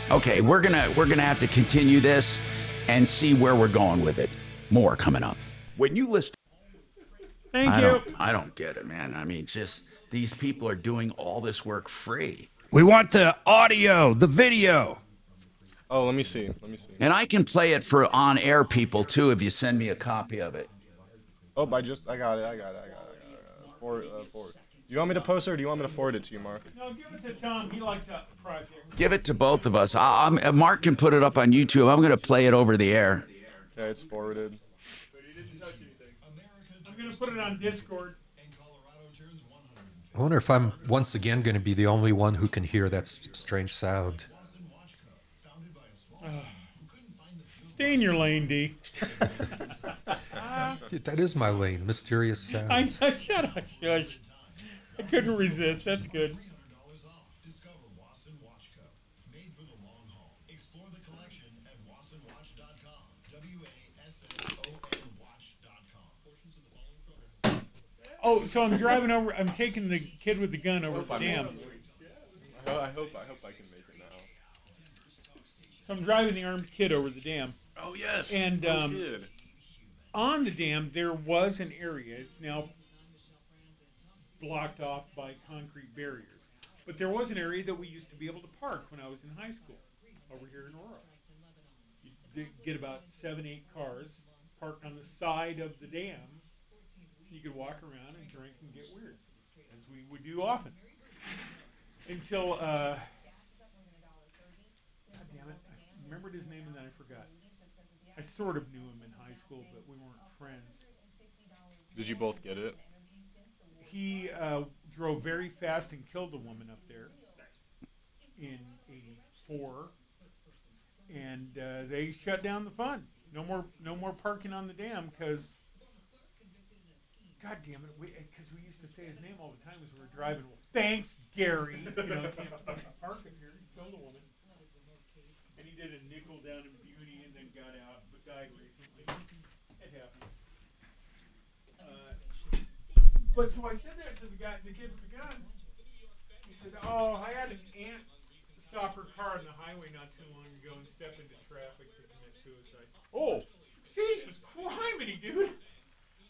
Okay, we're gonna have to continue this and see where we're going with it. More coming up. When you list, I don't get it, man. I mean, just these people are doing all this work free. We want the audio, the video. Oh, let me see. And I can play it for on-air people too if you send me a copy of it. Oh, I got it. Forward. Do you want me to post it, or do you want me to forward it to you, Mark? No, give it to Tom. He likes that project. Give it to both of us. Mark can put it up on YouTube. I'm going to play it over the air. Okay, it's forwarded. I'm going to put it on Discord. I wonder if I'm once again going to be the only one who can hear that strange sound. Stay in your lane, D. Dude, that is my lane. Mysterious sounds. Shut up, shush. I couldn't resist. That's good. Oh, so I'm driving over. I'm taking the kid with the gun over the dam. I hope I can make it now. So I'm driving the armed kid over the dam. Oh, yes. And Kid. on the dam, there was an area. It's now blocked off by concrete barriers. But there was an area that we used to be able to park when I was in high school over here in Aurora. You'd get about 7-8 cars parked on the side of the dam. You could walk around and drink and get weird, as we would do often. Until, God damn it, I remembered his name and then I forgot. I sort of knew him in high school, but we weren't friends. Did you both get it? He drove very fast and killed a woman up there in '84, and they shut down the fund. No more parking on the dam because, God damn it, because we used to say his name all the time as we were driving. Well, thanks, Gary. Can't park in here. He killed a woman, and he did a nickel down in Beauty and then got out, but died recently. It happens. But so I said that to the kid with the gun. He said, "Oh, I had an aunt stop her car on the highway not too long ago and step into traffic to commit suicide." Oh, Jesus criminy, dude!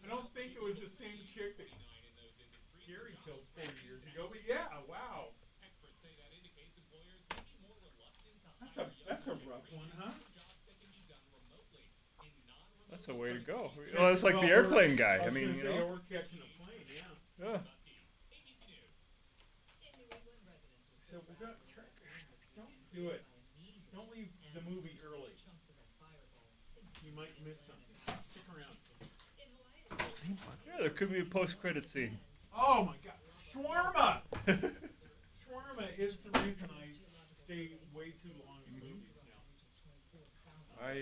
I don't think it was the same chick that Gary killed 40 years ago, but yeah, wow. That's a rough one, huh? That's a way to go. Well, it's like the airplane guy. I mean, or catching a plane, yeah. So don't do it. Don't leave the movie early. You might miss something. Stick around. Yeah, there could be a post-credit scene. Oh my God, shawarma! Shawarma is the reason I stay way too long in movies now. I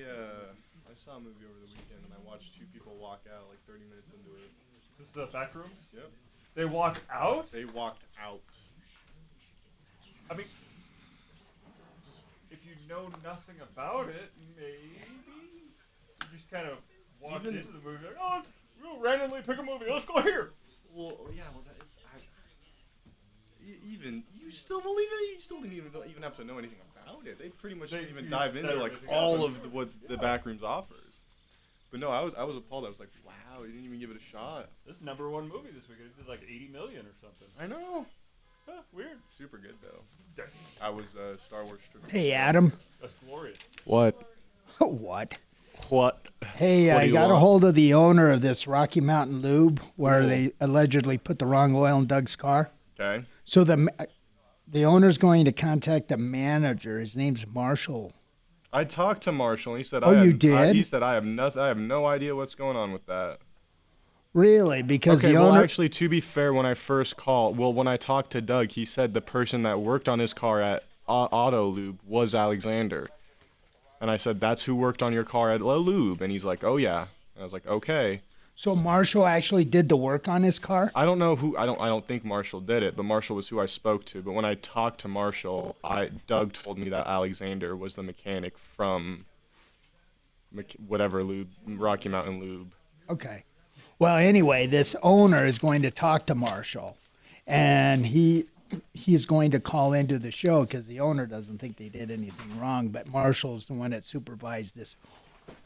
saw a movie over the weekend and I watched two people walk out like 30 minutes into it. Is this the back rooms? Yep. They walked out? They walked out. I mean, if you know nothing about it, maybe you just kind of walked into the movie like, oh, we'll randomly pick a movie. Let's go here. Well, yeah, you still believe it? You still didn't even have to know anything about it. They pretty much didn't even dive into like all of what the back rooms offers. But no, I was appalled. I was like, wow, you didn't even give it a shot. This #1 movie this weekend. It did like 80 million or something. I know. Huh, weird. Super good though. I was Star Wars. Hey, Adam. That's glorious. What? What? What? Hey, I got a hold of the owner of this Rocky Mountain Lube where they allegedly put the wrong oil in Doug's car. Okay. So the owner's going to contact the manager. His name's Marshall. I talked to Marshall. And he said, you did? He said, I have no idea what's going on with that. Really? Because okay, the owner... well, actually, to be fair, when I talked to Doug, he said the person that worked on his car at Auto Lube was Alexander. And I said, that's who worked on your car at La Lube. And he's like, oh, yeah. And I was like, okay. So Marshall actually did the work on his car? I don't know who. I don't think Marshall did it, but Marshall was who I spoke to. But when I talked to Marshall, Doug told me that Alexander was the mechanic from whatever lube, Rocky Mountain Lube. Okay. Well, anyway, this owner is going to talk to Marshall, and he's going to call into the show because the owner doesn't think they did anything wrong, but Marshall's the one that supervised this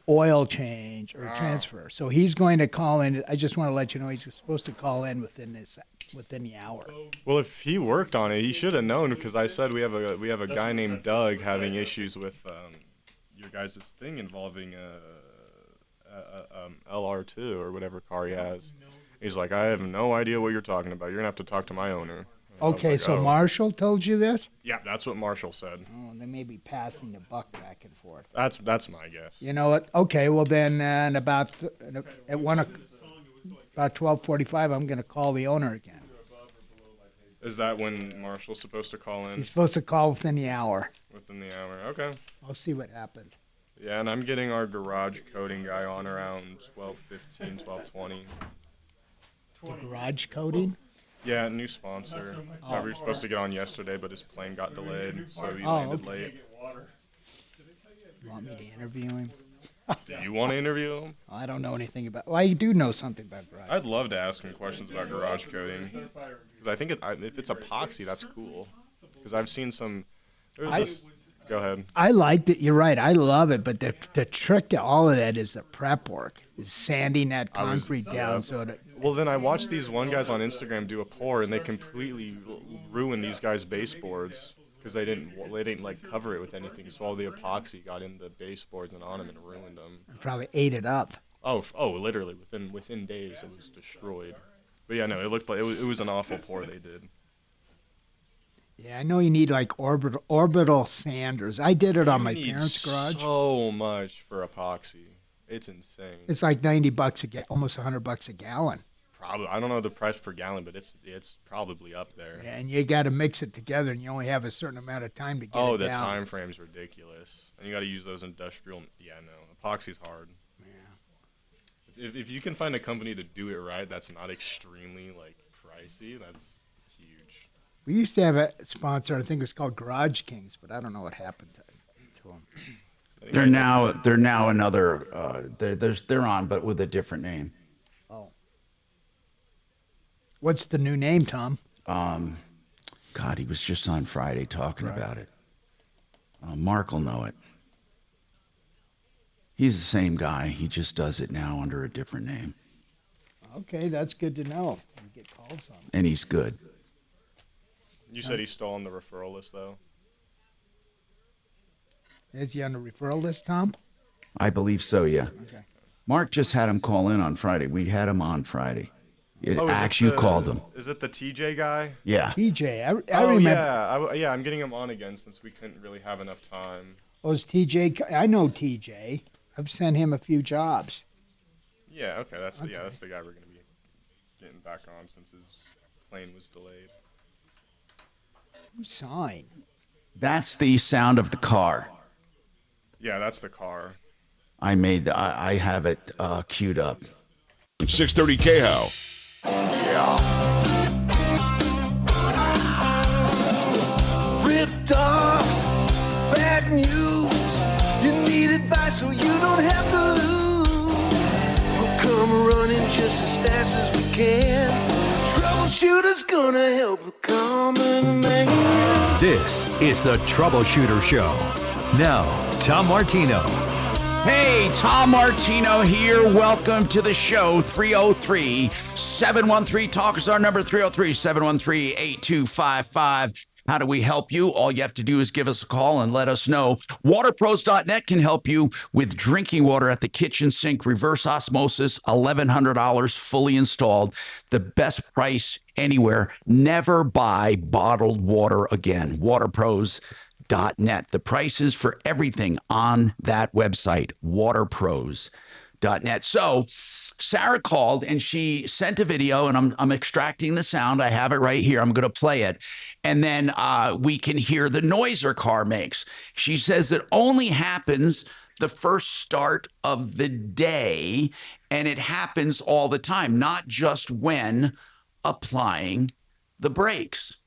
oil change or transfer. So he's going to call in. I just want to let you know he's supposed to call in within the hour. Well, if he worked on it, he should have known because I said we have a guy named Doug having issues with your guys' thing involving LR2 or whatever car he has. He's like, I have no idea what you're talking about. You're gonna have to talk to my owner. Okay, like, so Marshall told you this? Yeah, that's what Marshall said. Oh, they may be passing the buck back and forth. That's my guess. You know what? Okay, well then, about 12:45, I'm gonna call the owner again. Is that when Marshall's supposed to call in? He's supposed to call within the hour. Within the hour, okay. I'll see what happens. Yeah, and I'm getting our garage coating guy on around 12:15, 12:20. The garage coating? Yeah, new sponsor. We were supposed to get on yesterday, but his plane got delayed, so he landed late. You want me to interview him? Do you want to interview him? I don't know anything about. Well, I do know something about garage. I'd love to ask him questions about garage coating, because I think if it's epoxy, that's cool. Because I've seen some. Go ahead. I liked it. You're right. I love it. But the trick to all of that is the prep work, is sanding that concrete down so that. Well, then I watched these one guys on Instagram do a pour, and they completely ruined these guys' baseboards because they didn't like cover it with anything. So all the epoxy got in the baseboards and on them and ruined them. Probably ate it up. Oh, literally within days it was destroyed. But yeah, no, it looked like it was an awful pour they did. Yeah, I know you need like orbital sanders. I did it on my parents' garage. So much for epoxy. It's insane. It's like $90 almost $100 a gallon. Probably. I don't know the price per gallon, but it's probably up there. Yeah, and you got to mix it together, and you only have a certain amount of time to get it down. Oh, the time frame's ridiculous. And you got to use those industrial. Yeah, no, epoxy's hard. Yeah. If you can find a company to do it right, that's not extremely like pricey. That's huge. We used to have a sponsor. I think it was called Garage Kings, but I don't know what happened to them. They're now another. They're on, but with a different name. Oh. What's the new name, Tom? God, he was just on Friday talking about it. Marc will know it. He's the same guy. He just does it now under a different name. Okay, that's good to know. You get calls on it. And he's good. You said he's still on the referral list, though? Is he on the referral list, Tom? I believe so, yeah. Okay. Marc just had him call in on Friday. We had him on Friday. You called him. Is it the TJ guy? Yeah. TJ, I remember. Yeah, I'm getting him on again since we couldn't really have enough time. Oh, is TJ? I know TJ. I've sent him a few jobs. Yeah, okay, that's the guy we're going to be getting back on since his plane was delayed. Who's signed? That's the sound of the car. Yeah, that's the car. I have it queued up. 630 KHOW. Yeah. Ripped off, bad news. You need advice so you don't have to lose. We'll come running just as fast as we can. Troubleshooter's gonna help the common man. This is the Troubleshooter Show. Now, Tom Martino. Hey, Tom Martino here. Welcome to the show. 303-713-TALK is our number. 303-713-8255. How do we help you? All you have to do is give us a call and let us know. Waterpros.net can help you with drinking water at the kitchen sink, reverse osmosis, $1,100 fully installed. The best price anywhere. Never buy bottled water again. Waterpros.net. The prices for everything on that website, waterpros.net. So Sarah called and she sent a video, and I'm extracting the sound. I have it right here. I'm going to play it. And then we can hear the noise her car makes. She says it only happens the first start of the day, and it happens all the time, not just when applying the brakes.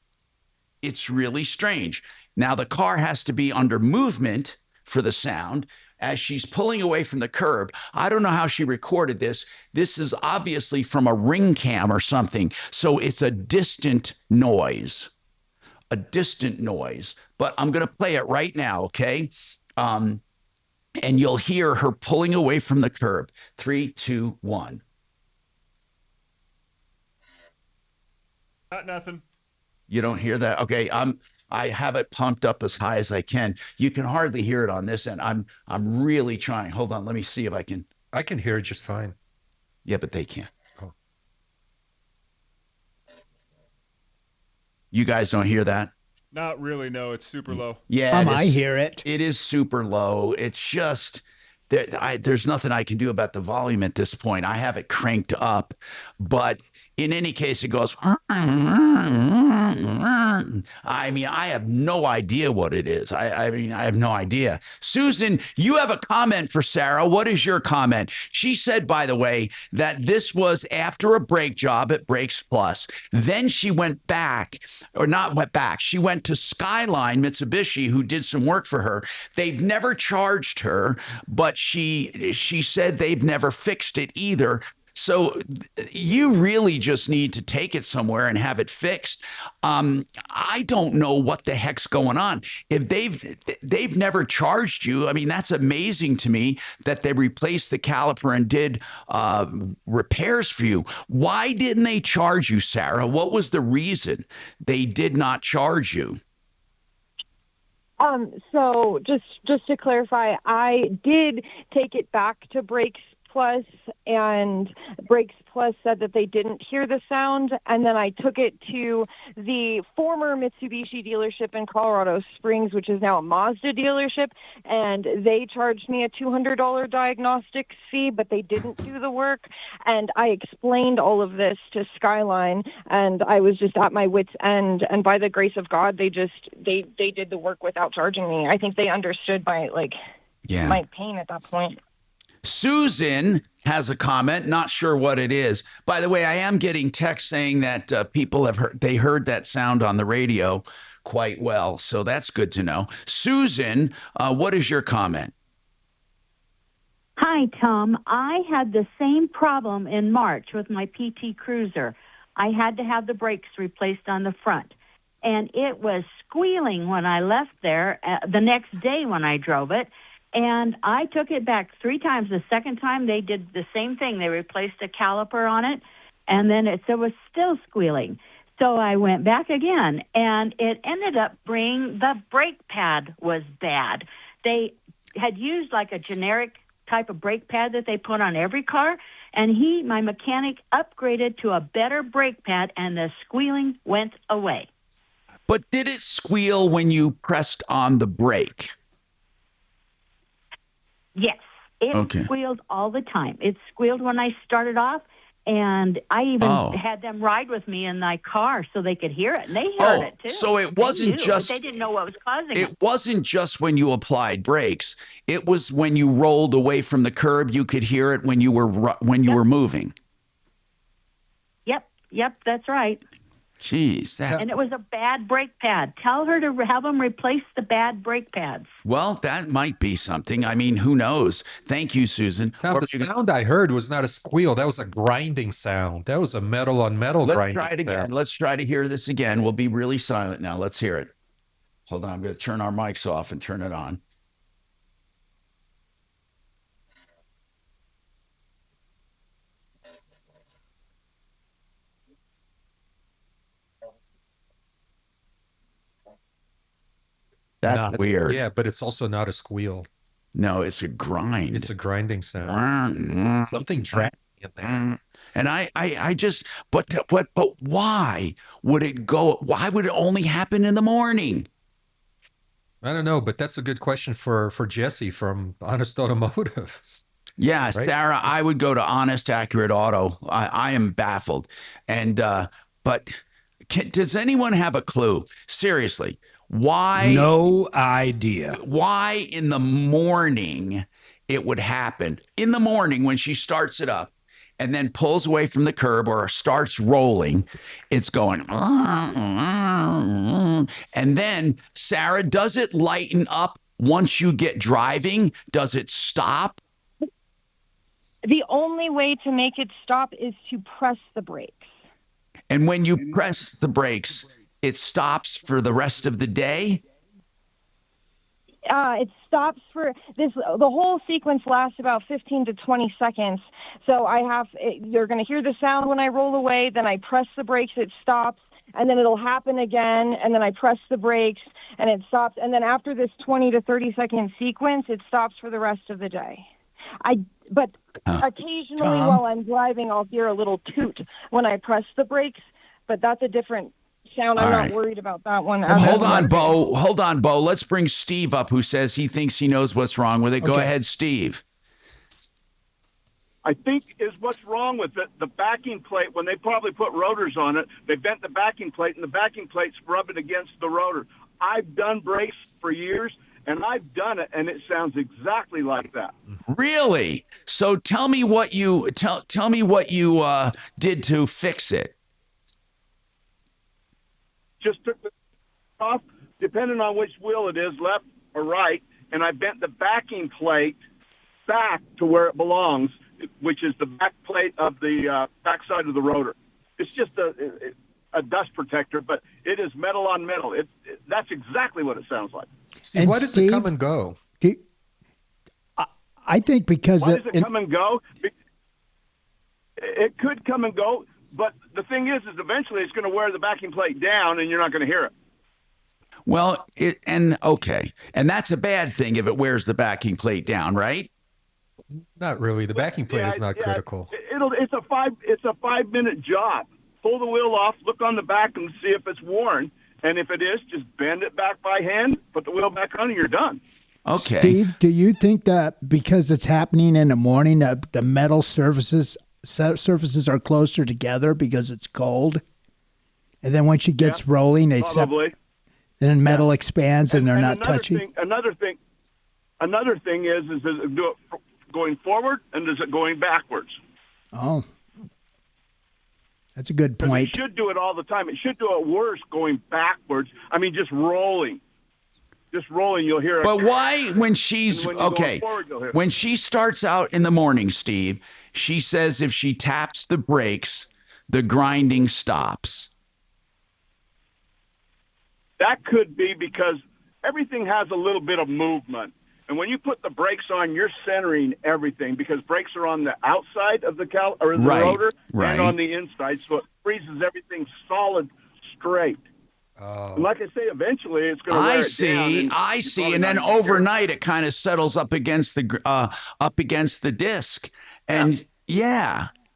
It's really strange. Now, the car has to be under movement for the sound as she's pulling away from the curb. I don't know how she recorded this. This is obviously from a ring cam or something. So it's a distant noise. But I'm going to play it right now, okay? And you'll hear her pulling away from the curb. 3, 2, 1. Not nothing. You don't hear that? Okay, I have it pumped up as high as I can. You can hardly hear it on this end. I'm really trying. Hold on, let me see if I can. I can hear it just fine. Yeah, but they can't. Oh. You guys don't hear that? Not really, no. It's super low. Yeah, I hear it. It is super low. It's just there's nothing I can do about the volume at this point. I have it cranked up, but in any case, it goes. I mean, I have no idea what it is. I mean, I have no idea. Susan, you have a comment for Sarah. What is your comment? She said, by the way, that this was after a brake job at Brakes Plus. Then she went back, or not went back. She went to Skyline Mitsubishi, who did some work for her. They've never charged her, but she said they've never fixed it either. So you really just need to take it somewhere and have it fixed. I don't know what the heck's going on. If they've never charged you, I mean, that's amazing to me that they replaced the caliper and did repairs for you. Why didn't they charge you, Sarah? What was the reason they did not charge you? So just to clarify, I did take it back to Brakes Plus, and Brakes Plus said that they didn't hear the sound, and then I took it to the former Mitsubishi dealership in Colorado Springs, which is now a Mazda dealership, and they charged me a $200 diagnostics fee, but they didn't do the work, and I explained all of this to Skyline, and I was just at my wit's end, and by the grace of God, they did the work without charging me. I think they understood my pain at that point. Susan has a comment, not sure what it is. By the way, I am getting text saying that people have heard that sound on the radio quite well. So that's good to know. Susan, what is your comment? Hi, Tom. I had the same problem in March with my PT Cruiser. I had to have the brakes replaced on the front, and it was squealing when I left there the next day when I drove it. And I took it back 3 times. The second time, they did the same thing. They replaced a caliper on it, and then it was still squealing. So I went back again, and it ended up being the brake pad was bad. They had used like a generic type of brake pad that they put on every car, and my mechanic, upgraded to a better brake pad, and the squealing went away. But did it squeal when you pressed on the brake? Yes, it squealed all the time. It squealed when I started off, and I even had them ride with me in my car so they could hear it, and they heard it too. So it wasn't but they didn't know what was causing it. It wasn't just when you applied brakes. It was when you rolled away from the curb. You could hear it when you were moving. Yep, that's right. Jeez, and it was a bad brake pad. Tell her to have them replace the bad brake pads. Well, that might be something. I mean, who knows? Thank you, Susan. Now, the sound I heard was not a squeal. That was a grinding sound. That was a metal on metal grinding. Let's try it again. sound. Let's try to hear this again. We'll be really silent now. Let's hear it. Hold on. I'm going to turn our mics off and turn it on. That's weird. Yeah, but it's also not a squeal. No, it's a grind. It's a grinding sound. Something dragging in there. And I just, but why would it go? Why would it only happen in the morning? I don't know, but that's a good question for Jesse from Honest Automotive. Yeah, Right? Sarah, I would go to Honest Accurate Auto. I am baffled. And, but does anyone have a clue? Seriously. Why? No idea. Why in the morning it would happen? In the morning when she starts it up and then pulls away from the curb or starts rolling, it's going, and then, Sarah, does it lighten up once you get driving? Does it stop? The only way to make it stop is to press the brakes. And when you press the brakes, it stops for the rest of the day? It stops for this. The whole sequence lasts about 15 to 20 seconds. So you're going to hear the sound when I roll away. Then I press the brakes, it stops, and then it'll happen again. And then I press the brakes, and it stops. And then after this 20 to 30 second sequence, it stops for the rest of the day. But occasionally while I'm driving, I'll hear a little toot when I press the brakes. But that's a different sound. I'm not worried about that one. Hold on, Bo. Let's bring Steve up, who says he thinks he knows what's wrong with it. Go ahead, Steve. I think is what's wrong with it. The backing plate, when they probably put rotors on it, they bent the backing plate, and the backing plate's rubbing against the rotor. I've done brakes for years, and I've done it, and it sounds exactly like that. Really? So tell me what you tell me what you did to fix it. Just took the off, depending on which wheel it is, left or right, and I bent the backing plate back to where it belongs. which is the back plate of the backside of the rotor. It's just a dust protector, but it is metal on metal. That's exactly what it sounds like. Steve, why does it come and go? I think because why does it come and go? It could come and go, but the thing is eventually it's going to wear the backing plate down, and you're not going to hear it. Well, and that's a bad thing if it wears the backing plate down, right? Not really. The backing plate is not critical. It's a 5-minute job. Pull the wheel off, look on the back, and see if it's worn. And if it is, just bend it back by hand, put the wheel back on, and you're done. Okay. Steve, do you think that because it's happening in the morning, that the metal surfaces are closer together because it's cold? And then when she gets rolling, then metal expands and they're not touching. Another thing is does it do it going forward and does it going backwards? Oh, that's a good point. It should do it all the time. It should do it worse going backwards. I mean, just rolling. Just rolling, you'll hear it. But why, when she's when she starts out in the morning, Steve, she says if she taps the brakes, the grinding stops. That could be because everything has a little bit of movement. And when you put the brakes on, you're centering everything because brakes are on the outside of the rotor and on the inside, so it freezes everything solid straight. And like I say, eventually it's going to wear it down. I see. And then overnight it kind of settles up against the disc. And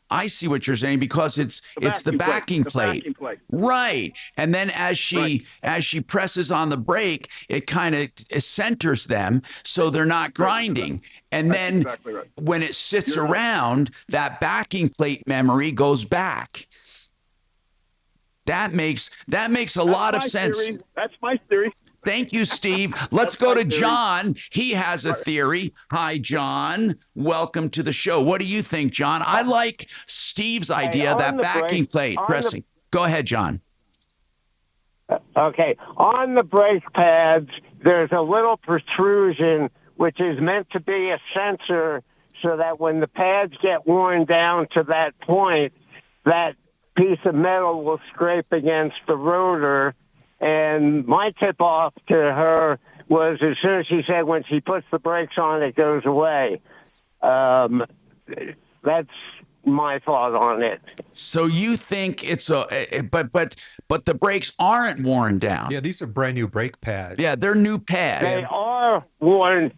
I see what you're saying because it's the backing plate. Right. And then as she presses on the brake, it kind of centers them so they're not grinding. And then when it sits around, that backing plate memory goes back. That makes a lot of sense. That's my theory. Thank you, Steve. Let's go to John. He has a theory. Hi, John. Welcome to the show. What do you think, John? I like Steve's idea, that backing plate pressing. Go ahead, John. Okay. On the brake pads, there's a little protrusion, which is meant to be a sensor so that when the pads get worn down to that point, that piece of metal will scrape against the rotor. And my tip-off to her was as soon as she said when she puts the brakes on, it goes away. That's my thought on it. So you think it's but the brakes aren't worn down? Yeah, these are brand new brake pads. Yeah, they're new pads. They are worn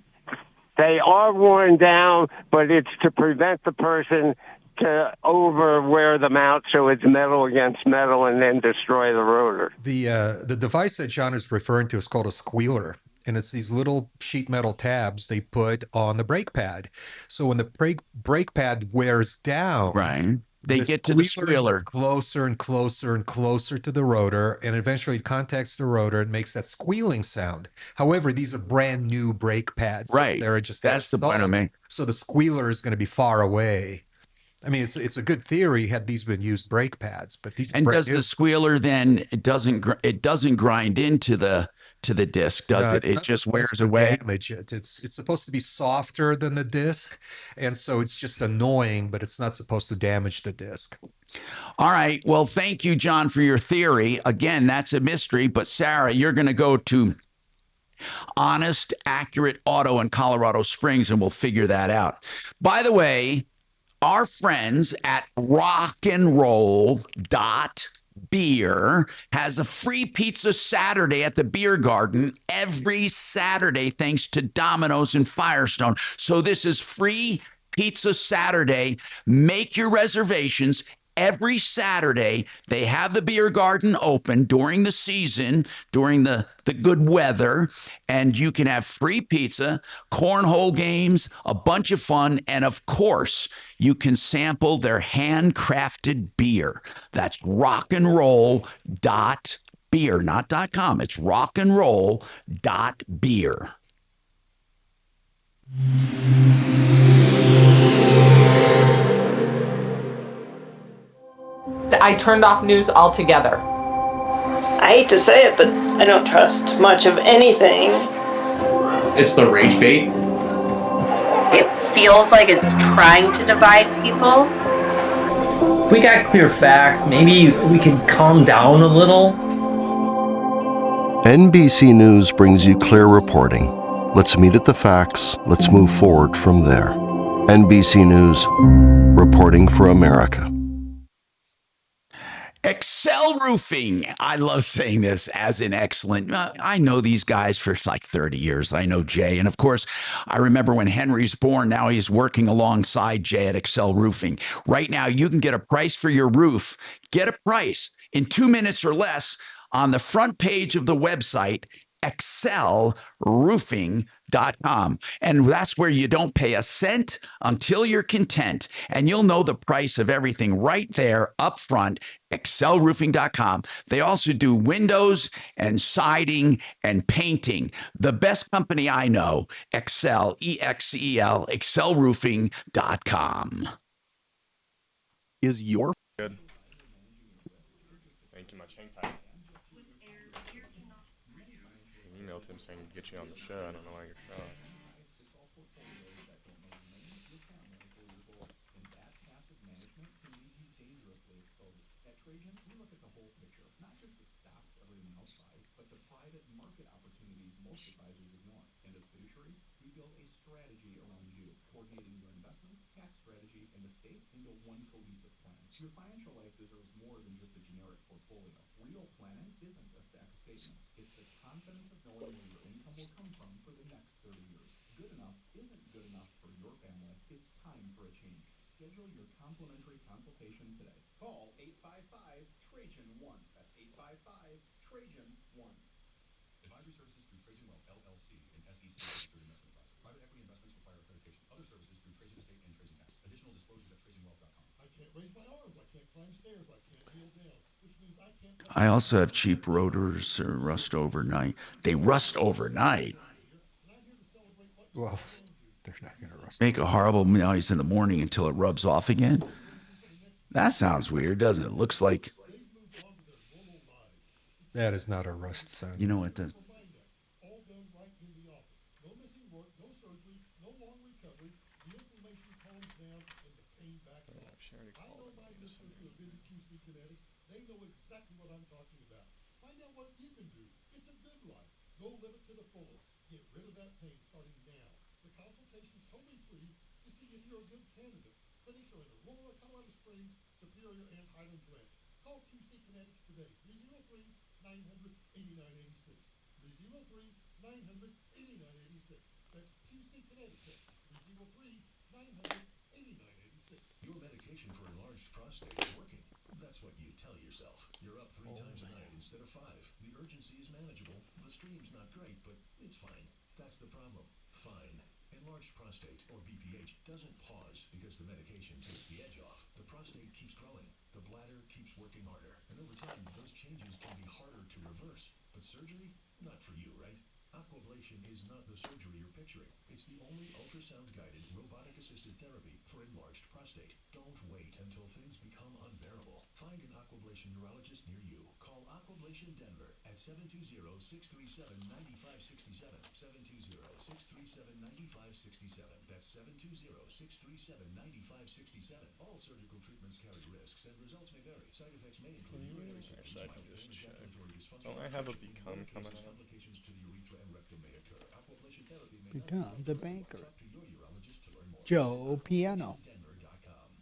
down, but it's to prevent the person to wear them out so it's metal against metal and then destroy the rotor. The device that John is referring to is called a squealer, and it's these little sheet metal tabs they put on the brake pad. So when the brake pad wears down, they get to the squealer closer and closer and closer to the rotor, and eventually it contacts the rotor and makes that squealing sound. However, these are brand new brake pads. Right. They're just that's the point I mean. So the squealer is going to be far away. I mean, it's a good theory had these been used brake pads, but these. And does the squealer then it doesn't grind into the disc, does it? It just wears away. Damage it. It's supposed to be softer than the disc, and so it's just annoying, but it's not supposed to damage the disc. All right. Well, thank you, John, for your theory. Again, that's a mystery, but Sarah, you're going to go to Honest, Accurate Auto in Colorado Springs, and we'll figure that out. By the way, our friends at rockandroll.beer has a free pizza Saturday at the Beer Garden every Saturday, thanks to Domino's and Firestone. So this is free pizza Saturday. Make your reservations. Every Saturday, they have the Beer Garden open during the season, during the good weather, and you can have free pizza, cornhole games, a bunch of fun, and of course, you can sample their handcrafted beer. That's rockandroll.beer, not .com. It's rockandroll.beer. I turned off news altogether. I hate to say it, but I don't trust much of anything. It's the rage bait. Yep. feels like it's trying to divide people. If we got clear facts, maybe we can calm down a little. NBC News brings you clear reporting. Let's meet at the facts. Let's move forward from there. NBC News, reporting for America. Excel Roofing. I love saying this as in excellent. I know these guys for like 30 years. I know Jay. And of course, I remember when Henry's born. Now he's working alongside Jay at Excel Roofing. Right now, you can get a price for your roof. Get a price in 2 minutes or less on the front page of the website, excelroofing.com. And that's where you don't pay a cent until you're content. And you'll know the price of everything right there up front, excelroofing.com. They also do windows and siding and painting. The best company I know, Excel, E-X-E-L, excelroofing.com. Is your... Good. Thank you much. Hang tight. I emailed him saying to get you on the show. I don't know why you're showing. Advisory services through Trajan Wealth, LLC, and SEC registered investment advisor. Private equity investments require accreditation. Other services through Trajan Estate and Trajan Tax. Additional disclosures at TrajanWealth.com. I can't raise my arms. I can't climb stairs. I can't kneel down, which means I can't... I also have cheap rotors or rust overnight. They rust overnight. Well, they're not going to rust. Make a horrible noise in the morning until it rubs off again. That sounds weird, doesn't it? Looks like... That is not a rust sound. You know what the... They know exactly what I'm talking about. Find out what you can do. It's a good life. Go live it to the fullest. Get rid of that pain starting now. The consultation's totally free to see if you're a good candidate. Clinics are in Aurora, Colorado Springs, Superior, and Highlands Ranch. Call QC Kinetics today. 303-900-8986. 303-900-8986. That's QC Kinetics. 303-900-8986. Your medication for enlarged prostate is working. That's what you tell yourself. You're up 3 times a night instead of 5. The urgency is manageable. The stream's not great, but it's fine. That's the problem. Fine. Enlarged prostate, or BPH, doesn't pause because the medication takes the edge off. The prostate keeps growing. The bladder keeps working harder. And over time, those changes can be harder to reverse. But surgery? Not for you, right? Aquablation is not the surgery you're picturing. It's the only ultrasound-guided, robotic-assisted therapy for enlarged prostate. Don't wait until things become unbearable. Find an Aquablation urologist near you. Call Aquablation Denver at 720-637-9567. 720-637-9567. That's 720-637-9567. All surgical treatments carry risks, and results may vary. Side effects may include urinary symptoms, ejaculatory dysfunction. Don't I have a Become coming up? Complications to the urethra and rectum may occur. Aquablation therapy may Become the banker. talk to your urologist to learn more. Joe Piano.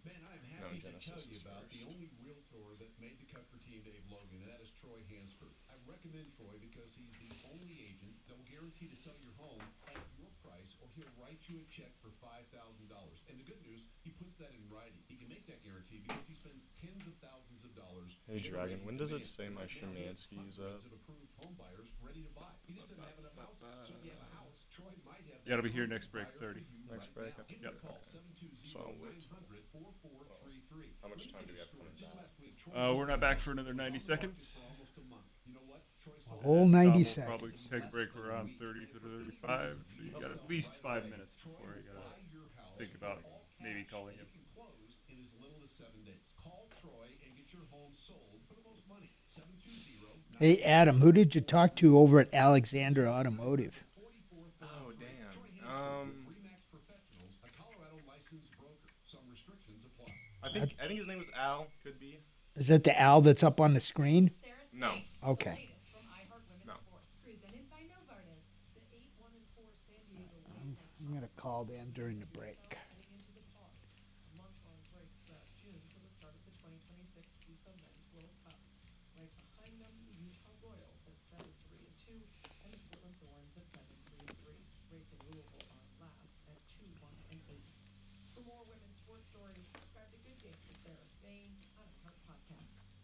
Man, I'm happy to tell you about the only realtor that made the cut for Team Dave Logan, and that is Troy Hansford. I recommend Troy because he's the only agent that will guarantee to sell your home at your price, or he'll write you a check for $5,000. And the good news, he puts that in writing. He can make that guarantee because he spends tens of thousands of dollars. Hey Dragon, when does it say my Szymanski's up? Home buyers ready to buy. He just doesn't have enough houses. So if you have a house, Troy might have. Yeah, it'll be here next break 30. Next break? Yep. So how much time do we have coming back? We're not back for another 90 seconds. A whole 90 We'll seconds. probably take a break for around 30 to 35. So you got at least 5 minutes before you got to think about maybe calling him. In as little as 7 days. Call Troy and get your home sold for the most money. 720. Hey, Adam, who did you talk to over at Alexander Automotive? Oh, damn. I think his name was Al. Could be. Is it the Al that's up on the screen? No. Okay. No. I'm going to call them during the break.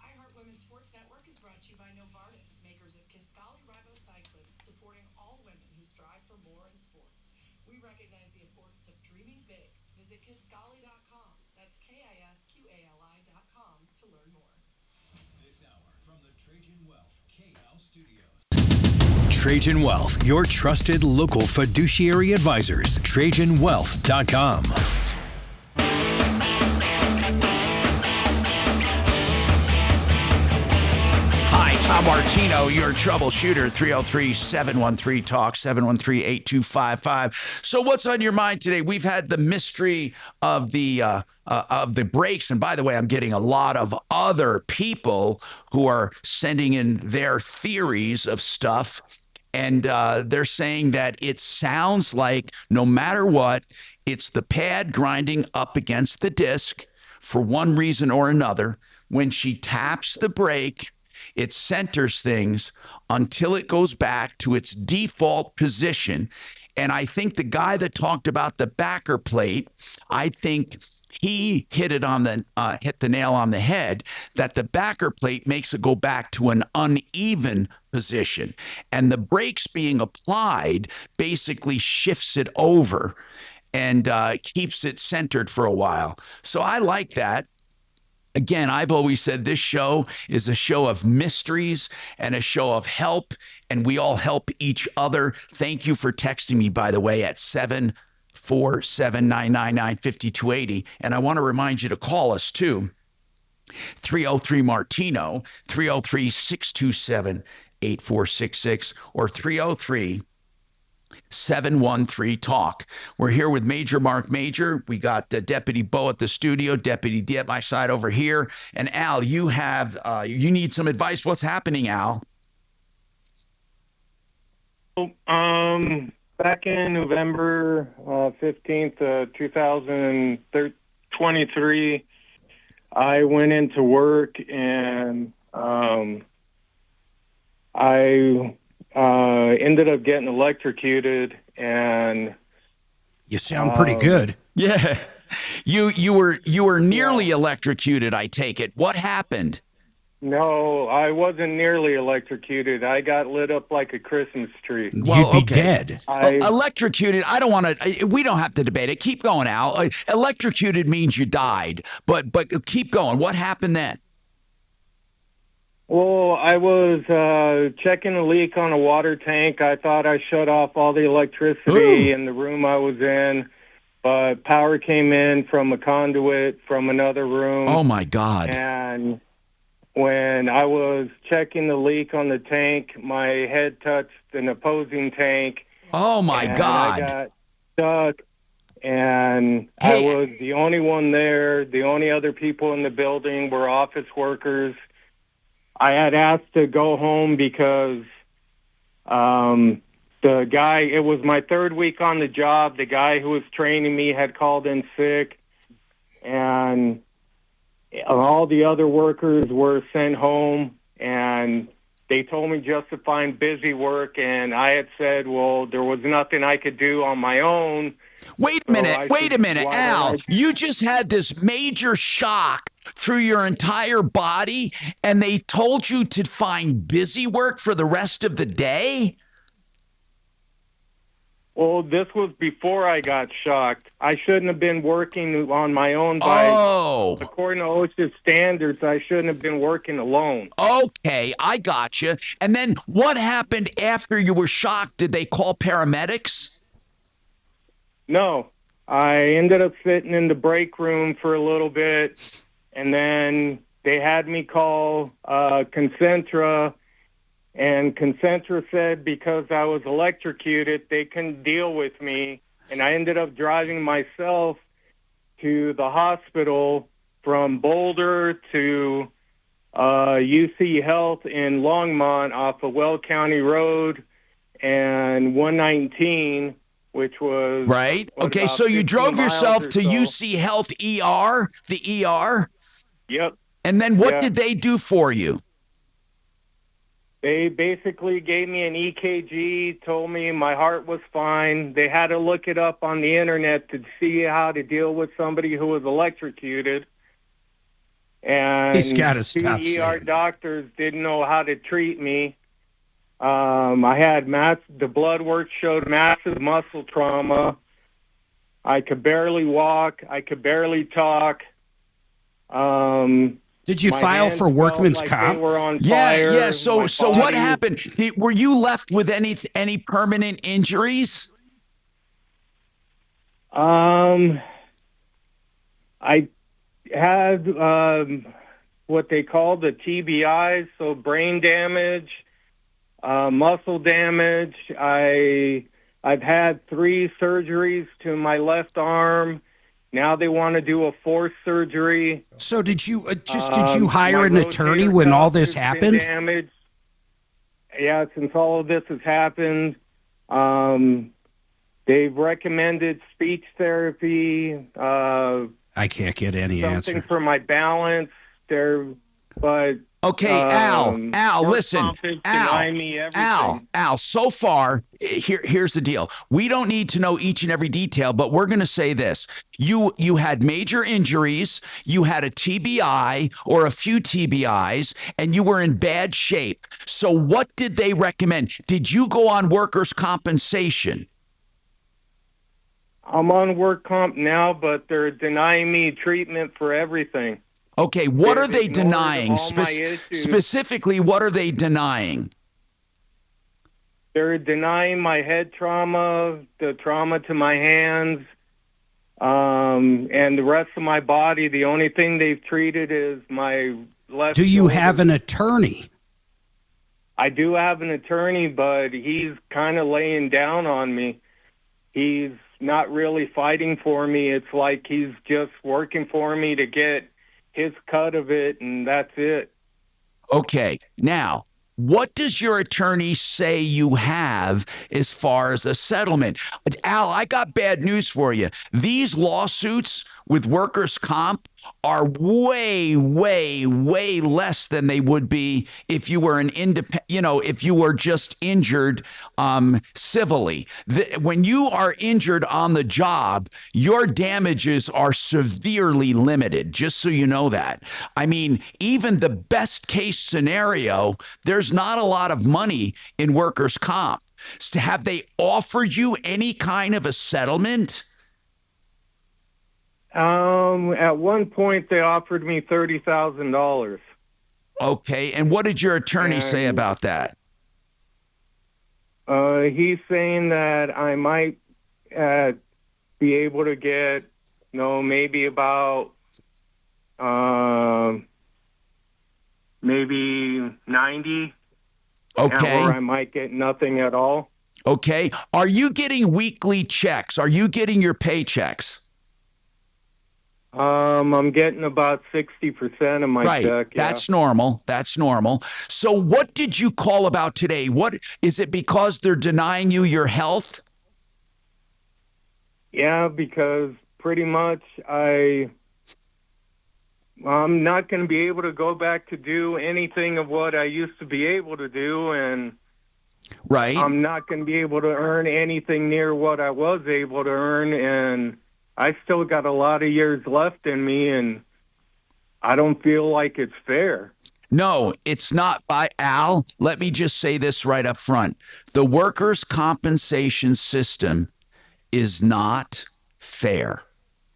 iHeart Women's Sports Network is brought to you by Novartis, makers of Kisqali ribociclib, supporting all women who strive for more in sports. We recognize the importance of dreaming big. Visit Kisqali.com. That's KISQALI.com to learn more. This hour from the Trajan Wealth K-House Studios. Trajan Wealth, your trusted local fiduciary advisors. TrajanWealth.com. Tom Martino, your troubleshooter, 303-713-TALK, 713-8255. So what's on your mind today? We've had the mystery of the brakes. And by the way, I'm getting a lot of other people who are sending in their theories of stuff. And they're saying that it sounds like no matter what, it's the pad grinding up against the disc for one reason or another. When she taps the brake, it centers things until it goes back to its default position. And I think the guy that talked about the backer plate, I think he hit the nail on the head, that the backer plate makes it go back to an uneven position. And the brakes being applied basically shifts it over and keeps it centered for a while. So I like that. Again, I've always said this show is a show of mysteries and a show of help, and we all help each other. Thank you for texting me, by the way, at 747-999-5280. And I want to remind you to call us, too. 303-MARTINO, 303-627-8466, or 303-713-TALK. We're here with Major Marc Mager. We got Deputy Bo at the studio, Deputy D at my side over here. And Al, you have you need some advice. What's happening, Al? Back in November 15th, 2023, I went into work and I ended up getting electrocuted, and you sound pretty good. Yeah, you were nearly electrocuted, I take it. What happened? No, I wasn't nearly electrocuted. I got lit up like a Christmas tree. Well, you'd be dead. Electrocuted, I don't want to, we don't have to debate it. Keep going, Al. Electrocuted means you died, but keep going. What happened then? Well, I was checking a leak on a water tank. I thought I shut off all the electricity in the room I was in, but power came in from a conduit from another room. Oh, my God. And when I was checking the leak on the tank, my head touched an opposing tank. Oh, my God. I got stuck, and I was the only one there. The only other people in the building were office workers. I had asked to go home because the guy, it was my third week on the job. The guy who was training me had called in sick, and all the other workers were sent home, and they told me just to find busy work, and I had said, well, there was nothing I could do on my own. Wait a minute, Al. You just had this major shock through your entire body, and they told you to find busy work for the rest of the day? Well, this was before I got shocked. I shouldn't have been working on my own. According to OSHA standards, I shouldn't have been working alone. Okay, I got you. And then what happened after you were shocked? Did they call paramedics? No. I ended up sitting in the break room for a little bit, and then they had me call Concentra. And Concentra said because I was electrocuted, they couldn't deal with me. And I ended up driving myself to the hospital from Boulder to UC Health in Longmont off of Well County Road and 119, which was right. Okay, so you drove yourself to UC Health ER, the ER. Yep. And then what did they do for you? They basically gave me an EKG, told me my heart was fine. They had to look it up on the internet to see how to deal with somebody who was electrocuted. And He's got to two stop ER saying. doctors didn't know how to treat me. I had the blood work showed massive muscle trauma. I could barely walk. I could barely talk. Did you file for workman's comp? They were on Yeah, fire. yeah. So My what body- happened? Were you left with any permanent injuries? I had what they call the TBIs, so brain damage, muscle damage. I've had 3 surgeries to my left arm. Now they want to do a 4th surgery. So did you hire my an attorney rotator when all cuff this has been happened? damaged. Yeah, since all of this has happened, they've recommended speech therapy. I can't get any Something answer. for my balance. But Okay, Al, work listen, comp is denying me everything. Al, so far, here's the deal. We don't need to know each and every detail, but we're going to say this. You had major injuries, you had a TBI or a few TBIs, and you were in bad shape. So what did they recommend? Did you go on workers' compensation? I'm on work comp now, but they're denying me treatment for everything. Okay, what They've are they ignored denying? all my issues. Specifically, what are they denying? They're denying my head trauma, the trauma to my hands, and the rest of my body. The only thing they've treated is my left Do you shoulder. have an attorney? I do have an attorney, but he's kind of laying down on me. He's not really fighting for me. It's like he's just working for me to get his cut of it, and that's it. Okay, now, what does your attorney say you have as far as a settlement? Al, I got bad news for you. These lawsuits with workers' comp are way, way, way less than they would be if you were an if you were just injured civilly. When you are injured on the job, your damages are severely limited, just so you know that. I mean, even the best case scenario, there's not a lot of money in workers' comp. So have they offered you any kind of a settlement? At one point, they offered me $30,000. Okay, and what did your attorney say about that? He's saying that I might be able to get, maybe about maybe 90. Okay. Or I might get nothing at all. Okay. Are you getting weekly checks? Are you getting your paychecks? I'm getting about 60% of my check. Yeah. That's normal. That's normal. So what did you call about today? What is it, because they're denying you your health? Yeah, because pretty much I'm not going to be able to go back to do anything of what I used to be able to do, and I'm not going to be able to earn anything near what I was able to earn, and I still got a lot of years left in me, and I don't feel like it's fair. No, it's not. Al, let me just say this right up front. The workers' compensation system is not fair.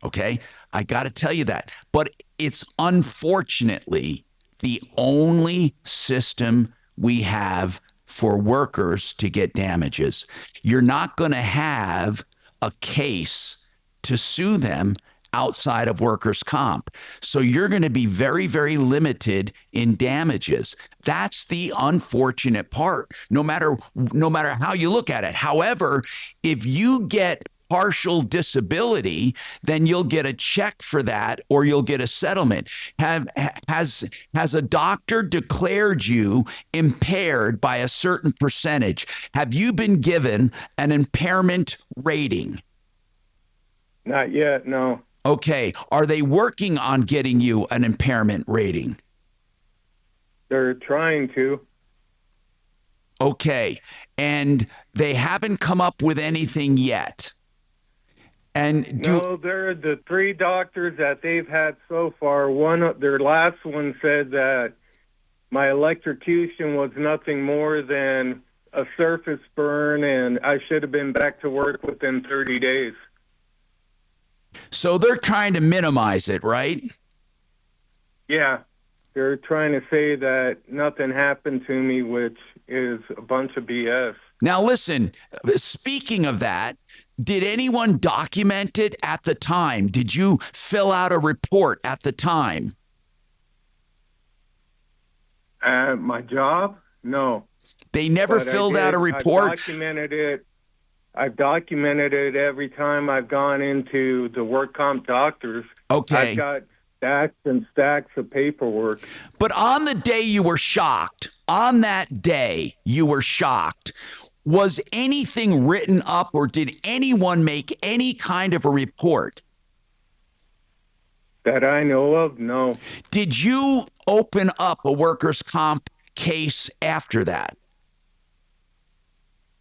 Okay? I got to tell you that. But it's unfortunately the only system we have for workers to get damages. You're not going to have a case to sue them outside of workers' comp. So you're going to be very, very limited in damages. That's the unfortunate part, no matter how you look at it. However, if you get partial disability, then you'll get a check for that or you'll get a settlement. Has a doctor declared you impaired by a certain percentage? Have you been given an impairment rating? Not yet, no. Okay. Are they working on getting you an impairment rating? They're trying to. Okay. And they haven't come up with anything yet. And no, they're the 3 doctors that they've had so far. Their last one said that my electrocution was nothing more than a surface burn, and I should have been back to work within 30 days. So they're trying to minimize it, right? Yeah. They're trying to say that nothing happened to me, which is a bunch of BS. Now, listen, speaking of that, did anyone document it at the time? Did you fill out a report at the time? At my job? No. They never filled out a report? I've documented it every time I've gone into the work comp doctors. Okay. I've got stacks and stacks of paperwork. But on the day you were shocked, on that day you were shocked, was anything written up or did anyone make any kind of a report? That I know of, no. Did you open up a workers' comp case after that?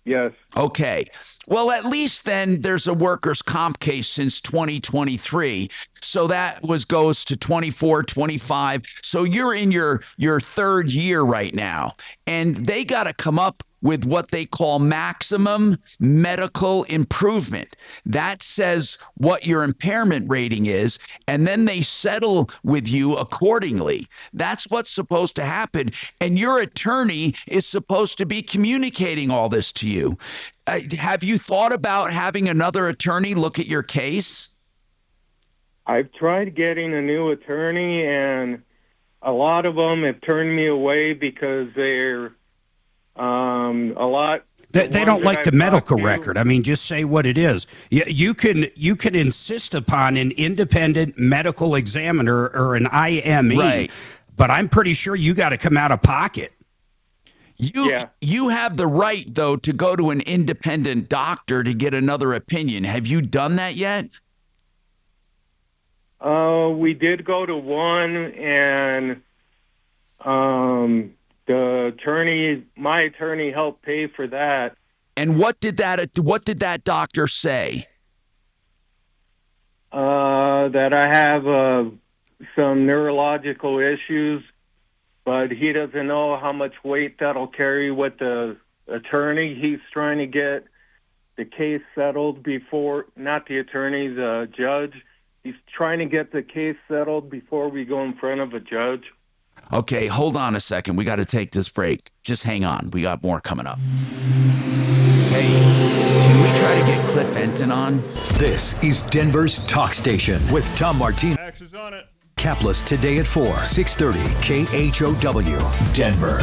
Yes. Okay. Well, at least then there's a workers' comp case since 2023. So that goes to 24, 25. So you're in your 3rd year right now. And they got to come up with what they call maximum medical improvement. That says what your impairment rating is, and then they settle with you accordingly. That's what's supposed to happen. And your attorney is supposed to be communicating all this to you. Have you thought about having another attorney look at your case? I've tried getting a new attorney, and a lot of them have turned me away because they're a lot. They don't like the medical record. I mean, just say what it is. You can insist upon an independent medical examiner or an IME, right. But I'm pretty sure you got to come out of pocket. You have the right, though, to go to an independent doctor to get another opinion. Have you done that yet? We did go to one, and my attorney helped pay for that. And what did that doctor say? That I have some neurological issues, but he doesn't know how much weight that'll carry with the attorney. He's trying to get the case settled before, not the attorney, the judge. He's trying to get the case settled before we go in front of a judge. Okay, hold on a second. We got to take this break. Just hang on. We got more coming up. Hey, can we try to get Cliff Fenton on? This is Denver's Talk Station with Tom Martino. Axes on it. Capless today at 4, 630 KHOW, Denver.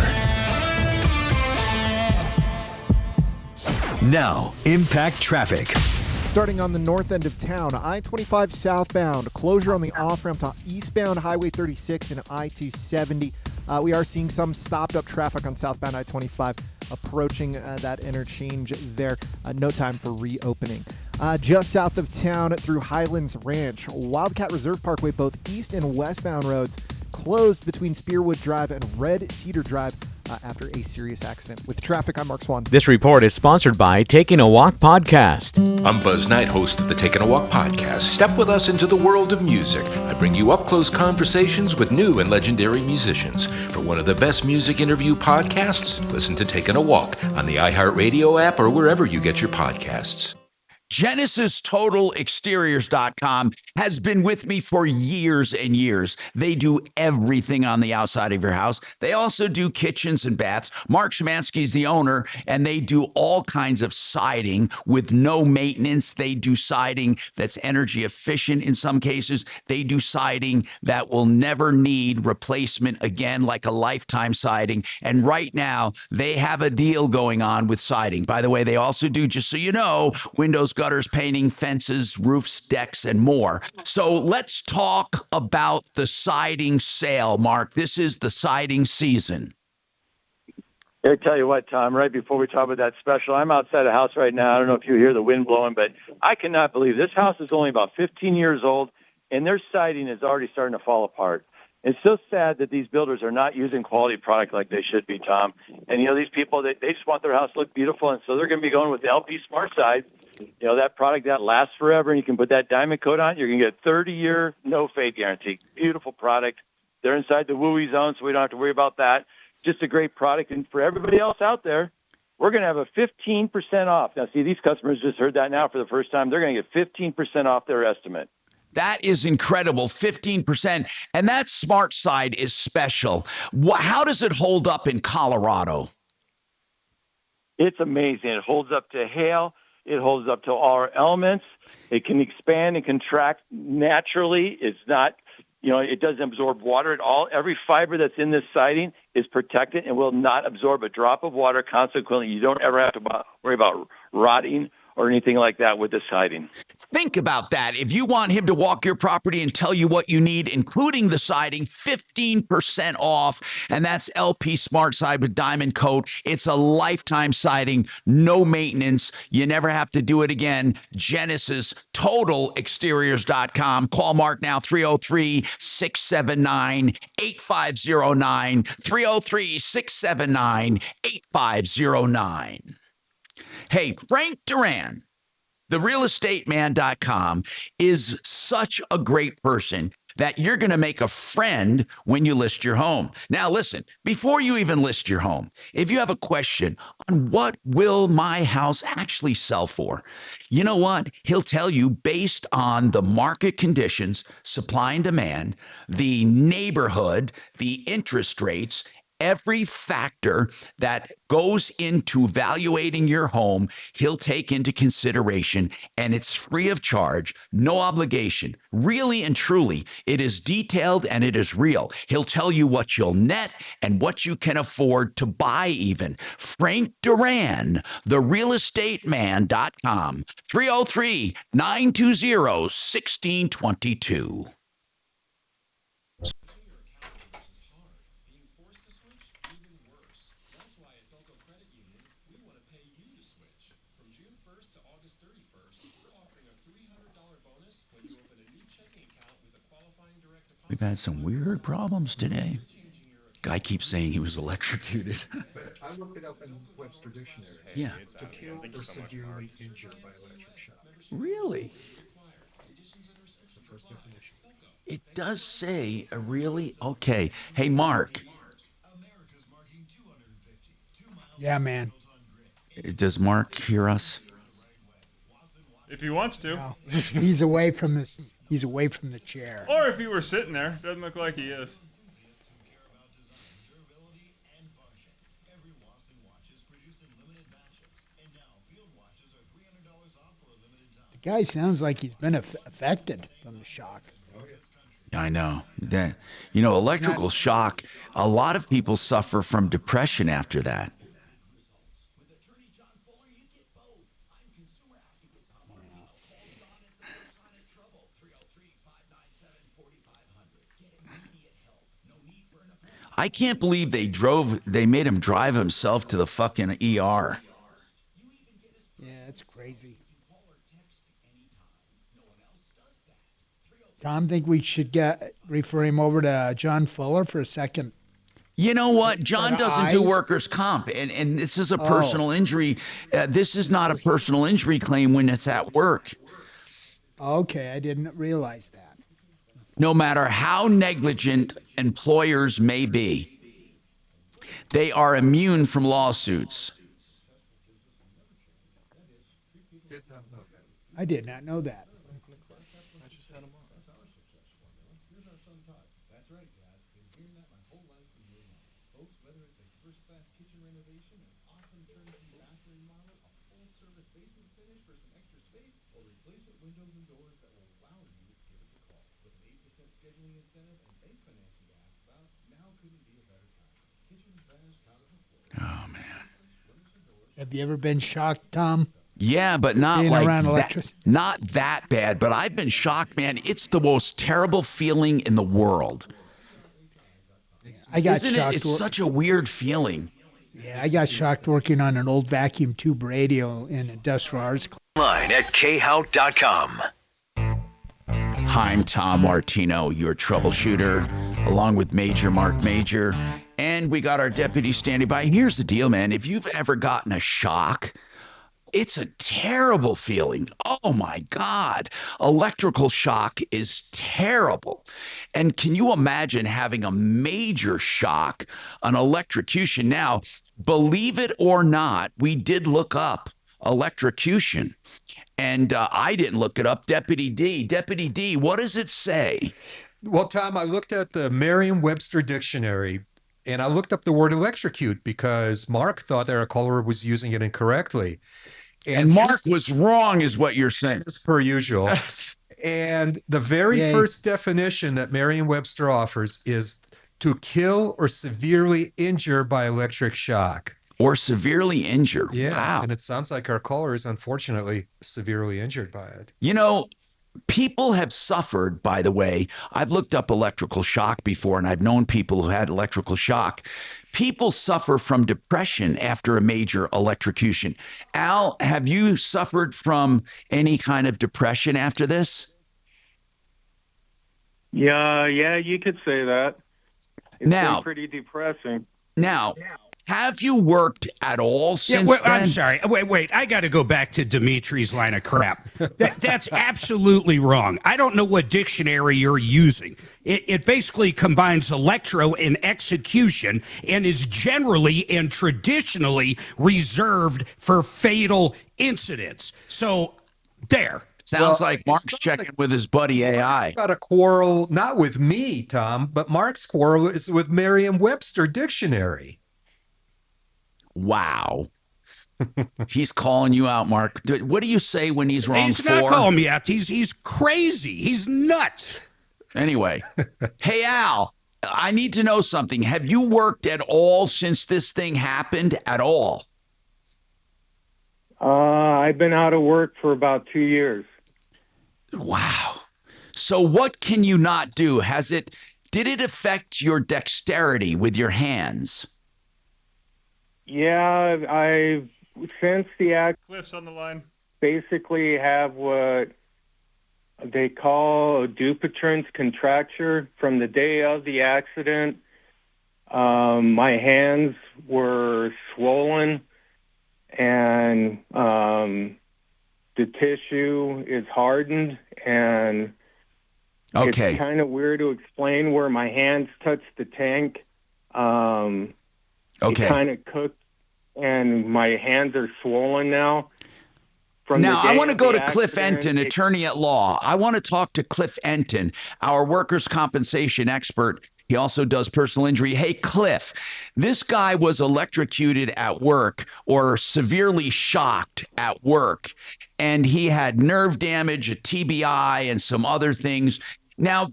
Now, impact traffic. Starting on the north end of town, I-25 southbound, closure on the off-ramp to eastbound Highway 36 and I-270. We are seeing some stopped-up traffic on southbound I-25 approaching that interchange there. No time for reopening. Just south of town through Highlands Ranch, Wildcat Reserve Parkway, both east and westbound roads closed between Spearwood Drive and Red Cedar Drive after a serious accident. With traffic, I'm Mark Swan. This report is sponsored by Taking a Walk Podcast. I'm Buzz Knight, host of the Taking a Walk Podcast. Step with us into the world of music. I bring you up-close conversations with new and legendary musicians. For one of the best music interview podcasts, listen to Taking a Walk on the iHeartRadio app or wherever you get your podcasts. GenesisTotalExteriors.com has been with me for years and years. They do everything on the outside of your house. They also do kitchens and baths. Mark Szymanski is the owner, and they do all kinds of siding with no maintenance. They do siding that's energy efficient in some cases. They do siding that will never need replacement again, like a lifetime siding. And right now, they have a deal going on with siding. By the way, they also do, just so you know, windows, gutters, painting, fences, roofs, decks, and more. So let's talk about the siding sale, Mark. This is the siding season. I tell you what, Tom, right before we talk about that special, I'm outside a house right now. I don't know if you hear the wind blowing, but I cannot believe this house is only about 15 years old, and their siding is already starting to fall apart. It's so sad that these builders are not using quality product like they should be, Tom. And, these people, they just want their house to look beautiful, and so they're going to be going with the LP Smart Side. That product that lasts forever, and you can put that diamond coat on. You're going to get 30-year no-fade guarantee. Beautiful product. They're inside the WUI zone, so we don't have to worry about that. Just a great product. And for everybody else out there, we're going to have a 15% off. Now, see, these customers just heard that now for the first time. They're going to get 15% off their estimate. That is incredible, 15%. And that Smart Side is special. How does it hold up in Colorado? It's amazing. It holds up to hail. It holds up to all our elements. It can expand and contract naturally. It's not, it doesn't absorb water at all. Every fiber that's in this siding is protected and will not absorb a drop of water. Consequently, you don't ever have to worry about rotting or anything like that with the siding. Think about that. If you want him to walk your property and tell you what you need, including the siding, 15% off. And that's LP Smart Side with Diamond Coat. It's a lifetime siding, no maintenance. You never have to do it again. Genesis TotalExteriors.com. Call Mark now, 303-679-8509. 303-679-8509. Hey, Frank Duran, therealestateman.com, is such a great person that you're going to make a friend when you list your home. Now, listen, before you even list your home, if you have a question on what will my house actually sell for, you know what? He'll tell you based on the market conditions, supply and demand, the neighborhood, the interest rates, every factor that goes into evaluating your home, he'll take into consideration, and it's free of charge, no obligation. Really and truly, it is detailed and it is real. He'll tell you what you'll net and what you can afford to buy even. Frank Duran, therealestateman.com, 303-920-1622. We've had some weird problems today. Guy keeps saying he was electrocuted. I looked it up in Webster Dictionary. Yeah. To kill or severely injured by electric shock. Really? That's the first definition. It does say a really okay. Hey, Mark. Yeah, man. Does Mark hear us? If he wants to. No. He's away from the chair. Or if he were sitting there. Doesn't look like he is. The guy sounds like he's been affected from the shock. I know that, electrical shock. A lot of people suffer from depression after that. I can't believe they made him drive himself to the fucking ER. Yeah, it's crazy. Tom, think we should refer him over to John Fuller for a second. You know what? John doesn't do workers' comp, and this is a personal injury. This is not a personal injury claim when it's at work. Okay, I didn't realize that. No matter how negligent employers may be, they are immune from lawsuits. I did not know that. Oh, man. Have you ever been shocked, Tom? Yeah, but not being like around that. electricity. Not that bad, but I've been shocked, man. It's the most terrible feeling in the world. I got Isn't shocked. it? It's such a weird feeling. Yeah, I got shocked working on an old vacuum tube radio in industrial arts. Online at khout.com. Hi, I'm Tom Martino, your troubleshooter, along with Marc Mager, and we got our deputy standing by. Here's the deal, man. If you've ever gotten a shock, it's a terrible feeling. Oh my God. Electrical shock is terrible. And can you imagine having a major shock, an electrocution? Now, believe it or not, we did look up electrocution. And I didn't look it up. Deputy D, what does it say? Well, Tom, I looked at the Merriam-Webster dictionary and I looked up the word electrocute because Mark thought that our caller was using it incorrectly. And Mark was wrong, is what you're saying. As per usual. And the very first definition that Merriam-Webster offers is to kill or severely injure by electric shock. Or severely injure. Yeah. Wow. And it sounds like our caller is unfortunately severely injured by it. You know, people have suffered, by the way. I've looked up electrical shock before, and I've known people who had electrical shock. People suffer from depression after a major electrocution. Al, have you suffered from any kind of depression after this? Yeah, you could say that. It's been pretty depressing. Now, have you worked at all since then? I'm sorry. Wait. I got to go back to Dimitri's line of crap. That's absolutely wrong. I don't know what dictionary you're using. It basically combines electro and execution and is generally and traditionally reserved for fatal incidents. So, there. Sounds like Mark's checking with his buddy AI. Got a quarrel, not with me, Tom, but Mark's quarrel is with Merriam-Webster dictionary. Wow. He's calling you out, Mark. What do you say when he's wrong? He's not calling me out. He's crazy. He's nuts. Anyway, hey, Al, I need to know something. Have you worked at all since this thing happened at all? I've been out of work for about 2 years. Wow. So what can you not do? Did it affect your dexterity with your hands? Yeah, I've since the accident, Cliff's on the line. Basically have what they call a Dupuytren's contracture. From the day of the accident, my hands were swollen, and the tissue is hardened, and it's kind of weird to explain where my hands touch the tank. It kind of cooked, and my hands are swollen now. I want to go to Cliff Enton, attorney at law. I want to talk to Cliff Enton, our workers' compensation expert. He also does personal injury. Hey, Cliff, this guy was electrocuted at work or severely shocked at work, and he had nerve damage, a TBI, and some other things. Now,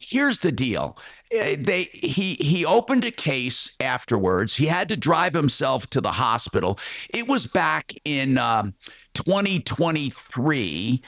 here's the deal. He opened a case afterwards. He had to drive himself to the hospital. It was back in 2023.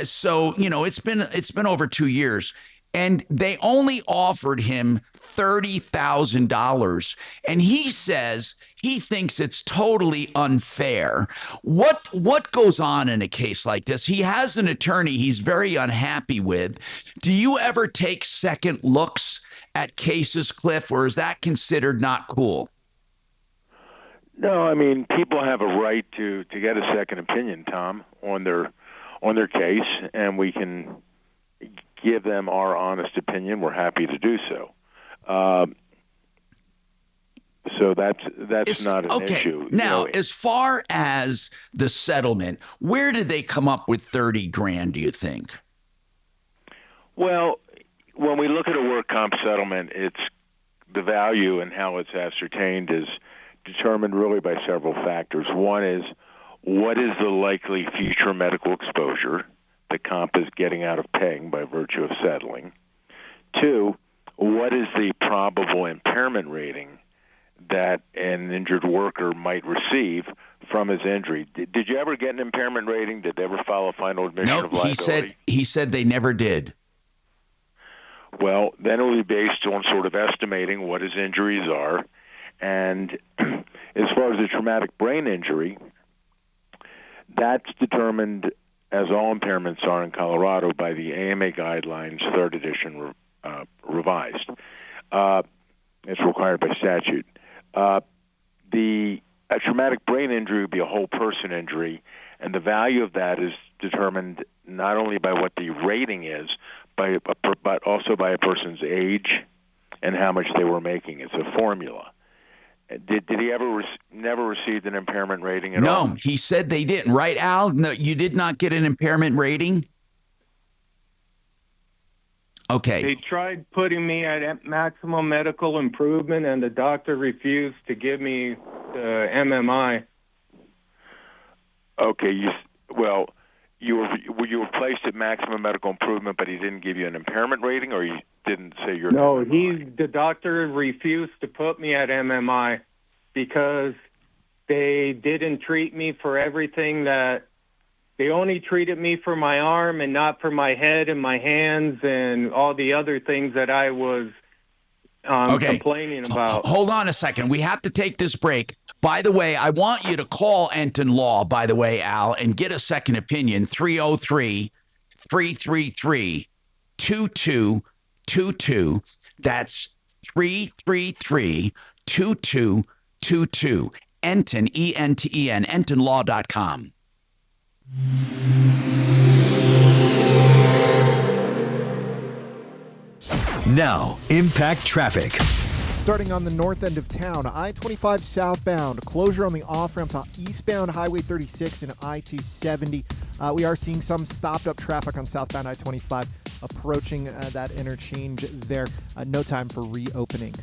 So, it's been over 2 years. And they only offered him $30,000. And he says he thinks it's totally unfair. What goes on in a case like this? He has an attorney he's very unhappy with. Do you ever take second looks at cases, Cliff, or is that considered not cool? No, I mean, people have a right to get a second opinion, Tom, on their case, and we can give them our honest opinion. We're happy to do so. So that's not an issue. Now, as far as the settlement, where did they come up with $30,000, do you think? Well, when we look at a work comp settlement, it's the value and how it's ascertained is determined really by several factors. One is, what is the likely future medical exposure the comp is getting out of paying by virtue of settling? Two, what is the probable impairment rating that an injured worker might receive from his injury. Did you ever get an impairment rating? Did they ever file a final admission of liability? He said they never did. Well, then it will be based on sort of estimating what his injuries are. And as far as a traumatic brain injury, that's determined, as all impairments are in Colorado, by the AMA Guidelines, 3rd edition revised. It's required by statute. A traumatic brain injury would be a whole person injury, and the value of that is determined not only by what the rating is, but also by a person's age and how much they were making. It's a formula. Did he ever never received an impairment rating at all? No, he said they didn't. Right, Al? No, you did not get an impairment rating? Okay. They tried putting me at maximum medical improvement, and the doctor refused to give me the MMI. Okay, you were placed at maximum medical improvement, but he didn't give you an impairment rating, or he didn't say you're... No, the doctor refused to put me at MMI because they didn't treat me for everything that... They only treated me for my arm and not for my head and my hands and all the other things that I was complaining about. Hold on a second. We have to take this break. By the way, I want you to call Enton Law, by the way, Al, and get a second opinion. 303-333-2222. That's 333-2222. Enton, E-N-T-E-N, entonlaw.com. Now, impact traffic. Starting on the north end of town, I-25 southbound, closure on the off-ramp to eastbound Highway 36 and I-270. We are seeing some stopped-up traffic on southbound I-25 approaching that interchange there. No time for reopening.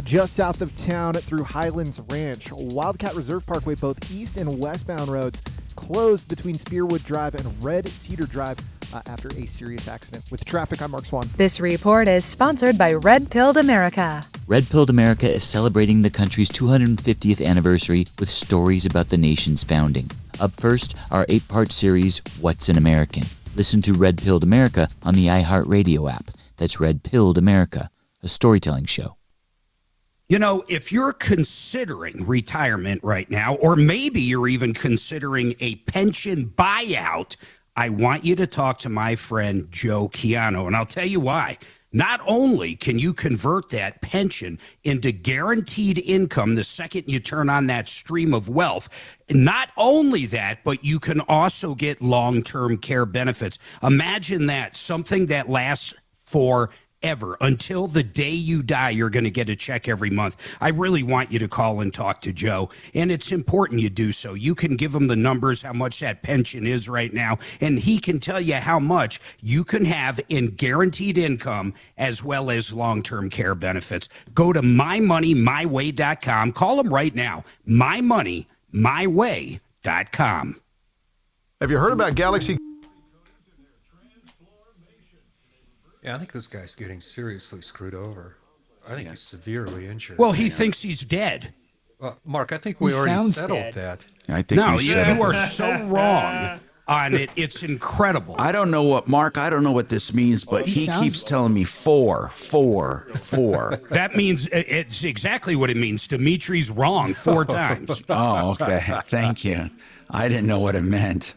Just south of town through Highlands Ranch, Wildcat Reserve Parkway, both east and westbound roads closed between Spearwood Drive and Red Cedar Drive after a serious accident. With traffic, I'm Mark Swan. This report is sponsored by Red Pilled America. Red Pilled America is celebrating the country's 250th anniversary with stories about the nation's founding. Up first, our 8-part series, What's an American? Listen to Red Pilled America on the iHeartRadio app. That's Red Pilled America, a storytelling show. You know, if you're considering retirement right now, or maybe you're even considering a pension buyout, I want you to talk to my friend Joe Chiano, and I'll tell you why. Not only can you convert that pension into guaranteed income the second you turn on that stream of wealth, not only that, but you can also get long-term care benefits. Imagine that, something that lasts forever. Until the day you die, you're going to get a check every month. I really want you to call and talk to Joe, and it's important you do so. You can give him the numbers, how much that pension is right now, and he can tell you how much you can have in guaranteed income as well as long-term care benefits. Go to mymoneymyway.com. Call him right now, mymoneymyway.com. Have you heard about Galaxy? Yeah, I think this guy's getting seriously screwed over. I think he's severely injured. Well, he thinks he's dead. Mark, I think we already settled that. I think you are so wrong on it. It's incredible. I don't know what, Mark, I don't know what this means, but he keeps telling me 4. That means, it's exactly what it means. Dimitri's wrong 4 times. Oh, okay. Thank you. I didn't know what it meant.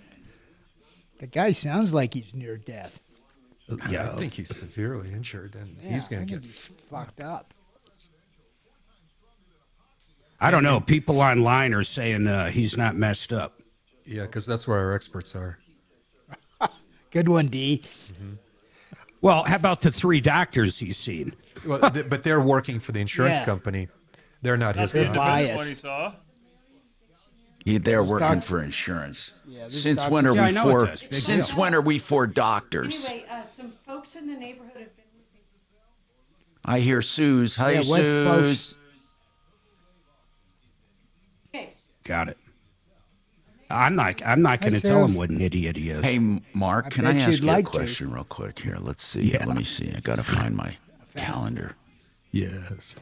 The guy sounds like he's near death. Yeah, I think he's severely injured, and he's going to get fucked up. I don't know. People online are saying he's not messed up. Yeah, because that's where our experts are. Good one, D. Mm-hmm. Well, how about the 3 doctors he's seen? Well, but they're working for the insurance company. They're not his doctors. They're working for insurance. Yeah, since when are we for? Since when are we for doctors? Anyway, some folks in the neighborhood have been losing. I hear Suze. Hi, Suze. Got it. I'm not going to tell him what an idiot he is. Hey, Mark, can I ask you a question real quick here? Let's see. Yeah. Let me see. I got to find my calendar. Yes.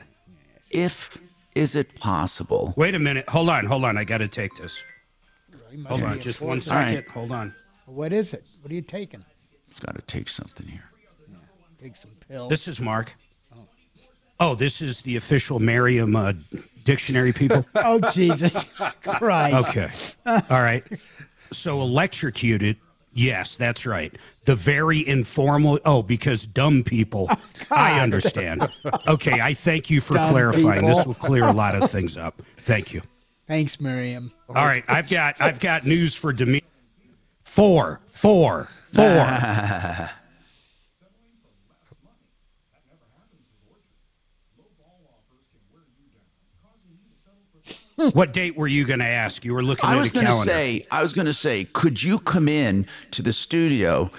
If is it possible? Wait a minute. Hold on. I got to take this. Must Hold be on, a just fourth. one All second. right. Hold on. What is it? What are you taking? I've got to take something here. Take some pills. This is Mark. Oh, this is the official Merriam dictionary, people? Oh, Jesus Christ. Okay. All right. So electrocuted. Yes, that's right. The very informal. Oh, because dumb people. I understand. Okay, I thank you for Dumb clarifying. people. This will clear a lot of things up. Thank you. Thanks, Miriam. All right, I've got news for Dimitri. Four. What date were you going to ask? You were looking at a calendar. I was going to say, could you come in to the studio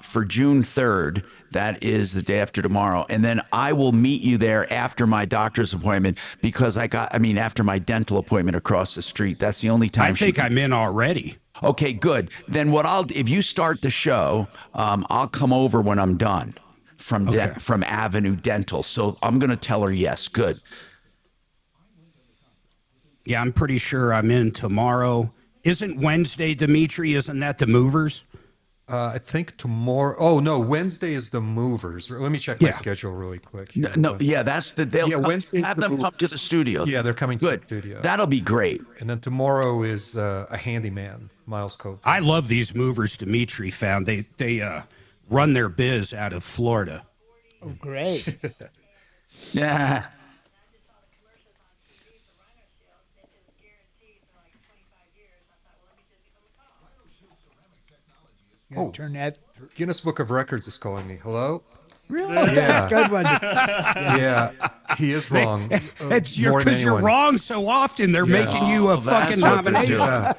for June 3rd? That is the day after tomorrow. And then I will meet you there after my doctor's appointment because after my dental appointment across the street. That's the only time. I think I'm in already. Okay, good. Then if you start the show, I'll come over when I'm done from Avenue Dental. So I'm going to tell her yes. Good. Yeah, I'm pretty sure I'm in tomorrow. Isn't Wednesday, Dimitri? Isn't that the Movers? I think tomorrow. Oh no, Wednesday is the Movers. Let me check my schedule really quick. That's the. They'll have them come to the studio. Yeah, they're coming to the studio. That'll be great. And then tomorrow is a handyman, Miles Cope. I love these Movers Dimitri found. They run their biz out of Florida. Oh, great. Yeah. Turn that. Guinness Book of Records is calling me. Hello? Really? Yeah. Good one. Yeah, he is wrong. Because you're wrong so often. They're making you a fucking nomination.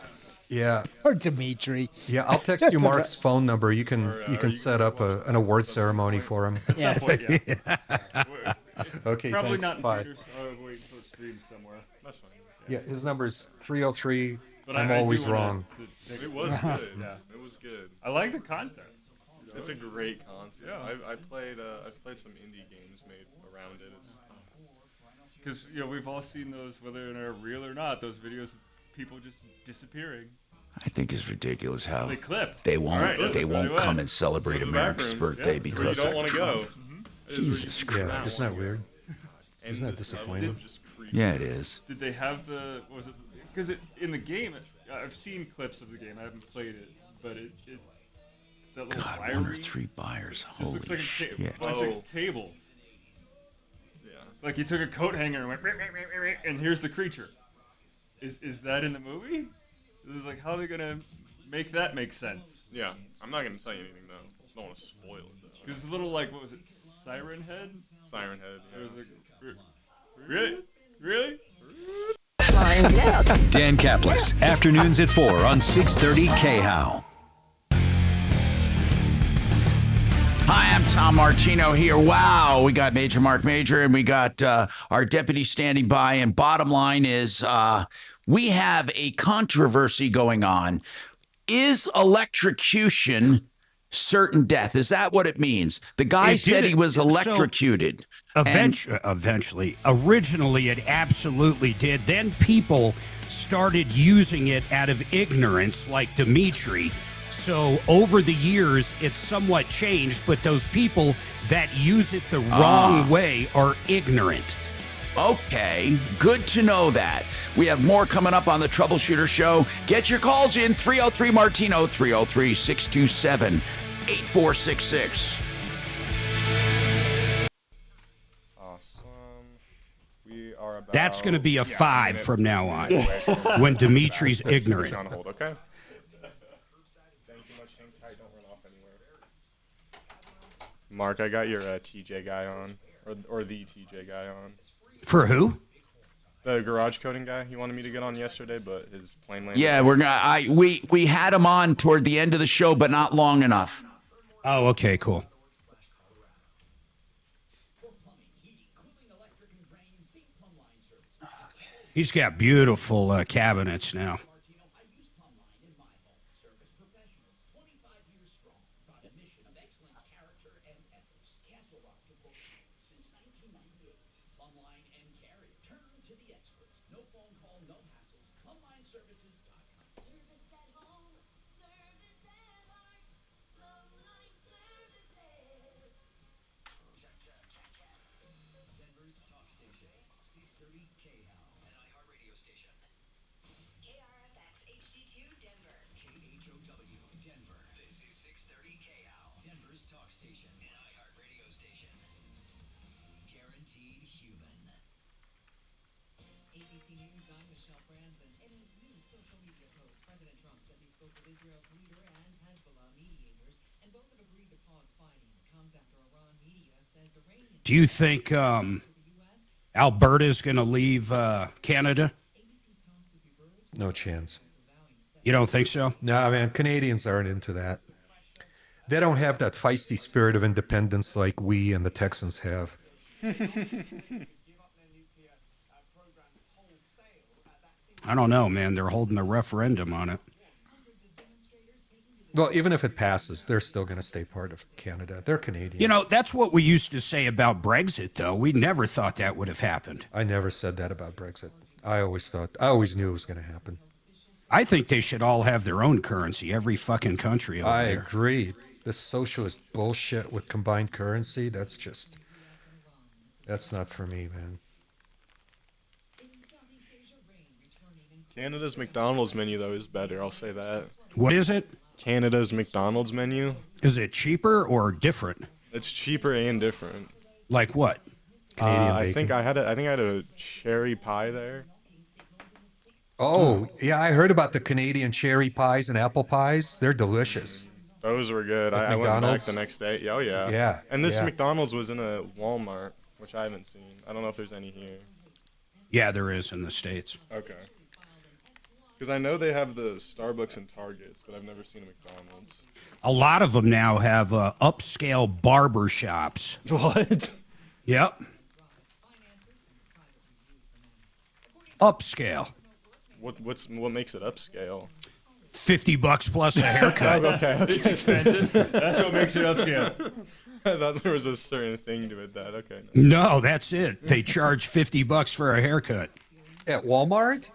Yeah. Or Dimitri. Yeah, I'll text you Mark's phone number. You can set up an award ceremony for him. Yeah. Okay, Probably thanks. not in Bye. theaters. Wait until it streams somewhere. That's fine. Yeah, his number's 303. But I'm I always do wanna- wrong. It was good. Yeah, it was good. I like the concept. It's a great concept. Yeah. I've played some indie games made around it. Because we've all seen those, whether they're real or not. Those videos of people just disappearing. I think it's ridiculous how They clipped. they won't All right, come and celebrate Go to the America's back room. birthday Yeah, because you don't of want to Trump. go. Jesus Christ. Yeah, isn't that weird? And Isn't that this disappointing? level just creepy. Yeah, it is. Did they have the? Was it? Because in the game, I've seen clips of the game. I haven't played it, but it that little God, wiring, 1 or 3 buyers. just Holy looks like shit. a bunch of cables. Yeah. Like you took a coat hanger and went, and here's the creature. Is that in the movie? This is like, how are they gonna make that make sense? Yeah, I'm not gonna tell you anything though. Don't want to spoil it though. Because it's a little like, what was it, Siren Head? Siren Head. It Yeah. was like, really? Dan Caplis, afternoons at 4 on 630 KHOW. Hi, I'm Tom Martino here. Wow, we got Major Marc Mager and we got our deputy standing by. And bottom line is we have a controversy going on. Is electrocution certain death? Is that what it means? The guy said he was electrocuted. Eventually. Originally, it absolutely did. Then people started using it out of ignorance, like Dimitri. So over the years, it's somewhat changed, but those people that use it the wrong way are ignorant. Okay, good to know that. We have more coming up on the Troubleshooter Show. Get your calls in, 303 Martino, 303-627-8466. We are about. That's going to be a 5 from now on, when Dimitri's ignorant. On hold, okay? Thank you much. Hang tight. Don't run off anywhere. Mark, I got your TJ guy on, or the TJ guy on. For who? The garage coding guy. He wanted me to get on yesterday, but his plane landed. Yeah, we had him on toward the end of the show, but not long enough. Oh, okay, cool. He's got beautiful cabinets now. ABC News, I'm Michelle Franzen. In his new social media post, President Trump says he spoke with Israel's leader and Hezbollah mediators, and both have agreed to pause fighting. Comes after Iran media says Iranian... Do you think Alberta's going to leave Canada? No chance. You don't think so? No, man, Canadians aren't into that. They don't have that feisty spirit of independence like we and the Texans have. I don't know, man. They're holding a referendum on it. Well, even if it passes, they're still going to stay part of Canada. They're Canadian. You know, that's what we used to say about Brexit, though. We never thought that would have happened. I never said that about Brexit. I always knew it was going to happen. I think they should all have their own currency, every fucking country over there. I agree. This socialist bullshit with combined currency, that's not for me, man. Canada's McDonald's menu, though, is better. I'll say that. What is it? Canada's McDonald's menu. Is it cheaper or different? It's cheaper and different. Like what? Canadian I bacon. think I had a cherry pie there. Oh, yeah, I heard about the Canadian cherry pies and apple pies. They're delicious. Those were good. At I went back McDonald's? the next day. Oh, yeah. Yeah, And this yeah. McDonald's was in a Walmart, which I haven't seen. I don't know if there's any here. Yeah, there is in the States. Okay. Because I know they have the Starbucks and Targets, but I've never seen a McDonald's. A lot of them now have upscale barber shops. What? Yep. Upscale. What makes it upscale? $50 plus a haircut. Okay. It's expensive. That's what makes it upscale. I thought there was a certain thing to it that. Okay. No, that's it. They charge $50 for a haircut. At Walmart?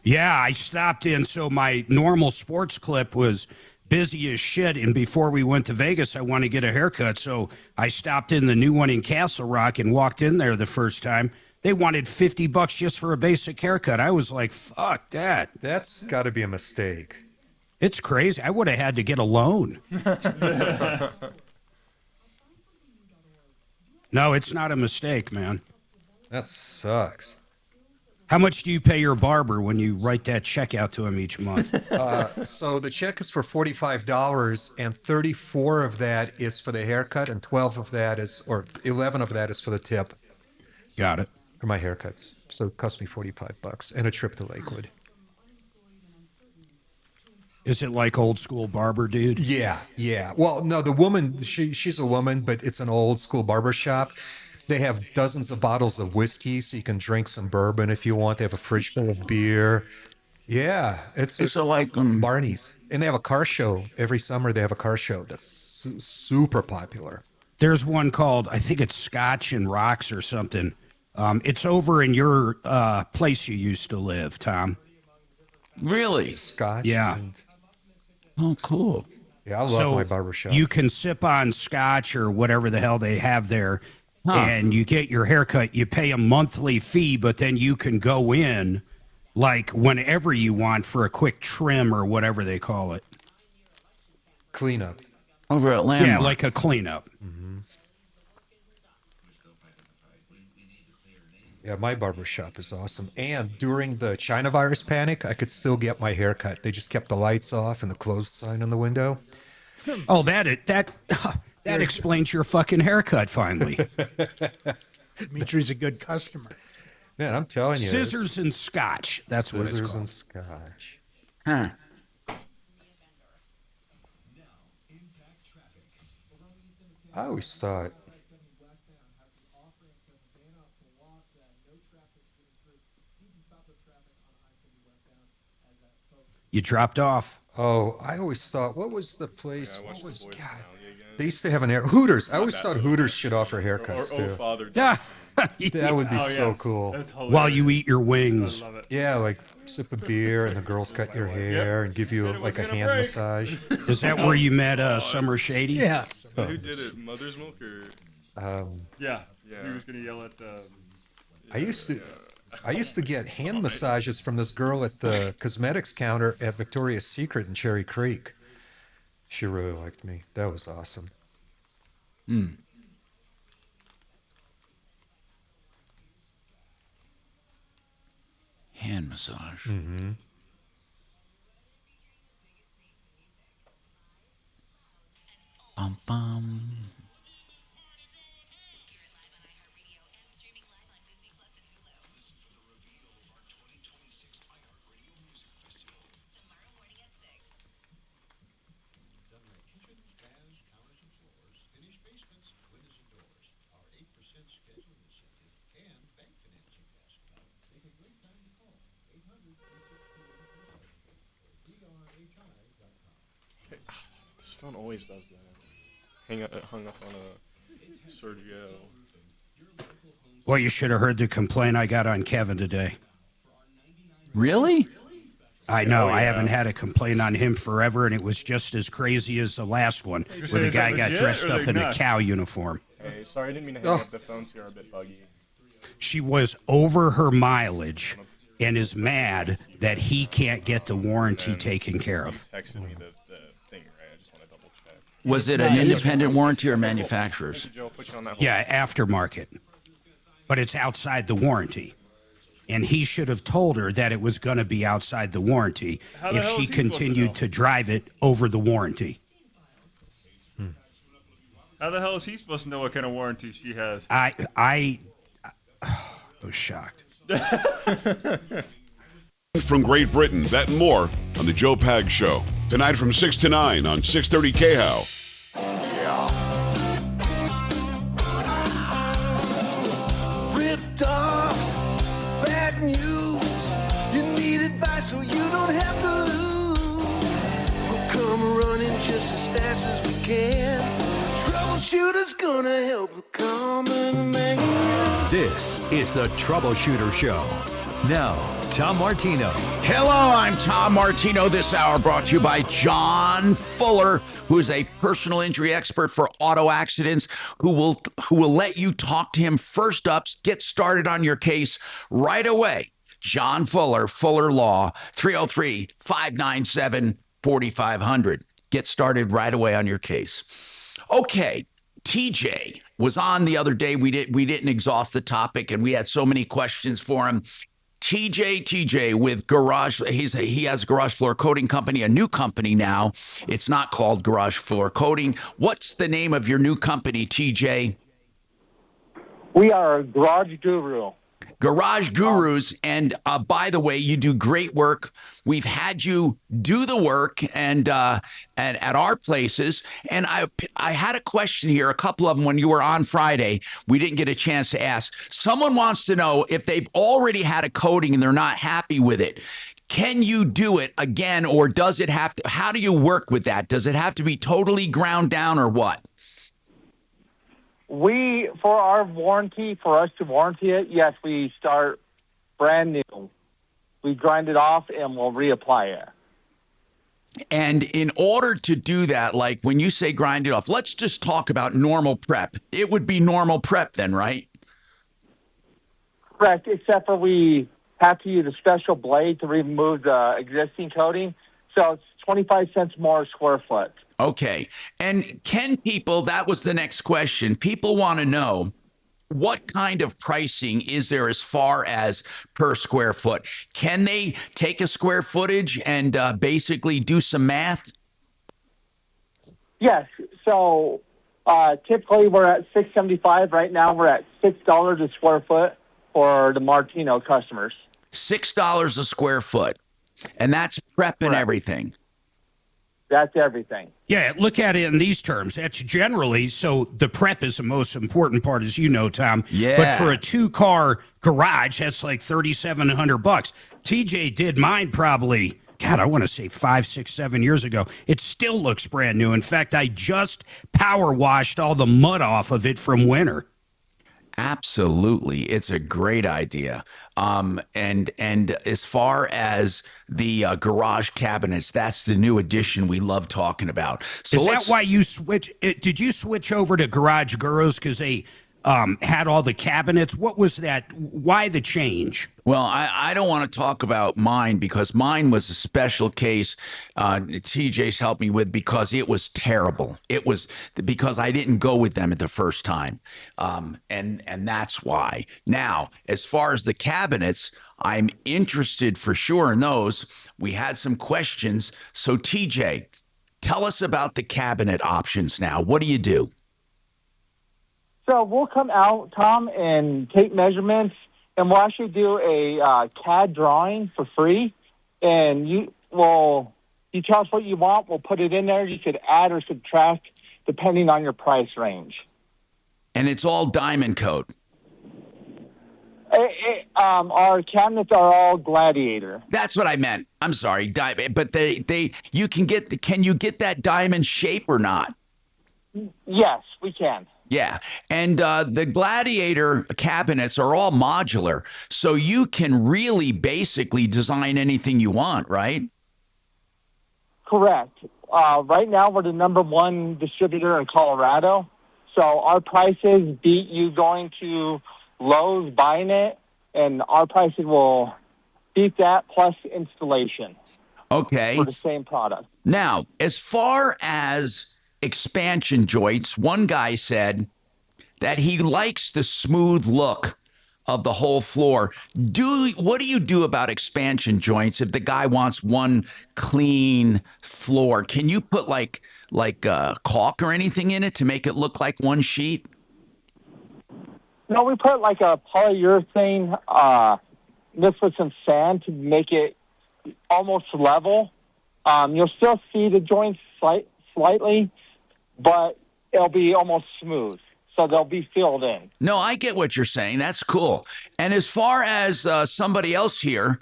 Yeah, I stopped in. So my normal sports clip was busy as shit. And before we went to Vegas, I wanted to get a haircut. So I stopped in the new one in Castle Rock and walked in there the first time. They wanted $50 just for a basic haircut. I was like, fuck that. That's got to be a mistake. It's crazy. I would have had to get a loan. No, it's not a mistake, man. That sucks. How much do you pay your barber when you write that check out to him each month? So the check is for $45, and 34 of that is for the haircut, and 11 of that is for the tip. Got it. For my haircuts. So it cost me $45 and a trip to Lakewood. Is it like old school barber, dude? Yeah. Well, no, the woman, she's a woman, but it's an old school barber shop. They have dozens of bottles of whiskey, so you can drink some bourbon if you want. They have a fridge full of beer. Yeah, it's like Barney's, and they have a car show every summer. They have a car show that's super popular. There's one called, I think it's Scotch and Rocks or something. It's over in your place you used to live, Tom. Really? Scotch. Yeah. Oh, cool. Yeah, I love my barbershop. You can sip on Scotch or whatever the hell they have there, and you get your haircut. You pay a monthly fee, but then you can go in like whenever you want for a quick trim or whatever they call it. Cleanup. Over at Landmark. Yeah, like a cleanup. Mm-hmm. Yeah, my barbershop is awesome. And during the China virus panic, I could still get my hair cut. They just kept the lights off and the closed sign on the window. Oh, that explains your fucking haircut finally. Dimitri's a good customer. Man, I'm telling you. Scissors and Scotch. That's what it's called. Scissors and Scotch. Huh. I always thought. You dropped off. Oh, I always thought, what was the place? Yeah, I watched The Boys now. They used to have an Hooters. I always thought Hooters should offer haircuts too. Yeah. That would be so cool. That's While you eat your wings. I love it. Yeah, like sip a beer and the girls cut your hair and give you like a hand massage. Is that where you met Summer Shady? Yeah. Who did it? Mother's Milk or? Yeah. He was gonna yell at. I used to get hand massages from this girl at the cosmetics counter at Victoria's Secret in Cherry Creek. She really liked me. That was awesome. Hand massage. Mm-hmm. Bum, bum. This phone always does that. Hung up on a Sergio. Well, you should have heard the complaint I got on Kevin today. Really? I know. I haven't had a complaint on him forever, and it was just as crazy as the last one, where the guy got dressed up in a cow uniform. Hey, sorry, I didn't mean to hang up. The phones here are a bit buggy. She was over her mileage and is mad that he can't get the warranty taken care of. You texted me the thing, right? I just want to double check. Was it an independent warranty or manufacturer's? Yeah, aftermarket. But it's outside the warranty. And he should have told her that it was going to be outside the warranty if she continued to drive it over the warranty. How the hell is he supposed to know what kind of warranty she has? I was shocked. From Great Britain, that and more on the Joe Pag Show. Tonight from 6 to 9 on 630 KHOW. Ripped off, bad news. You need advice so you don't have to lose. We'll come running just as fast as we can. Troubleshooter's gonna help the common man. This is the Troubleshooter Show. Now, Tom Martino. Hello, I'm Tom Martino. This hour brought to you by John Fuller, who is a personal injury expert for auto accidents, who will let you talk to him first up, get started on your case right away. John Fuller, Fuller Law, 303-597-4500. Get started right away on your case. Okay, TJ was on the other day. We didn't exhaust the topic, and we had so many questions for him. TJ with Garage. He has a garage floor coating company, a new company now. It's not called Garage Floor Coating. What's the name of your new company, TJ? We are Garage Guru. Garage Gurus, and by the way, you do great work. We've had you do the work and at our places, and I had a question here, a couple of them when you were on Friday. We didn't get a chance to ask. Someone wants to know if they've already had a coating and they're not happy with it. Can you do it again, or does it have to? How do you work with that? Does it have to be totally ground down, or what? For our warranty, for us to warranty it, yes, we start brand new. We grind it off and we'll reapply it. And in order to do that, like when you say grind it off, let's just talk about normal prep. It would be normal prep then, right? Correct, except for we have to use a special blade to remove the existing coating. So it's 25 cents more a square foot. Okay. And can people, that was the next question. People want to know, what kind of pricing is there as far as per square foot? Can they take a square footage and basically do some math? Yes. So typically we're at $6.75. Right now we're at $6 a square foot for the Martino customers. $6 a square foot. And that's prep and everything. That's everything. Yeah, look at it in these terms. That's generally, so the prep is the most important part, as you know, Tom. Yeah. But for a 2-car garage, that's like $3,700. TJ did mine probably, God, I want to say 5, 6, 7 years ago. It still looks brand new. In fact, I just power washed all the mud off of it from winter. Absolutely, it's a great idea. And as far as the garage cabinets, that's the new addition we love talking about. So is that why you switch? Did you switch over to Garage Gurus because they had all the cabinets? What was that? Why the change? Well, I don't want to talk about mine because mine was a special case. TJ's helped me with because it was terrible. It was because I didn't go with them at the first time, and that's why. Now, as far as the cabinets, I'm interested for sure in those. We had some questions, so TJ, tell us about the cabinet options now. What do you do? So we'll come out, Tom, and take measurements, and we'll actually do a CAD drawing for free. And you tell us what you want. We'll put it in there. You could add or subtract depending on your price range. And it's all diamond coat. Our cabinets are all Gladiator. That's what I meant. I'm sorry, diamond. But you can get. Can you get that diamond shape or not? Yes, we can. Yeah, and the Gladiator cabinets are all modular, so you can really basically design anything you want, right? Correct. Right now, we're the #1 distributor in Colorado, so our prices beat you going to Lowe's buying it, and our prices will beat that plus installation. Okay. For the same product. Now, as far as expansion joints, one guy said that he likes the smooth look of the whole floor. What do you do about expansion joints if the guy wants one clean floor? Can you put like caulk or anything in it to make it look like one sheet? No, we put like a polyurethane mixed with some sand to make it almost level. You'll still see the joints slightly, but it'll be almost smooth. So they'll be filled in. No, I get what you're saying. That's cool. And as far as somebody else here,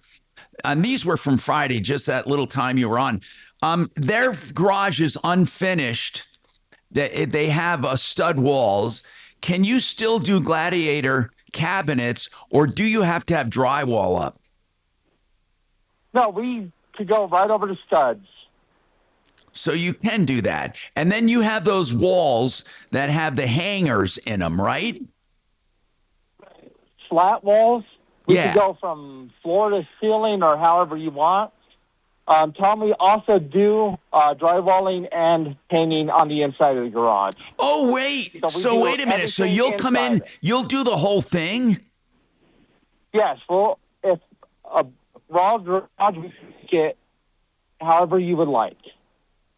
and these were from Friday, just that little time you were on, their garage is unfinished. They have stud walls. Can you still do Gladiator cabinets, or do you have to have drywall up? No, we could go right over to studs. So you can do that. And then you have those walls that have the hangers in them, right? Flat walls. We could go from floor to ceiling or however you want. Tom, we also do drywalling and painting on the inside of the garage. Oh, wait. So wait a minute. So you'll come in, you'll do the whole thing? Yes. Well, if a raw garage, we can get however you would like.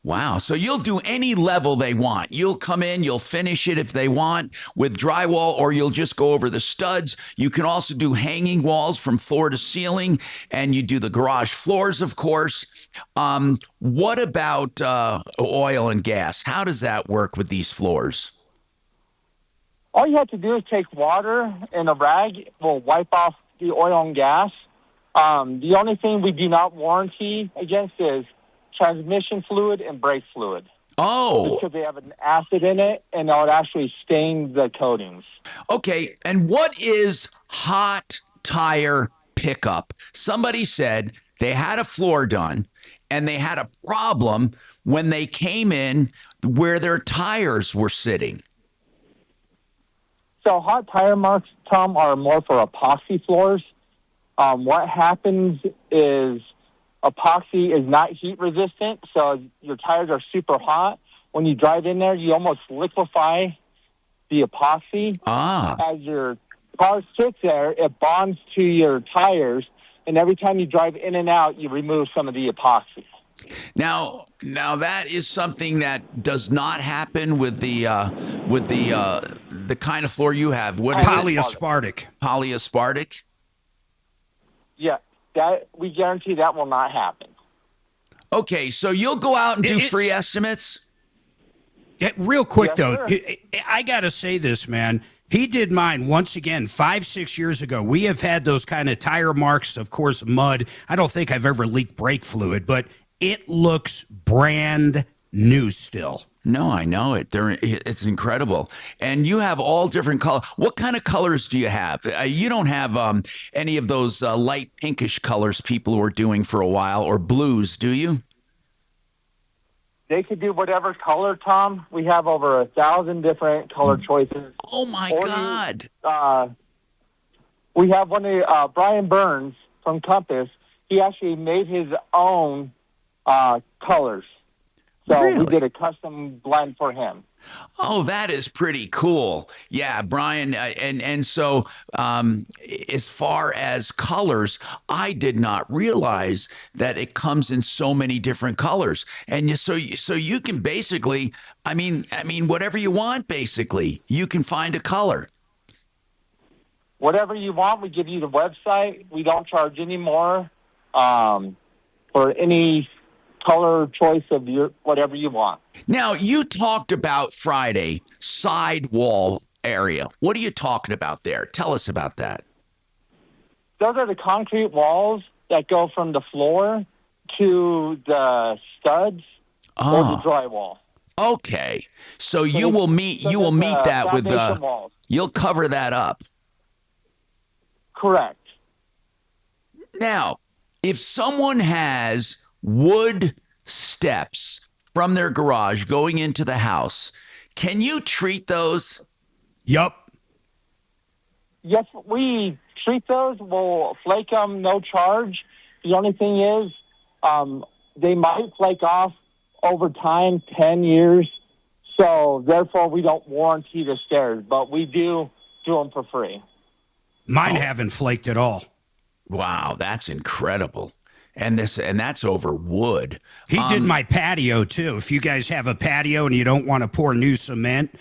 Wow. So you'll do any level they want. You'll come in, you'll finish it if they want with drywall, or you'll just go over the studs. You can also do hanging walls from floor to ceiling, and you do the garage floors, of course. What about oil and gas? How does that work with these floors? All you have to do is take water and a rag. We'll wipe off the oil and gas. The only thing we do not warranty against is transmission fluid and brake fluid. Oh. Because they have an acid in it, and it would actually stain the coatings. Okay, and what is hot tire pickup? Somebody said they had a floor done, and they had a problem when they came in where their tires were sitting. So hot tire marks, Tom, are more for epoxy floors. What happens is epoxy is not heat resistant, so your tires are super hot. When you drive in there, you almost liquefy the epoxy. As your car sits there, it bonds to your tires, and every time you drive in and out, you remove some of the epoxy. Now that is something that does not happen with the kind of floor you have. What is polyaspartic? Polyaspartic? Yeah. That we guarantee that will not happen. Okay, so you'll go out and do free estimates? Yeah, real quick, though, I got to say this, man. He did mine once again 5-6 years ago. We have had those kind of tire marks, of course, mud. I don't think I've ever leaked brake fluid, but it looks brand new still. No, I know it. It's incredible. And you have all different colors. What kind of colors do you have? You don't have any of those light pinkish colors people were doing for a while, or blues, do you? They could do whatever color, Tom. We have over 1,000 different color choices. Oh, my God. We have one of Brian Burns from Compass. He actually made his own colors. So we did a custom blend for him. Oh, that is pretty cool. Yeah, Brian. And so as far as colors, I did not realize that it comes in so many different colors. And so you can basically, I mean, whatever you want, basically, you can find a color. Whatever you want, we give you the website. We don't charge any more for any color choice of whatever you want. Now, you talked about Friday, sidewall area. What are you talking about there? Tell us about that. Those are the concrete walls that go from the floor to the studs or the drywall. Okay. So you will meet that with walls. You'll cover that up. Correct. Now, if someone has wood steps from their garage going into the house, can you treat those? Yup. Yes, we treat those. We'll flake them, no charge. The only thing is they might flake off over time, 10 years. So therefore, we don't warranty the stairs, but we do them for free. Mine haven't flaked at all. Wow, that's incredible. And that's over wood. He did my patio too. If you guys have a patio and you don't want to pour new cement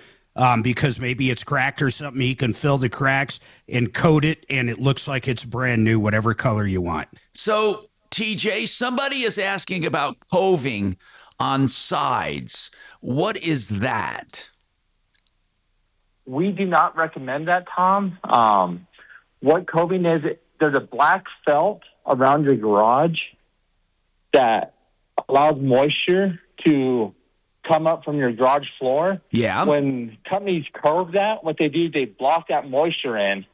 because maybe it's cracked or something, he can fill the cracks and coat it, and it looks like it's brand new, whatever color you want. So, TJ, somebody is asking about coving on sides. What is that? We do not recommend that, Tom. What coving is, there's a black felt around your garage that allows moisture to come up from your garage floor. Yeah. When companies curve that, what they do, they block that moisture in,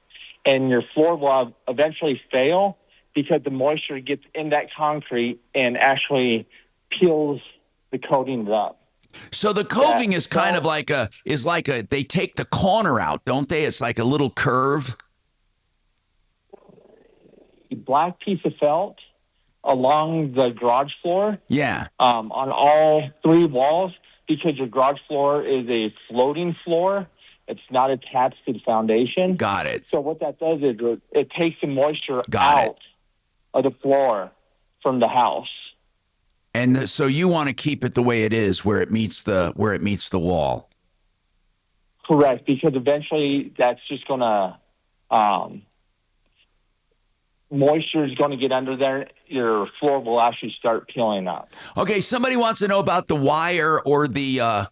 and your floor will eventually fail because the moisture gets in that concrete and actually peels the coatings up. So the coving is kind of like they take the corner out, don't they? It's like a little curve. A black piece of felt along the garage floor. Yeah. On all three walls, because your garage floor is a floating floor. It's not attached to the foundation. Got it. So what that does is it takes the moisture out of the floor from the house. And so you want to keep it the way it is, where it meets the wall. Correct, because eventually that's just going to moisture is going to get under there. Your floor will actually start peeling up. Okay, somebody wants to know about the wire or the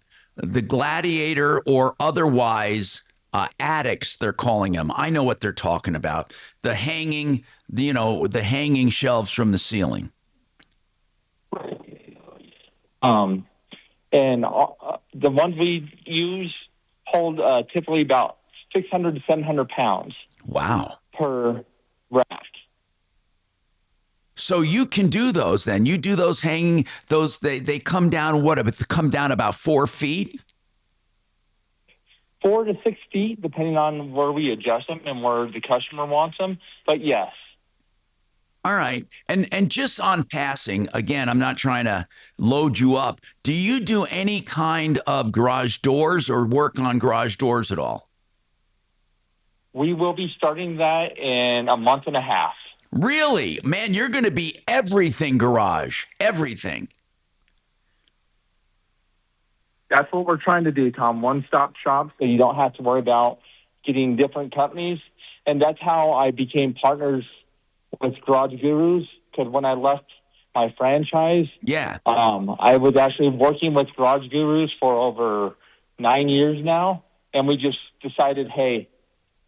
Gladiator or otherwise attics, they're calling them. I know what they're talking about. The hanging shelves from the ceiling. And the ones we use hold typically about 600 to 700 pounds. Wow. Per rack. So you can do those then. You do those hanging, they come down, come down about 4 feet? 4 to 6 feet, depending on where we adjust them and where the customer wants them. But yes. All right. And just on passing, again, I'm not trying to load you up. Do you do any kind of garage doors or work on garage doors at all? We will be starting that in a month and a half. Really? Man, you're going to be everything garage. Everything. That's what we're trying to do, Tom. One-stop shop, so you don't have to worry about getting different companies. And that's how I became partners with Garage Gurus, because when I left my franchise, I was actually working with Garage Gurus for over 9 years now. and we just decided, hey,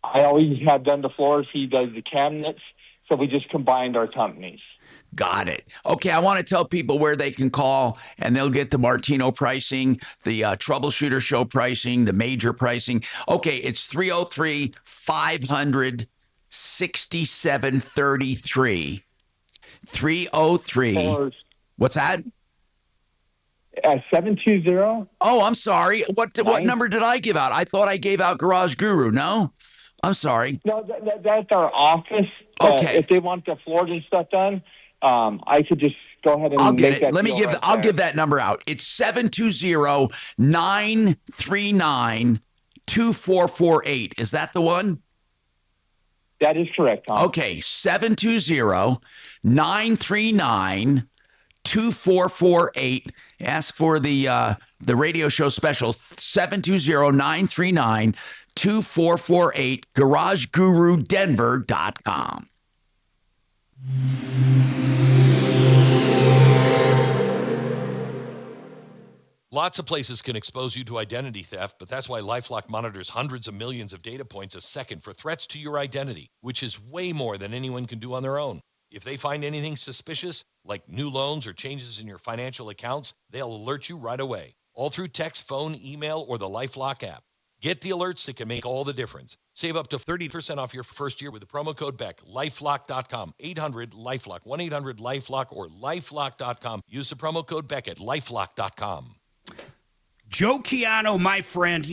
I always have done the floors, he does the cabinets, so we just combined our companies. Got it. Okay, I want to tell people where they can call, and they'll get the Martino pricing, the Troubleshooter Show pricing, the Mager pricing. Okay, it's 303-500-6733. 303. What's that? 720. Oh, I'm sorry. What number did I give out? I thought I gave out Garage Guru. No? I'm sorry. No, that's our office. Okay. If they want the floors and stuff done, I could just go ahead and I'll get make it. that I'll give that number out. It's 720-939-2448. Is that the one? That is correct, Tom. Okay, 720-939-2448. Ask for the radio show special, 720-939-2448, GarageGuruDenver.com. Lots of places can expose you to identity theft, but that's why LifeLock monitors hundreds of millions of data points a second for threats to your identity, which is way more than anyone can do on their own. If they find anything suspicious, like new loans or changes in your financial accounts, they'll alert you right away, all through text, phone, email, or the LifeLock app. Get the alerts that can make all the difference. Save up to 30% off your first year with the promo code BECK. LifeLock.com, 800-LifeLock, 1-800-LifeLock, or LifeLock.com. Use the promo code BECK at LifeLock.com. Joe Chiano, my friend,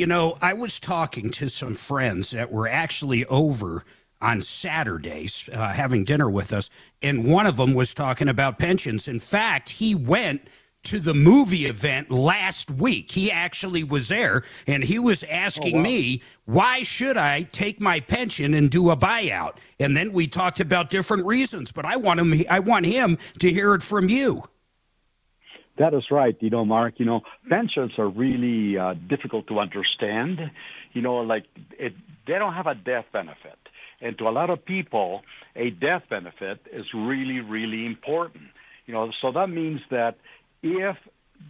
I was talking to some friends that were actually over on Saturdays having dinner with us, and one of them was talking about pensions. In fact, he went to the movie event last week. He actually was there, and he was asking me, why should I take my pension and do a buyout? And then we talked about different reasons, but I want him to hear it from you. That is right. Mark, pensions are really difficult to understand. They don't have a death benefit. And to a lot of people, a death benefit is really, really important. So that means that if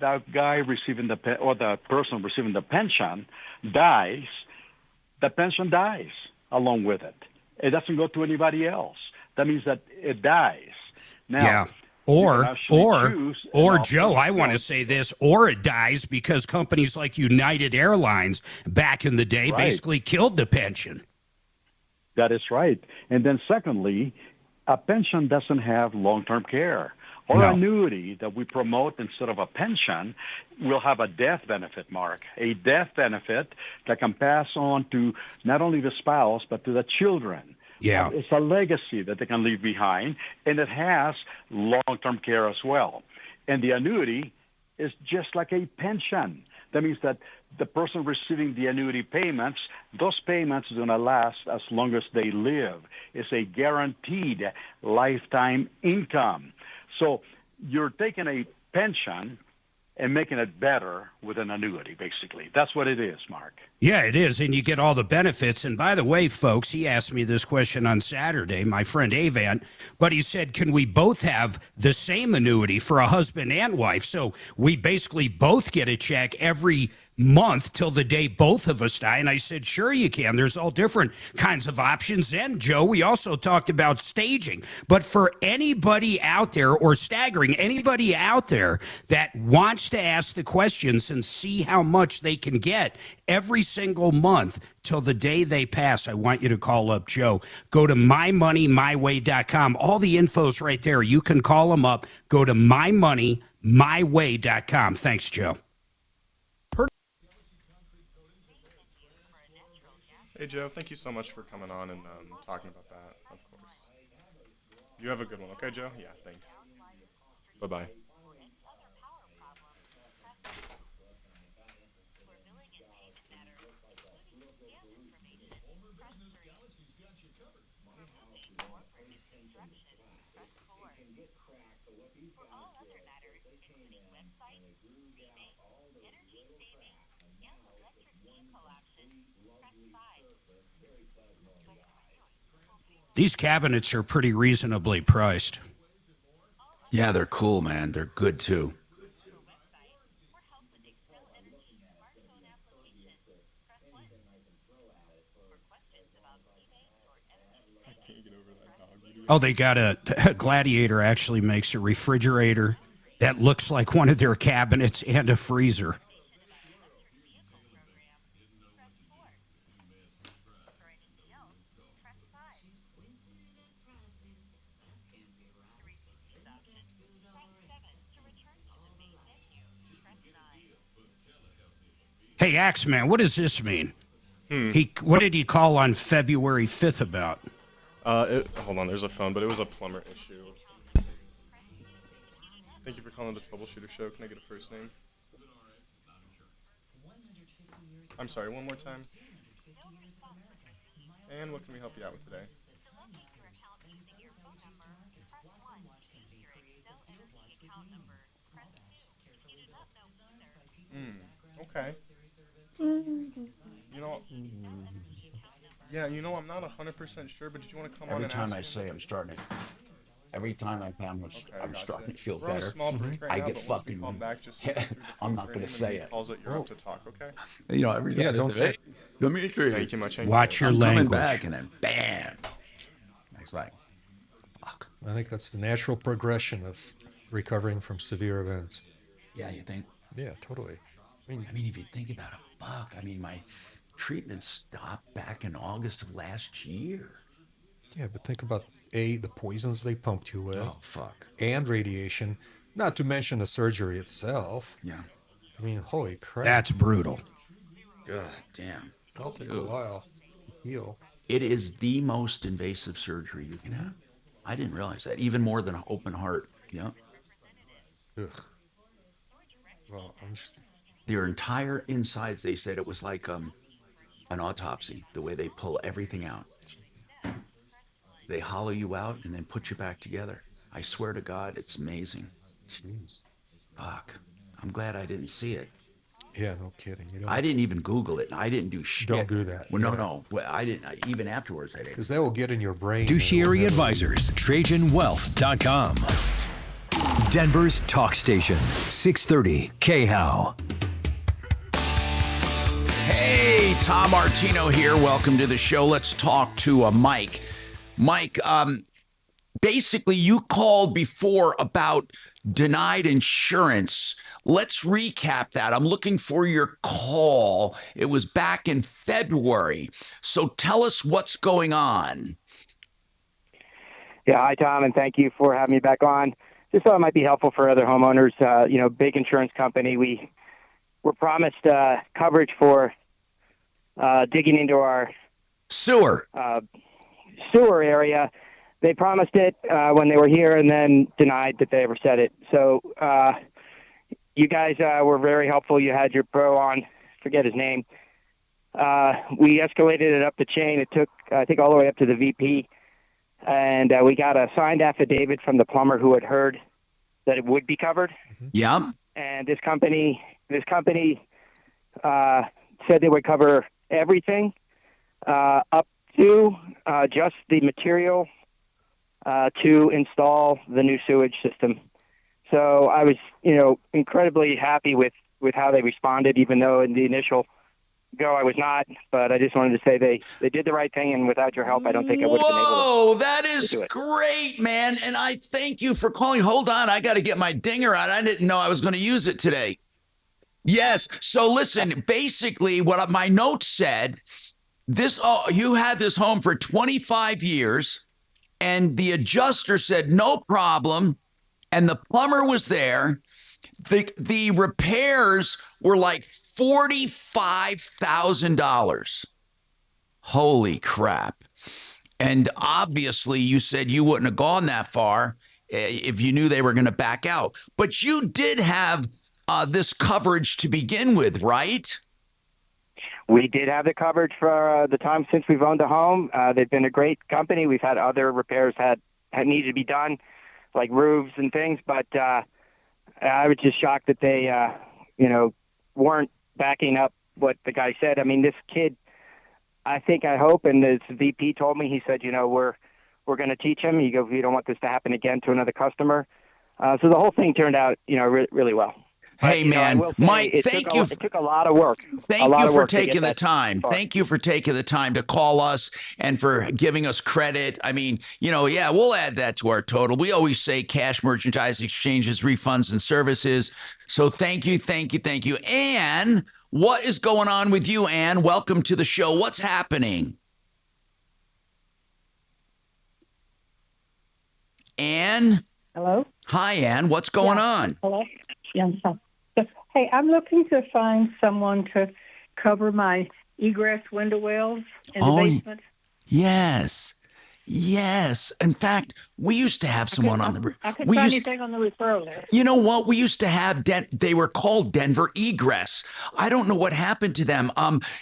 the guy receiving the person receiving the pension dies, the pension dies along with it. It doesn't go to anybody else. That means that it dies. Now, yeah. Or Joe, I want to say this, or it dies because companies like United Airlines back in the day basically killed the pension. That is right. And then secondly, a pension doesn't have long-term care. Or annuity that we promote instead of a pension will have a death benefit, Mark, a death benefit that can pass on to not only the spouse, but to the children. Yeah. It's a legacy that they can leave behind, and it has long-term care as well. And the annuity is just like a pension. That means that the person receiving the annuity payments, those payments are going to last as long as they live. It's a guaranteed lifetime income. So you're taking a pension and making it better with an annuity, basically. That's what it is, Mark. Yeah, it is, and you get all the benefits. And by the way, folks, he asked me this question on Saturday, my friend Avant, but he said, can we both have the same annuity for a husband and wife? So we basically both get a check every month till the day both of us die. And I said, sure you can. There's all different kinds of options. And Joe, we also talked about staging. But for anybody out there, or staggering, anybody out there that wants to ask the questions and see how much they can get every single month till the day they pass, I want you to call up Joe. Go to mymoneymyway.com. All the info's right there. You can call them up. Go to mymoneymyway.com. Thanks, Joe. Hey, Joe, thank you so much for coming on and talking about that, of course. You have a good one, okay, Joe? Yeah, thanks. Bye-bye. These cabinets are pretty reasonably priced. Yeah, they're cool, man. They're good, too. Oh, they got a Gladiator actually makes a refrigerator that looks like one of their cabinets and a freezer. Hey, Axeman, what does this mean? What did he call on February 5th about? Hold on, there's a phone, but it was a plumber issue. Thank you for calling the Troubleshooter Show. Can I get a first name? I'm sorry, one more time. And what can we help you out with today? Okay. You know, yeah, you know, I'm not 100% sure, but did you want to come on and ask? Every time I say I'm starting to, every time I'm starting to feel We're on a better, small break right I now, get but once we fucking. call back, just listen through the I'm phone not for going any to say limited it. calls that you're up to talk, okay? You know, every Yeah, don't say it. Dimitri. Thank you much. Watch your I'm language. coming back, and then bam. It's like, fuck. I think that's the natural progression of recovering from severe events. Yeah, you think? Yeah, totally. I mean, if you think about it, fuck. I mean, my treatment stopped back in August of last year. Yeah, but think about the poisons they pumped you with. Oh, fuck. And radiation, not to mention the surgery itself. Yeah. I mean, holy crap. That's brutal. God damn. That'll take a while to heal. It is the most invasive surgery you can have. I didn't realize that. Even more than an open heart. Yeah. Ugh. Well, I'm just. Their entire insides, they said it was like an autopsy, the way they pull everything out. They hollow you out and then put you back together. I swear to God, it's amazing. Jeez. Fuck. I'm glad I didn't see it. Yeah, no kidding. You I didn't even Google it. I didn't do shit. Don't do that. Well, no. Well, I didn't. Even afterwards, I didn't. Because that will get in your brain. Fiduciary Advisors, TrajanWealth.com. Denver's talk station, 630 KHOW. Hey, Tom Martino here. Welcome to the show. Let's talk to Mike. Mike, basically, you called before about denied insurance. Let's recap that. I'm looking for your call. It was back in February. So tell us what's going on. Yeah, hi, Tom, and thank you for having me back on. Just thought it might be helpful for other homeowners. Big insurance company. We were promised coverage for digging into our sewer area. They promised it when they were here and then denied that they ever said it. So you guys were very helpful. You had your pro on, forget his name. We escalated it up the chain. It took, I think, all the way up to the VP. And we got a signed affidavit from the plumber who had heard that it would be covered. Yeah. And this company said they would cover everything up to just the material to install the new sewage system. So I was, incredibly happy with how they responded, even though in the initial go I was not. But I just wanted to say they did the right thing, and without your help, I don't think I would have been able to. Whoa, that is great, man. And I thank you for calling. Hold on, I got to get my dinger out. I didn't know I was going to use it today. Yes. So listen, basically what my notes said, you had this home for 25 years, and the adjuster said, no problem. And the plumber was there. The repairs were like $45,000. Holy crap. And obviously you said you wouldn't have gone that far if you knew they were going to back out. But you did have this coverage to begin with, right? We did have the coverage for the time since we've owned the home. They've been a great company. We've had other repairs had needed to be done, like roofs and things. But I was just shocked that they, weren't backing up what the guy said. I mean, this kid, I hope, and this VP told me, he said, we're going to teach him. You go, you don't want this to happen again to another customer. So the whole thing turned out, really well. Hey, man, Mike, thank you. It took a lot of work. Thank you for taking the time. Thank you for taking the time to call us and for giving us credit. I mean, yeah, we'll add that to our total. We always say cash, merchandise, exchanges, refunds, and services. So thank you, thank you, thank you. Ann, what is going on with you, Ann? Welcome to the show. What's happening? Ann? Hello? Hi, Ann. What's going on? Hello? Yeah. Hey, I'm looking to find someone to cover my egress window wells in the basement. Yes. Yes. In fact, we used to have someone on the... I couldn't find anything on the referral list. You know what? We used to have... they were called Denver Egress. I don't know what happened to them.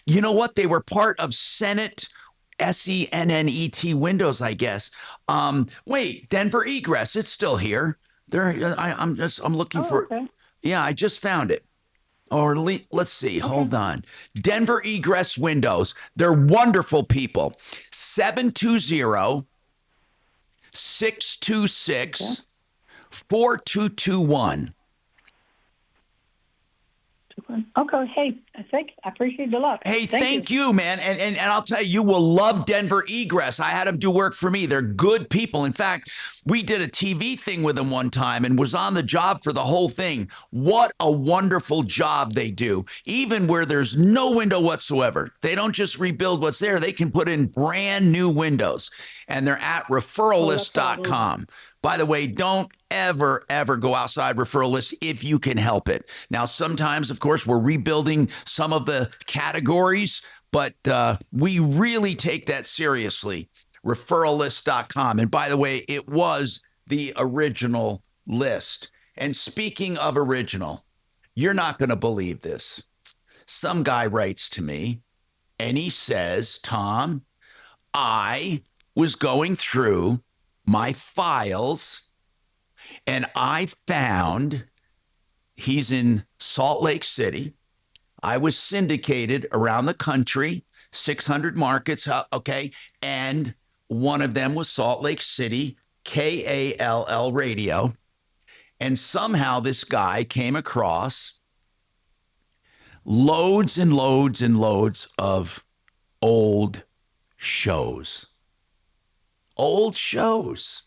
You know what? They were part of Senate... SENNET Windows, I guess. Wait, Denver Egress. It's still here. I'm looking for... Okay. Yeah, I just found it. Or let's see. Okay. Hold on. Denver Egress Windows. They're wonderful people. 720-626-4221. Okay. Hey, I appreciate the luck. Hey, thank you, man. And I'll tell you, you will love Denver Egress. I had them do work for me. They're good people. In fact, we did a TV thing with them one time and was on the job for the whole thing. What a wonderful job they do. Even where there's no window whatsoever. They don't just rebuild what's there. They can put in brand new windows. And they're at referrallist.com. By the way, don't ever go outside referral lists if you can help it. Now, sometimes, of course, we're rebuilding some of the categories, but we really take that seriously. Referrallist.com. And by the way, it was the original list. And speaking of original, you're not going to believe this. Some guy writes to me and he says, Tom, I was going through my files, and I found he's in Salt Lake City. I was syndicated around the country, 600 markets, okay? And one of them was Salt Lake City, KALL radio. And somehow this guy came across loads and loads and loads of old shows. Old shows.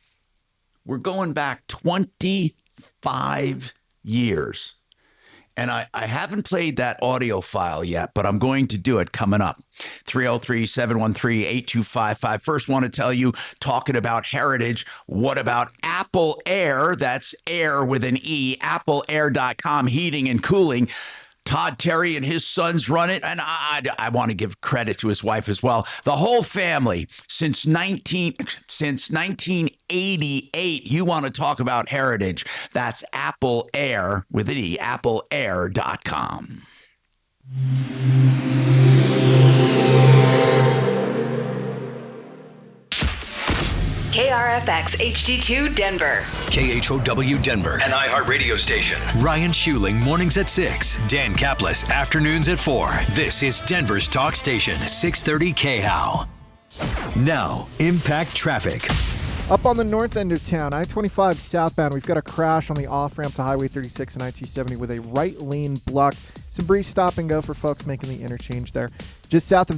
We're going back 25 years. And I haven't played that audio file yet, but I'm going to do it coming up. 303-713-8255. First, want to tell you, talking about heritage, what about Apple Air? That's air with an E, appleair.com, heating and cooling. Todd Terry and his sons run it, and I want to give credit to his wife as well. The whole family since 1988. You want to talk about heritage? That's Apple Air with an E, appleair.com. KRFX HD2 Denver. KHOW Denver, an iHeart radio station. Ryan Schuling, mornings at 6. Dan Kaplis, afternoons at 4. This is Denver's talk station, 630 KHOW. Now, impact traffic. Up on the north end of town, I-25 southbound, we've got a crash on the off-ramp to Highway 36 and I-270 with a right lane blocked. Some brief stop and go for folks making the interchange there. Just south of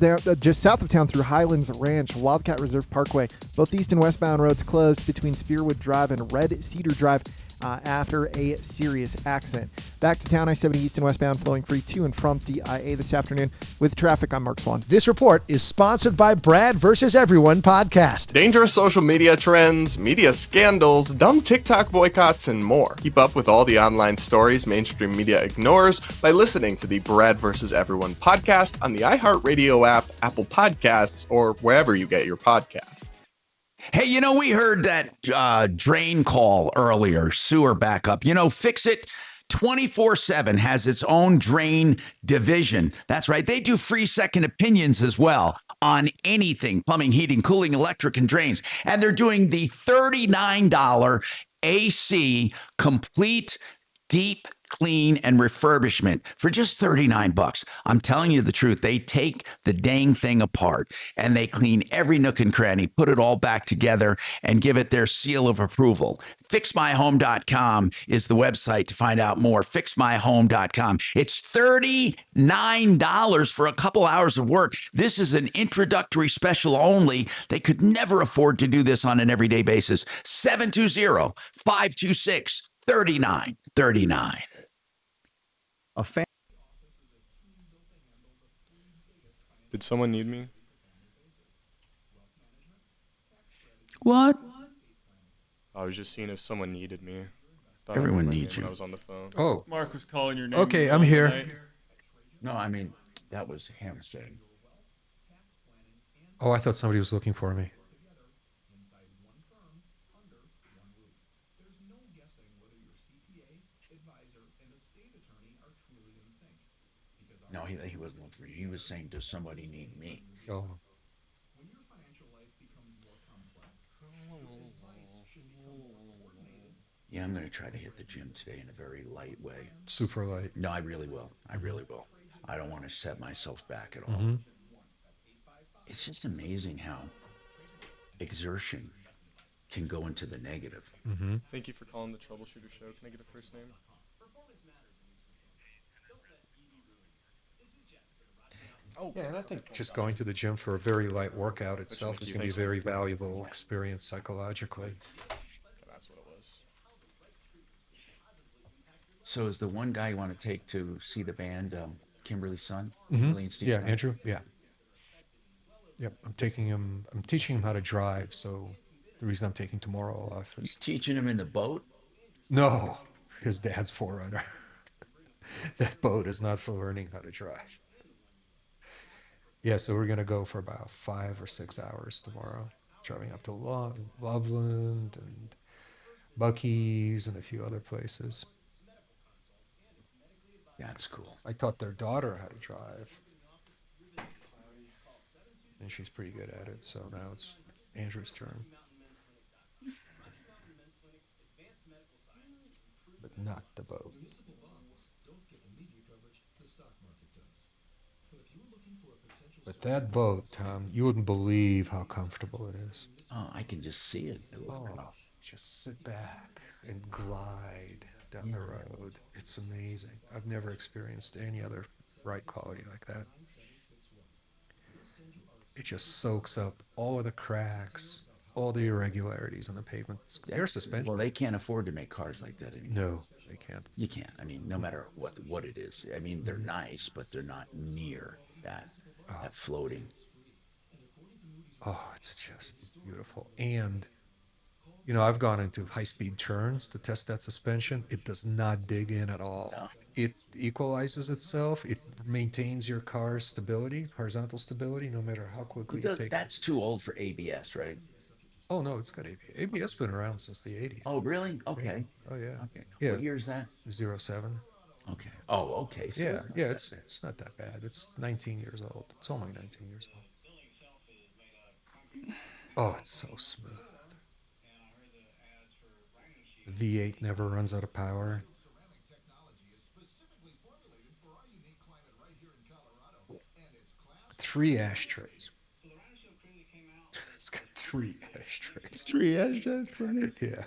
town through Highlands Ranch, Wildcat Reserve Parkway. Both east and westbound roads closed between Spearwood Drive and Red Cedar Drive after a serious accident. Back to town, I-70 east and westbound flowing free to and from DIA this afternoon. With traffic, I'm Mark Swan. This report is sponsored by Brad vs. Everyone podcast. Dangerous social media trends, media scandals, dumb TikTok boycotts, and more. Keep up with all the online stories mainstream media ignores by listening to the Brad vs. Everyone podcast on the iHeartRadio app, Apple Podcasts, or wherever you get your podcasts. Hey, we heard that drain call earlier, sewer backup. Fix It 24/7 has its own drain division. That's right. They do free second opinions as well on anything, plumbing, heating, cooling, electric, and drains. And they're doing the $39 AC complete deep clean, and refurbishment for just 39 bucks. I'm telling you the truth. They take the dang thing apart and they clean every nook and cranny, put it all back together, and give it their seal of approval. FixMyHome.com is the website to find out more. FixMyHome.com. It's $39 for a couple hours of work. This is an introductory special only. They could never afford to do this on an everyday basis. 720-526-3939. A fan. Did someone need me? What? I was just seeing if someone needed me. Thought Everyone I needs you. when I was on the phone. Oh. Mark was calling your name. Okay, I'm here. No, I mean, that was him saying. Oh, I thought somebody was looking for me. No, he wasn't looking for you. He was saying, does somebody need me? Oh. Yeah, I'm going to try to hit the gym today in a very light way. Super light. No, I really will. I really will. I don't want to set myself back at all. Mm-hmm. It's just amazing how exertion can go into the negative. Mm-hmm. Thank you for calling the Troubleshooter Show. Can I get a first name? Oh, yeah, and I think just going to the gym for a very light workout itself is going to be a very valuable experience psychologically. That's what it was. So is the one guy you want to take to see the band, Kimberly's son? Mm-hmm. Kimberly and Steve's Yeah, son? Andrew. Yeah. Yep. I'm teaching him how to drive. So the reason I'm taking tomorrow off is teaching him in the boat? No, his dad's Forerunner. That boat is not for learning how to drive. Yeah, so we're gonna go for about 5 or 6 hours tomorrow, driving up to Loveland and Buc-ee's and a few other places. That's cool. I taught their daughter how to drive, and she's pretty good at it. So now it's Andrew's turn, but not the boat. But that boat, Tom, you wouldn't believe how comfortable it is. Oh, I can just see it. Just sit back and glide down the road. It's amazing. I've never experienced any other ride quality like that. It just soaks up all of the cracks, all the irregularities on the pavement. It's air suspension. Well, they can't afford to make cars like that anymore. No, they can't. You can't. I mean, no matter what it is. I mean, they're nice, but they're not near that floating. Oh, it's just beautiful. And, you know, I've gone into high-speed turns to test that suspension. It does not dig in at all. No. It equalizes itself. It maintains your car's stability, horizontal stability, no matter how quickly you take it. That's too old for ABS, right? Oh, no, it's got ABS. ABS has been around since the 80s. Oh, really? Okay. Oh, yeah. Okay. Yeah. What year is that? 07. Okay. Oh, okay. So yeah, it's not that bad. It's 19 years old. It's only 19 years old. Oh, it's so smooth. The V8 never runs out of power. 3 ashtrays. It's got 3 ashtrays. 3 ashtrays for me? Yeah.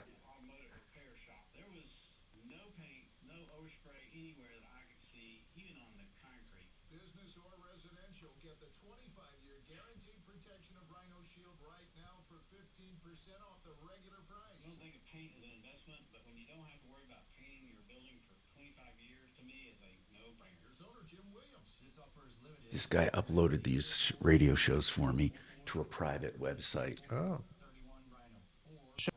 This guy uploaded these radio shows for me to a private website. Oh.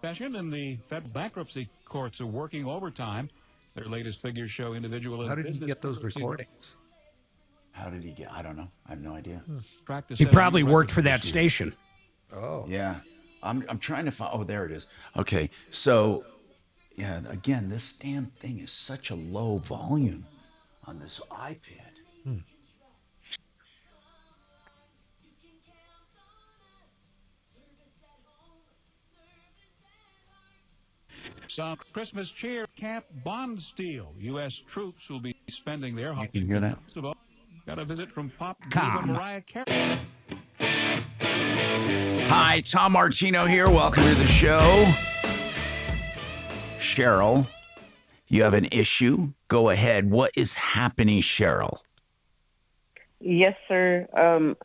Session and the federal bankruptcy courts are working overtime. Their latest figures show individual. How did he get those recordings? How did he get? I don't know. I have no idea. He probably worked for that station. Oh. Yeah. I'm trying to find. Oh, there it is. Okay. So, yeah. Again, this damn thing is such a low volume on this iPad. Hmm. Some Christmas cheer. Camp Bondsteel. U.S. troops will be spending their holiday. You can hear that? First of all, got a visit from pop diva Calm. Mariah Carey. Hi, Tom Martino here. Welcome to the show. Cheryl, you have an issue? Go ahead. What is happening, Cheryl? Yes, sir.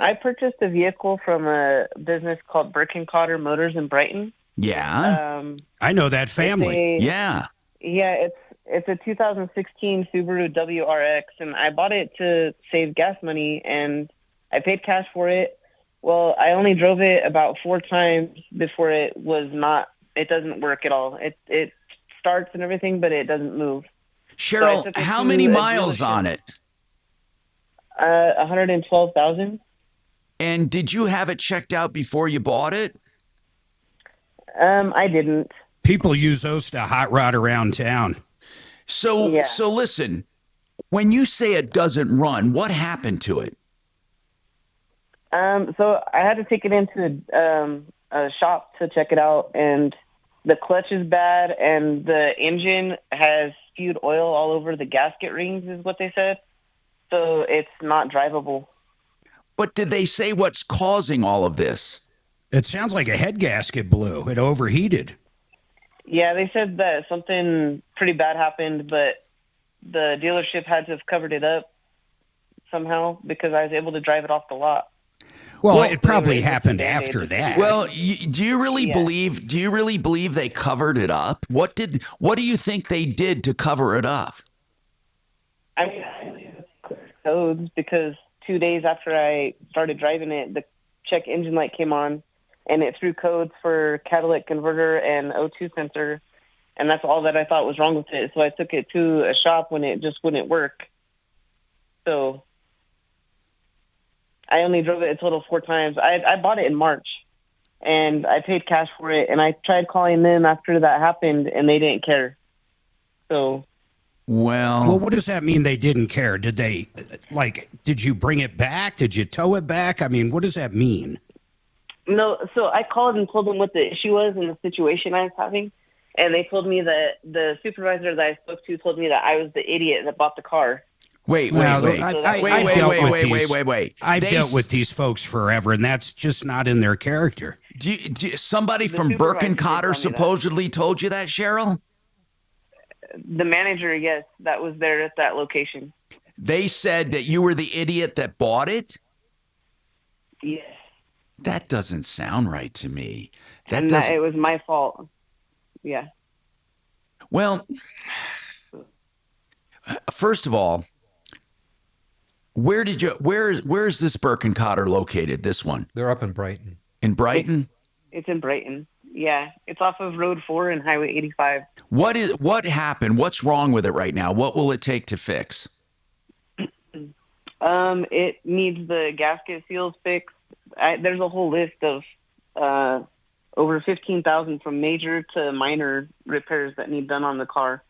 I purchased a vehicle from a business called Cotter Motors in Brighton. Yeah. I know that family. Yeah. Yeah, it's a 2016 Subaru WRX, and I bought it to save gas money, and I paid cash for it. Well, I only drove it about 4 times before it doesn't work at all. It starts and everything, but it doesn't move. Cheryl, So how many miles on it? 112,000. And did you have it checked out before you bought it? I didn't. People use those to hot rod around town. So listen, when you say it doesn't run, what happened to it? So I had to take it into a shop to check it out, and the clutch is bad, and the engine has spewed oil all over the gasket rings, is what they said. So it's not drivable. But did they say what's causing all of this? It sounds like a head gasket blew. It overheated. Yeah, they said that something pretty bad happened, but the dealership had to have covered it up somehow because I was able to drive it off the lot. Well, it probably happened after that. Well, do you really believe they covered it up? What do you think they did to cover it up? I mean, codes, because 2 days after I started driving it, the check engine light came on, and it threw codes for catalytic converter and O2 sensor, and that's all that I thought was wrong with it. So I took it to a shop when it just wouldn't work. So I only drove it a total of 4 times. I bought it in March, and I paid cash for it, and I tried calling them after that happened, and they didn't care. So... Well, what does that mean they didn't care? Did you bring it back? Did you tow it back? I mean, what does that mean? No, so I called and told them what the issue was and the situation I was having, and they told me that the supervisor that I spoke to told me that I was the idiot that bought the car. Wait. I've dealt with these folks forever, and that's just not in their character. Somebody from Cotter supposedly told you that, Cheryl? The manager, yes, that was there at that location. They said that you were the idiot that bought it? Yes. That doesn't sound right to me. It was my fault. Yeah. Well, first of all, where is this Cotter located, this one? They're up in Brighton. In Brighton? It's in Brighton. Yeah, it's off of Road 4 and Highway 85. What happened? What's wrong with it right now? What will it take to fix? It needs the gasket seals fixed. There's a whole list of over 15,000 from major to minor repairs that need done on the car.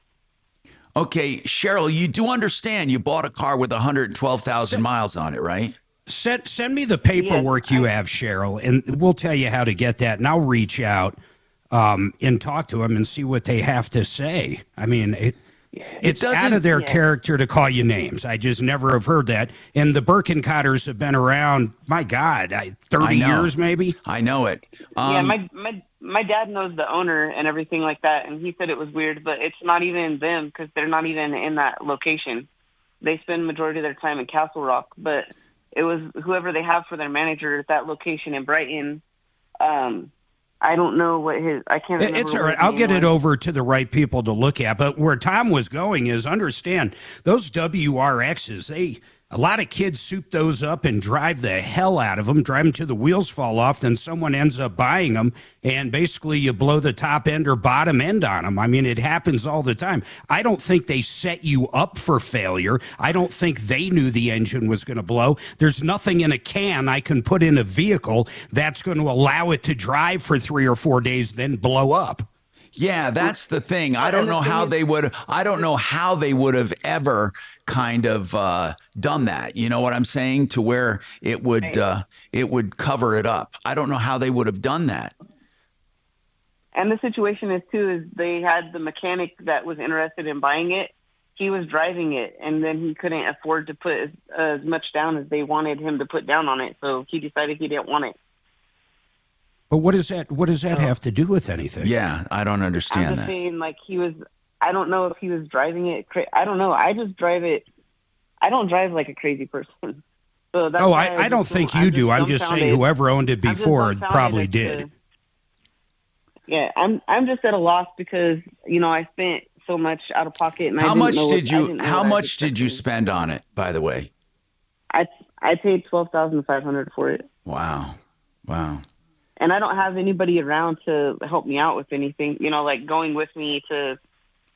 Okay, Cheryl, you do understand you bought a car with 112,000 miles on it, right? Send me the paperwork you have, Cheryl, and we'll tell you how to get that. And I'll reach out and talk to them and see what they have to say. I mean, it's out of their character to call you names. I just never have heard that. And the Cotters have been around, my God, 30 years maybe? I know it. Yeah, my dad knows the owner and everything like that, and he said it was weird, but it's not even them because they're not even in that location. They spend majority of their time in Castle Rock, but... it was whoever they have for their manager at that location in Brighton. I don't know what I can't remember. It's all right. I'll get it over to the right people to look at. But where Tom was going is, understand, those WRXs, a lot of kids soup those up and drive the hell out of them, drive them till the wheels fall off, then someone ends up buying them, and basically you blow the top end or bottom end on them. I mean, it happens all the time. I don't think they set you up for failure. I don't think they knew the engine was going to blow. There's nothing in a can I can put in a vehicle that's going to allow it to drive for 3 or 4 days, then blow up. Yeah, that's the thing. I don't know how they would have ever kind of done that. You know what I'm saying? To where it would cover it up. I don't know how they would have done that. And the situation is they had the mechanic that was interested in buying it. He was driving it, and then he couldn't afford to put as much down as they wanted him to put down on it. So he decided he didn't want it. But what does that have to do with anything? Yeah, I don't understand I'm just saying, like, I don't know if he was driving it. I don't know. I just drive it. I don't drive like a crazy person. So that's I don't think you do. I'm just saying whoever owned it before probably did. Yeah, I'm just at a loss because, I spent so much out of pocket, and how much did you spend on it, by the way? I paid $12,500 for it. Wow. And I don't have anybody around to help me out with anything, like going with me to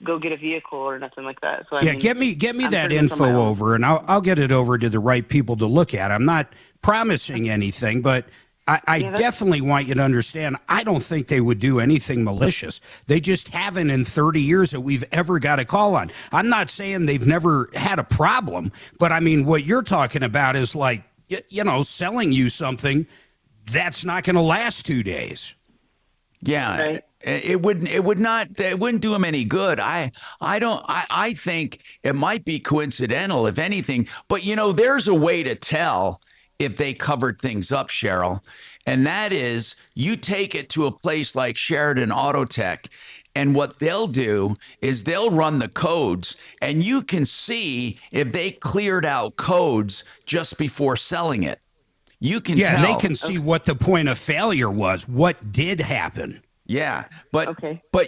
go get a vehicle or nothing like that. So get me that info over, and I'll get it over to the right people to look at. I'm not promising anything, but I definitely want you to understand, I don't think they would do anything malicious. They just haven't in 30 years that we've ever got a call on. I'm not saying they've never had a problem, but I mean, what you're talking about is like, selling you something that's not going to last 2 days. Yeah, right. It wouldn't do them any good. I think it might be coincidental, if anything, but there's a way to tell if they covered things up, Cheryl, and that is you take it to a place like Sheridan Auto Tech, and what they'll do is they'll run the codes, and you can see if they cleared out codes just before selling it. You can tell. Yeah, they can see what the point of failure was, what did happen. Yeah, but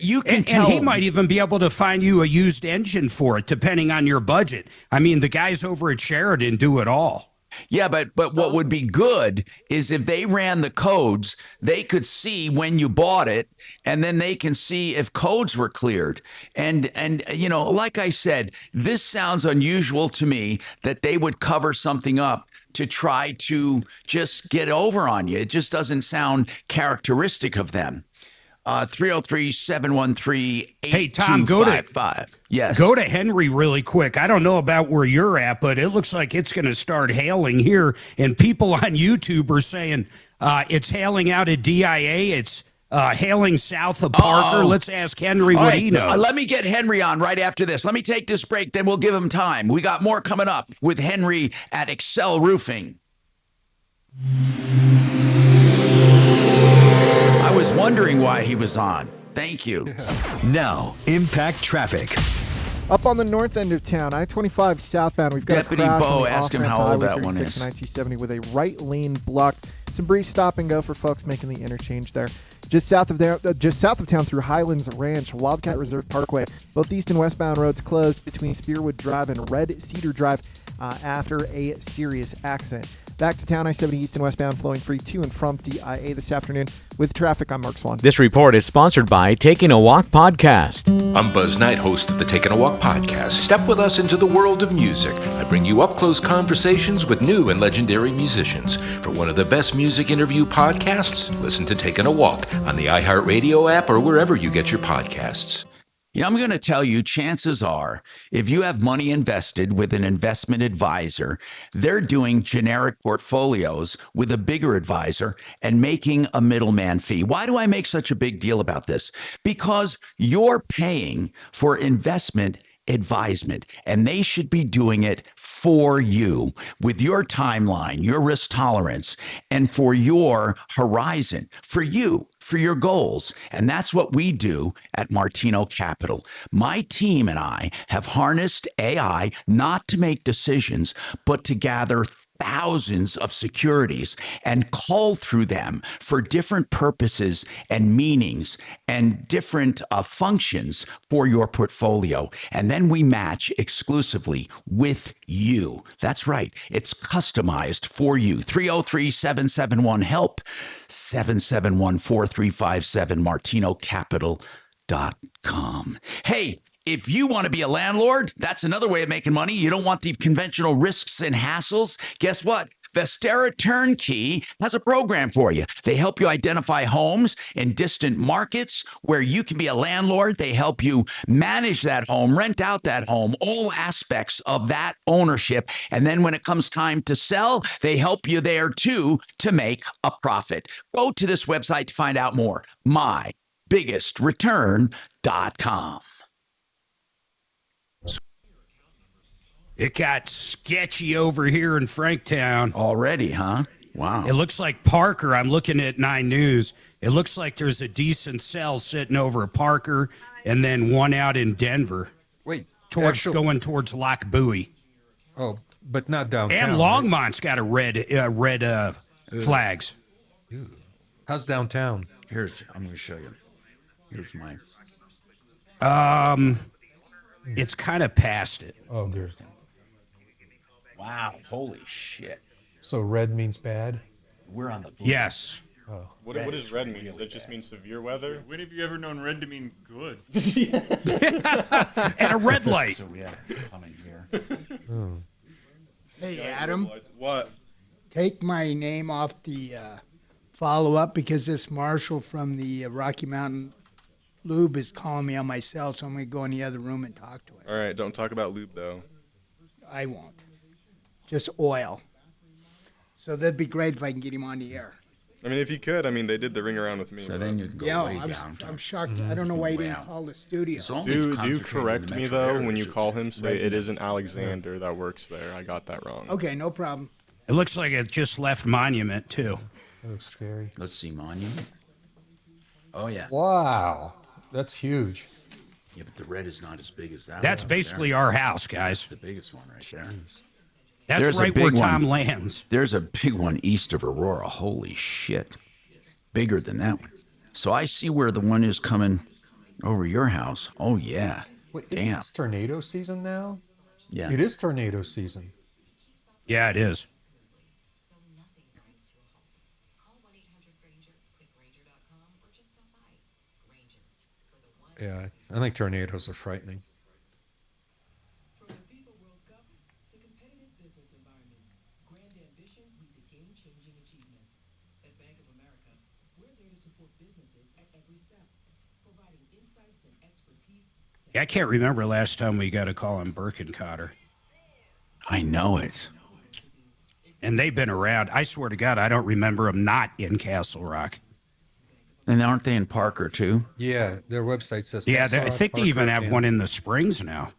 you can tell. And he might even be able to find you a used engine for it, depending on your budget. I mean, the guys over at Sheridan do it all. Yeah, but what would be good is if they ran the codes, they could see when you bought it, and then they can see if codes were cleared. And like I said, this sounds unusual to me that they would cover something up to try to just get over on you. It just doesn't sound characteristic of them. 303-713-8255. Hey, Tom, Yes. Go to Henry really quick. I don't know about where you're at, but it looks like it's going to start hailing here. And people on YouTube are saying it's hailing out at DIA. It's hailing south of Parker. Let's ask Henry what he knows. Let me get Henry on right after this. Let me take this break, then we'll give him time. We got more coming up with Henry at Excel Roofing. I was wondering why he was on. Thank you. Now, impact traffic. Up on the north end of town, I-25 southbound, we've got Deputy a crash Bo, on the ask him off-ramp how to old Highway that one 36 is. and I-270 with a right lane blocked. Some brief stop and go for folks making the interchange there. Just south of town through Highlands Ranch, Wildcat Reserve Parkway. Both east and westbound roads closed between Spearwood Drive and Red Cedar Drive after a serious accident. Back to town, I-70 east and westbound flowing free to and from DIA this afternoon. With traffic, I'm Mark Swan. This report is sponsored by Taking a Walk Podcast. I'm Buzz Knight, host of the Taking a Walk Podcast. Step with us into the world of music. I bring you up-close conversations with new and legendary musicians. For one of the best music interview podcasts, listen to Taking a Walk on the iHeartRadio app or wherever you get your podcasts. I'm going to tell you, chances are, if you have money invested with an investment advisor, they're doing generic portfolios with a bigger advisor and making a middleman fee. Why do I make such a big deal about this? Because you're paying for investment advisement, and they should be doing it for you with your timeline, your risk tolerance, and for your horizon, for you, for your goals. And that's what we do at Martino Capital. My team and I have harnessed AI not to make decisions, but to gather thousands of securities and cull through them for different purposes and meanings and different functions for your portfolio. And then we match exclusively with you. That's right. It's customized for you. 303-771-HELP, 771-4357, martinocapital.com. Hey, if you want to be a landlord, that's another way of making money. You don't want the conventional risks and hassles. Guess what? Vestera Turnkey has a program for you. They help you identify homes in distant markets where you can be a landlord. They help you manage that home, rent out that home, all aspects of that ownership. And then when it comes time to sell, they help you there too to make a profit. Go to this website to find out more. biggestreturn.com. It got sketchy over here in Franktown. Already, huh? Wow. It looks like Parker. I'm looking at 9 News. It looks like there's a decent cell sitting over at Parker and then one out in Denver. Wait, going towards Lock Buoy. Oh, but not downtown. And Longmont's got a red flags. Ooh. How's downtown? I'm going to show you. Here's mine. It's kind of past it. Oh, there's. Wow, holy shit. So red means bad? We're on the blue. Yes. Oh. What does red mean? Does that just mean severe weather? When have you ever known red to mean good? And a red light. So we have coming here. Oh. Hey, Adam. What? Take my name off the follow-up because this marshal from the Rocky Mountain Lube is calling me on my cell, so I'm going to go in the other room and talk to him. All right, don't talk about lube, though. I won't. Just oil. So that'd be great if I can get him on the air. I mean, if you could, they did the ring around with me. So then you'd go way down. I'm shocked. I don't know why he didn't call the studio. Do correct me, though, when you call him, say it isn't Alexander that works there. I got that wrong. Okay, no problem. It looks like it just left Monument, too. That looks scary. Let's see, Monument. Oh, yeah. Wow. That's huge. Yeah, but the red is not as big as that. That's basically our house, guys. That's the biggest one right there. That's There's right where Tom lands. There's a big one east of Aurora. Holy shit. Bigger than that one. So I see where the one is coming over your house. Oh, yeah. Wait, damn. It's tornado season now? Yeah. It is tornado season. Yeah, it is. Yeah, I think tornadoes are frightening. Yeah, I can't remember last time we got a call on Birkencotter. I know it. And they've been around. I swear to God, I don't remember them not in Castle Rock. And aren't they in Parker, too? Yeah, their website says. Yeah, Castle I Rock, think they even Parker, have one in the Springs now.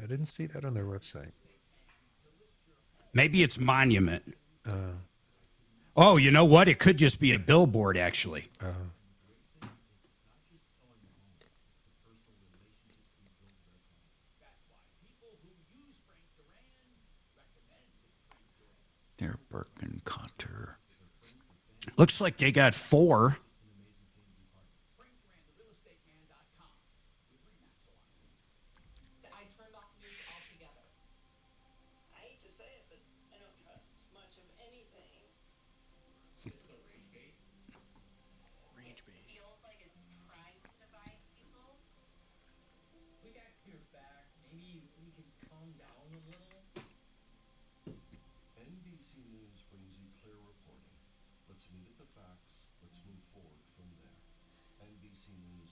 I didn't see that on their website. Maybe it's Monument. Oh, you know what? It could just be a billboard, actually. They're Birkencotter. Looks like they got 4.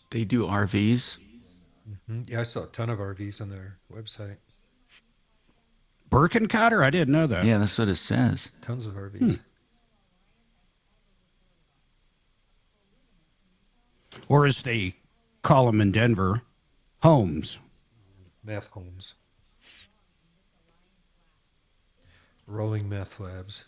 They do RVs? Mm-hmm. Yeah, I saw a ton of RVs on their website. Birkencotter? I didn't know that. Yeah, that's what it says. Tons of RVs. Or as they call them in Denver, homes. Meth homes. Rolling meth labs.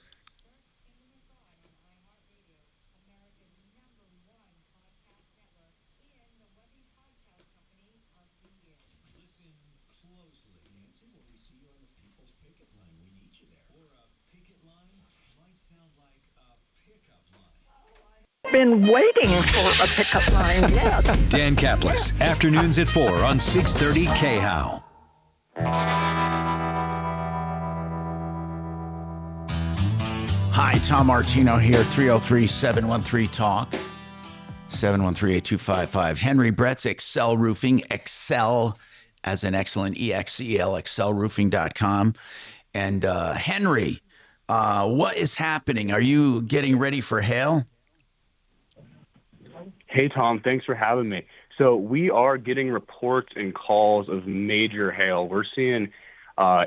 Been waiting for a pickup line. Yes. Dan Caplis, afternoons at 4 on 630 KHOW. Hi, Tom Martino here, 303-713-TALK, 713-8255. Henry Brett's Excel Roofing, Excel as an excellent, E-X-E-L, excelroofing.com. And Henry, what is happening? Are you getting ready for hail? Hey, Tom, thanks for having me. So we are getting reports and calls of major hail. We're seeing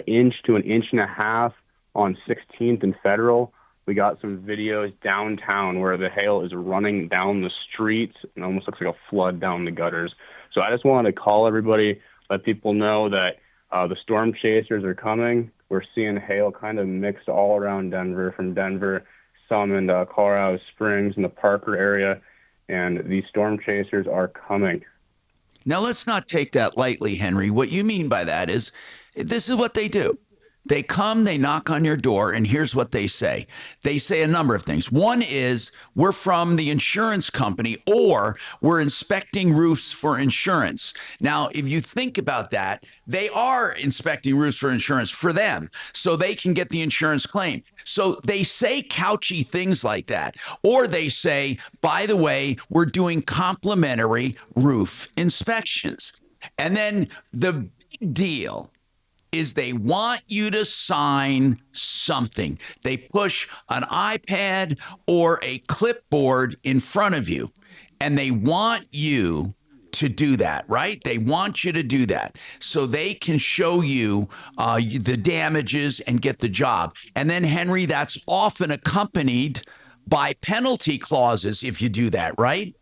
inch to an inch and a half on 16th and Federal, We got some videos downtown where the hail is running down the streets and almost looks like a flood down the gutters. So I just wanted to call everybody, let people know that the storm chasers are coming. We're seeing hail kind of mixed all around Denver, from Denver, some in Colorado Springs and the Parker area, and these storm chasers are coming. Now, let's not take that lightly, Henry. What you mean by that is this is what they do. They come, they knock on your door, and here's what they say. They say a number of things. One is, we're from the insurance company, or we're inspecting roofs for insurance. Now, if you think about that, they are inspecting roofs for insurance for them, so they can get the insurance claim. So they say couchy things like that. Or they say, by the way, we're doing complimentary roof inspections. And then the big deal is they want you to sign something. They push an iPad or a clipboard in front of you, and they want you to do that, right? They want you to do that so they can show you the damages and get the job. And then, Henry, that's often accompanied by penalty clauses if you do that, right?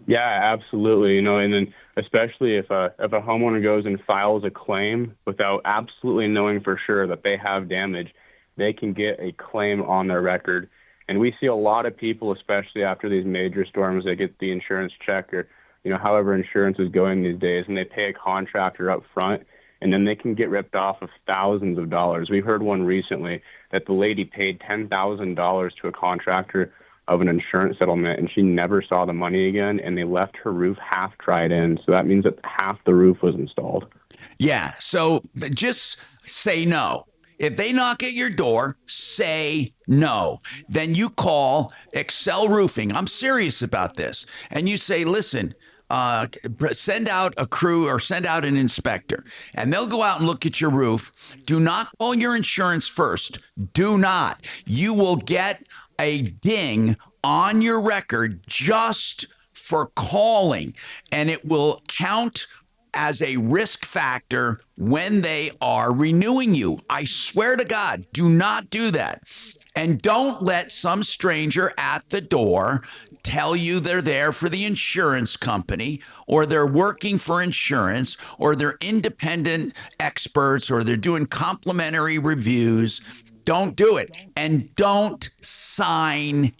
Yeah, absolutely. And then especially if a homeowner goes and files a claim without absolutely knowing for sure that they have damage, they can get a claim on their record. And we see a lot of people, especially after these major storms, they get the insurance check or, however insurance is going these days, and they pay a contractor up front, and then they can get ripped off of thousands of dollars. We heard one recently that the lady paid $10,000 to a contractor of an insurance settlement, and she never saw the money again, and they left her roof half dried in. So that means that half the roof was installed. Yeah, so just say no. If they knock at your door, say no. Then you call Excel Roofing. I'm serious about this. And you say, listen, send out a crew or send out an inspector, and they'll go out and look at your roof. Do not call your insurance first. Do not. You will get a ding on your record just for calling, and it will count as a risk factor when they are renewing you. I swear to God, do not do that. And don't let some stranger at the door tell you they're there for the insurance company, or they're working for insurance, or they're independent experts, or they're doing complimentary reviews. Don't do it. And don't sign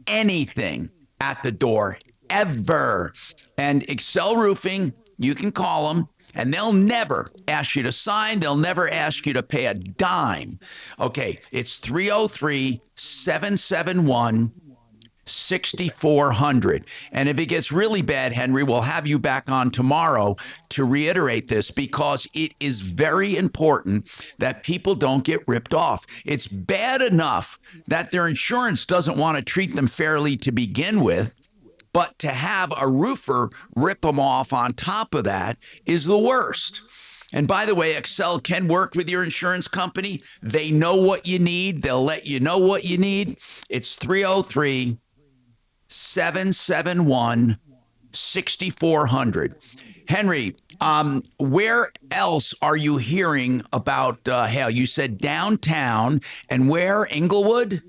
anything at the door, ever. And Excel Roofing, you can call them, and they'll never ask you to sign. They'll never ask you to pay a dime. Okay, it's 303-771-6400. And if it gets really bad, Henry, we'll have you back on tomorrow to reiterate this, because it is very important that people don't get ripped off. It's bad enough that their insurance doesn't want to treat them fairly to begin with, but to have a roofer rip them off on top of that is the worst. And by the way, Excel can work with your insurance company. They know what you need. They'll let you know what you need. It's 303-771-6400. Henry, where else are you hearing about hail? You said downtown, and where? Inglewood?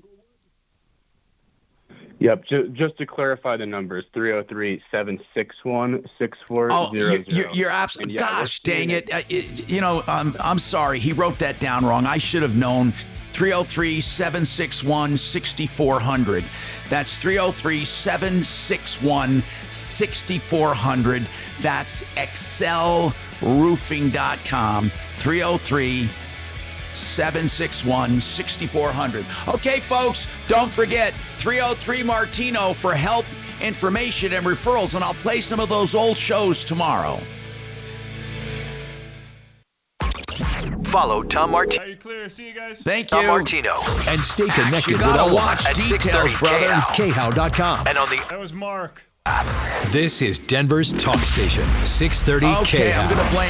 Yep, just to clarify the numbers, 303-761-6400. Oh, you're absolutely, gosh, dang it. I'm sorry. He wrote that down wrong. I should have known. 303-761-6400. That's 303-761-6400. That's excelroofing.com. 303-761-6400. Okay, folks, don't forget 303 Martino for help, information, and referrals, and I'll play some of those old shows tomorrow. Follow Tom Martino. Are you clear? See you guys. Thank Tom you. Martino. And stay connected You with gotta all of watch us at details, 6:30 brother. KHOW.com. And on the That was Mark. This is Denver's talk station, 630 Okay, KHOW. I'm going to blame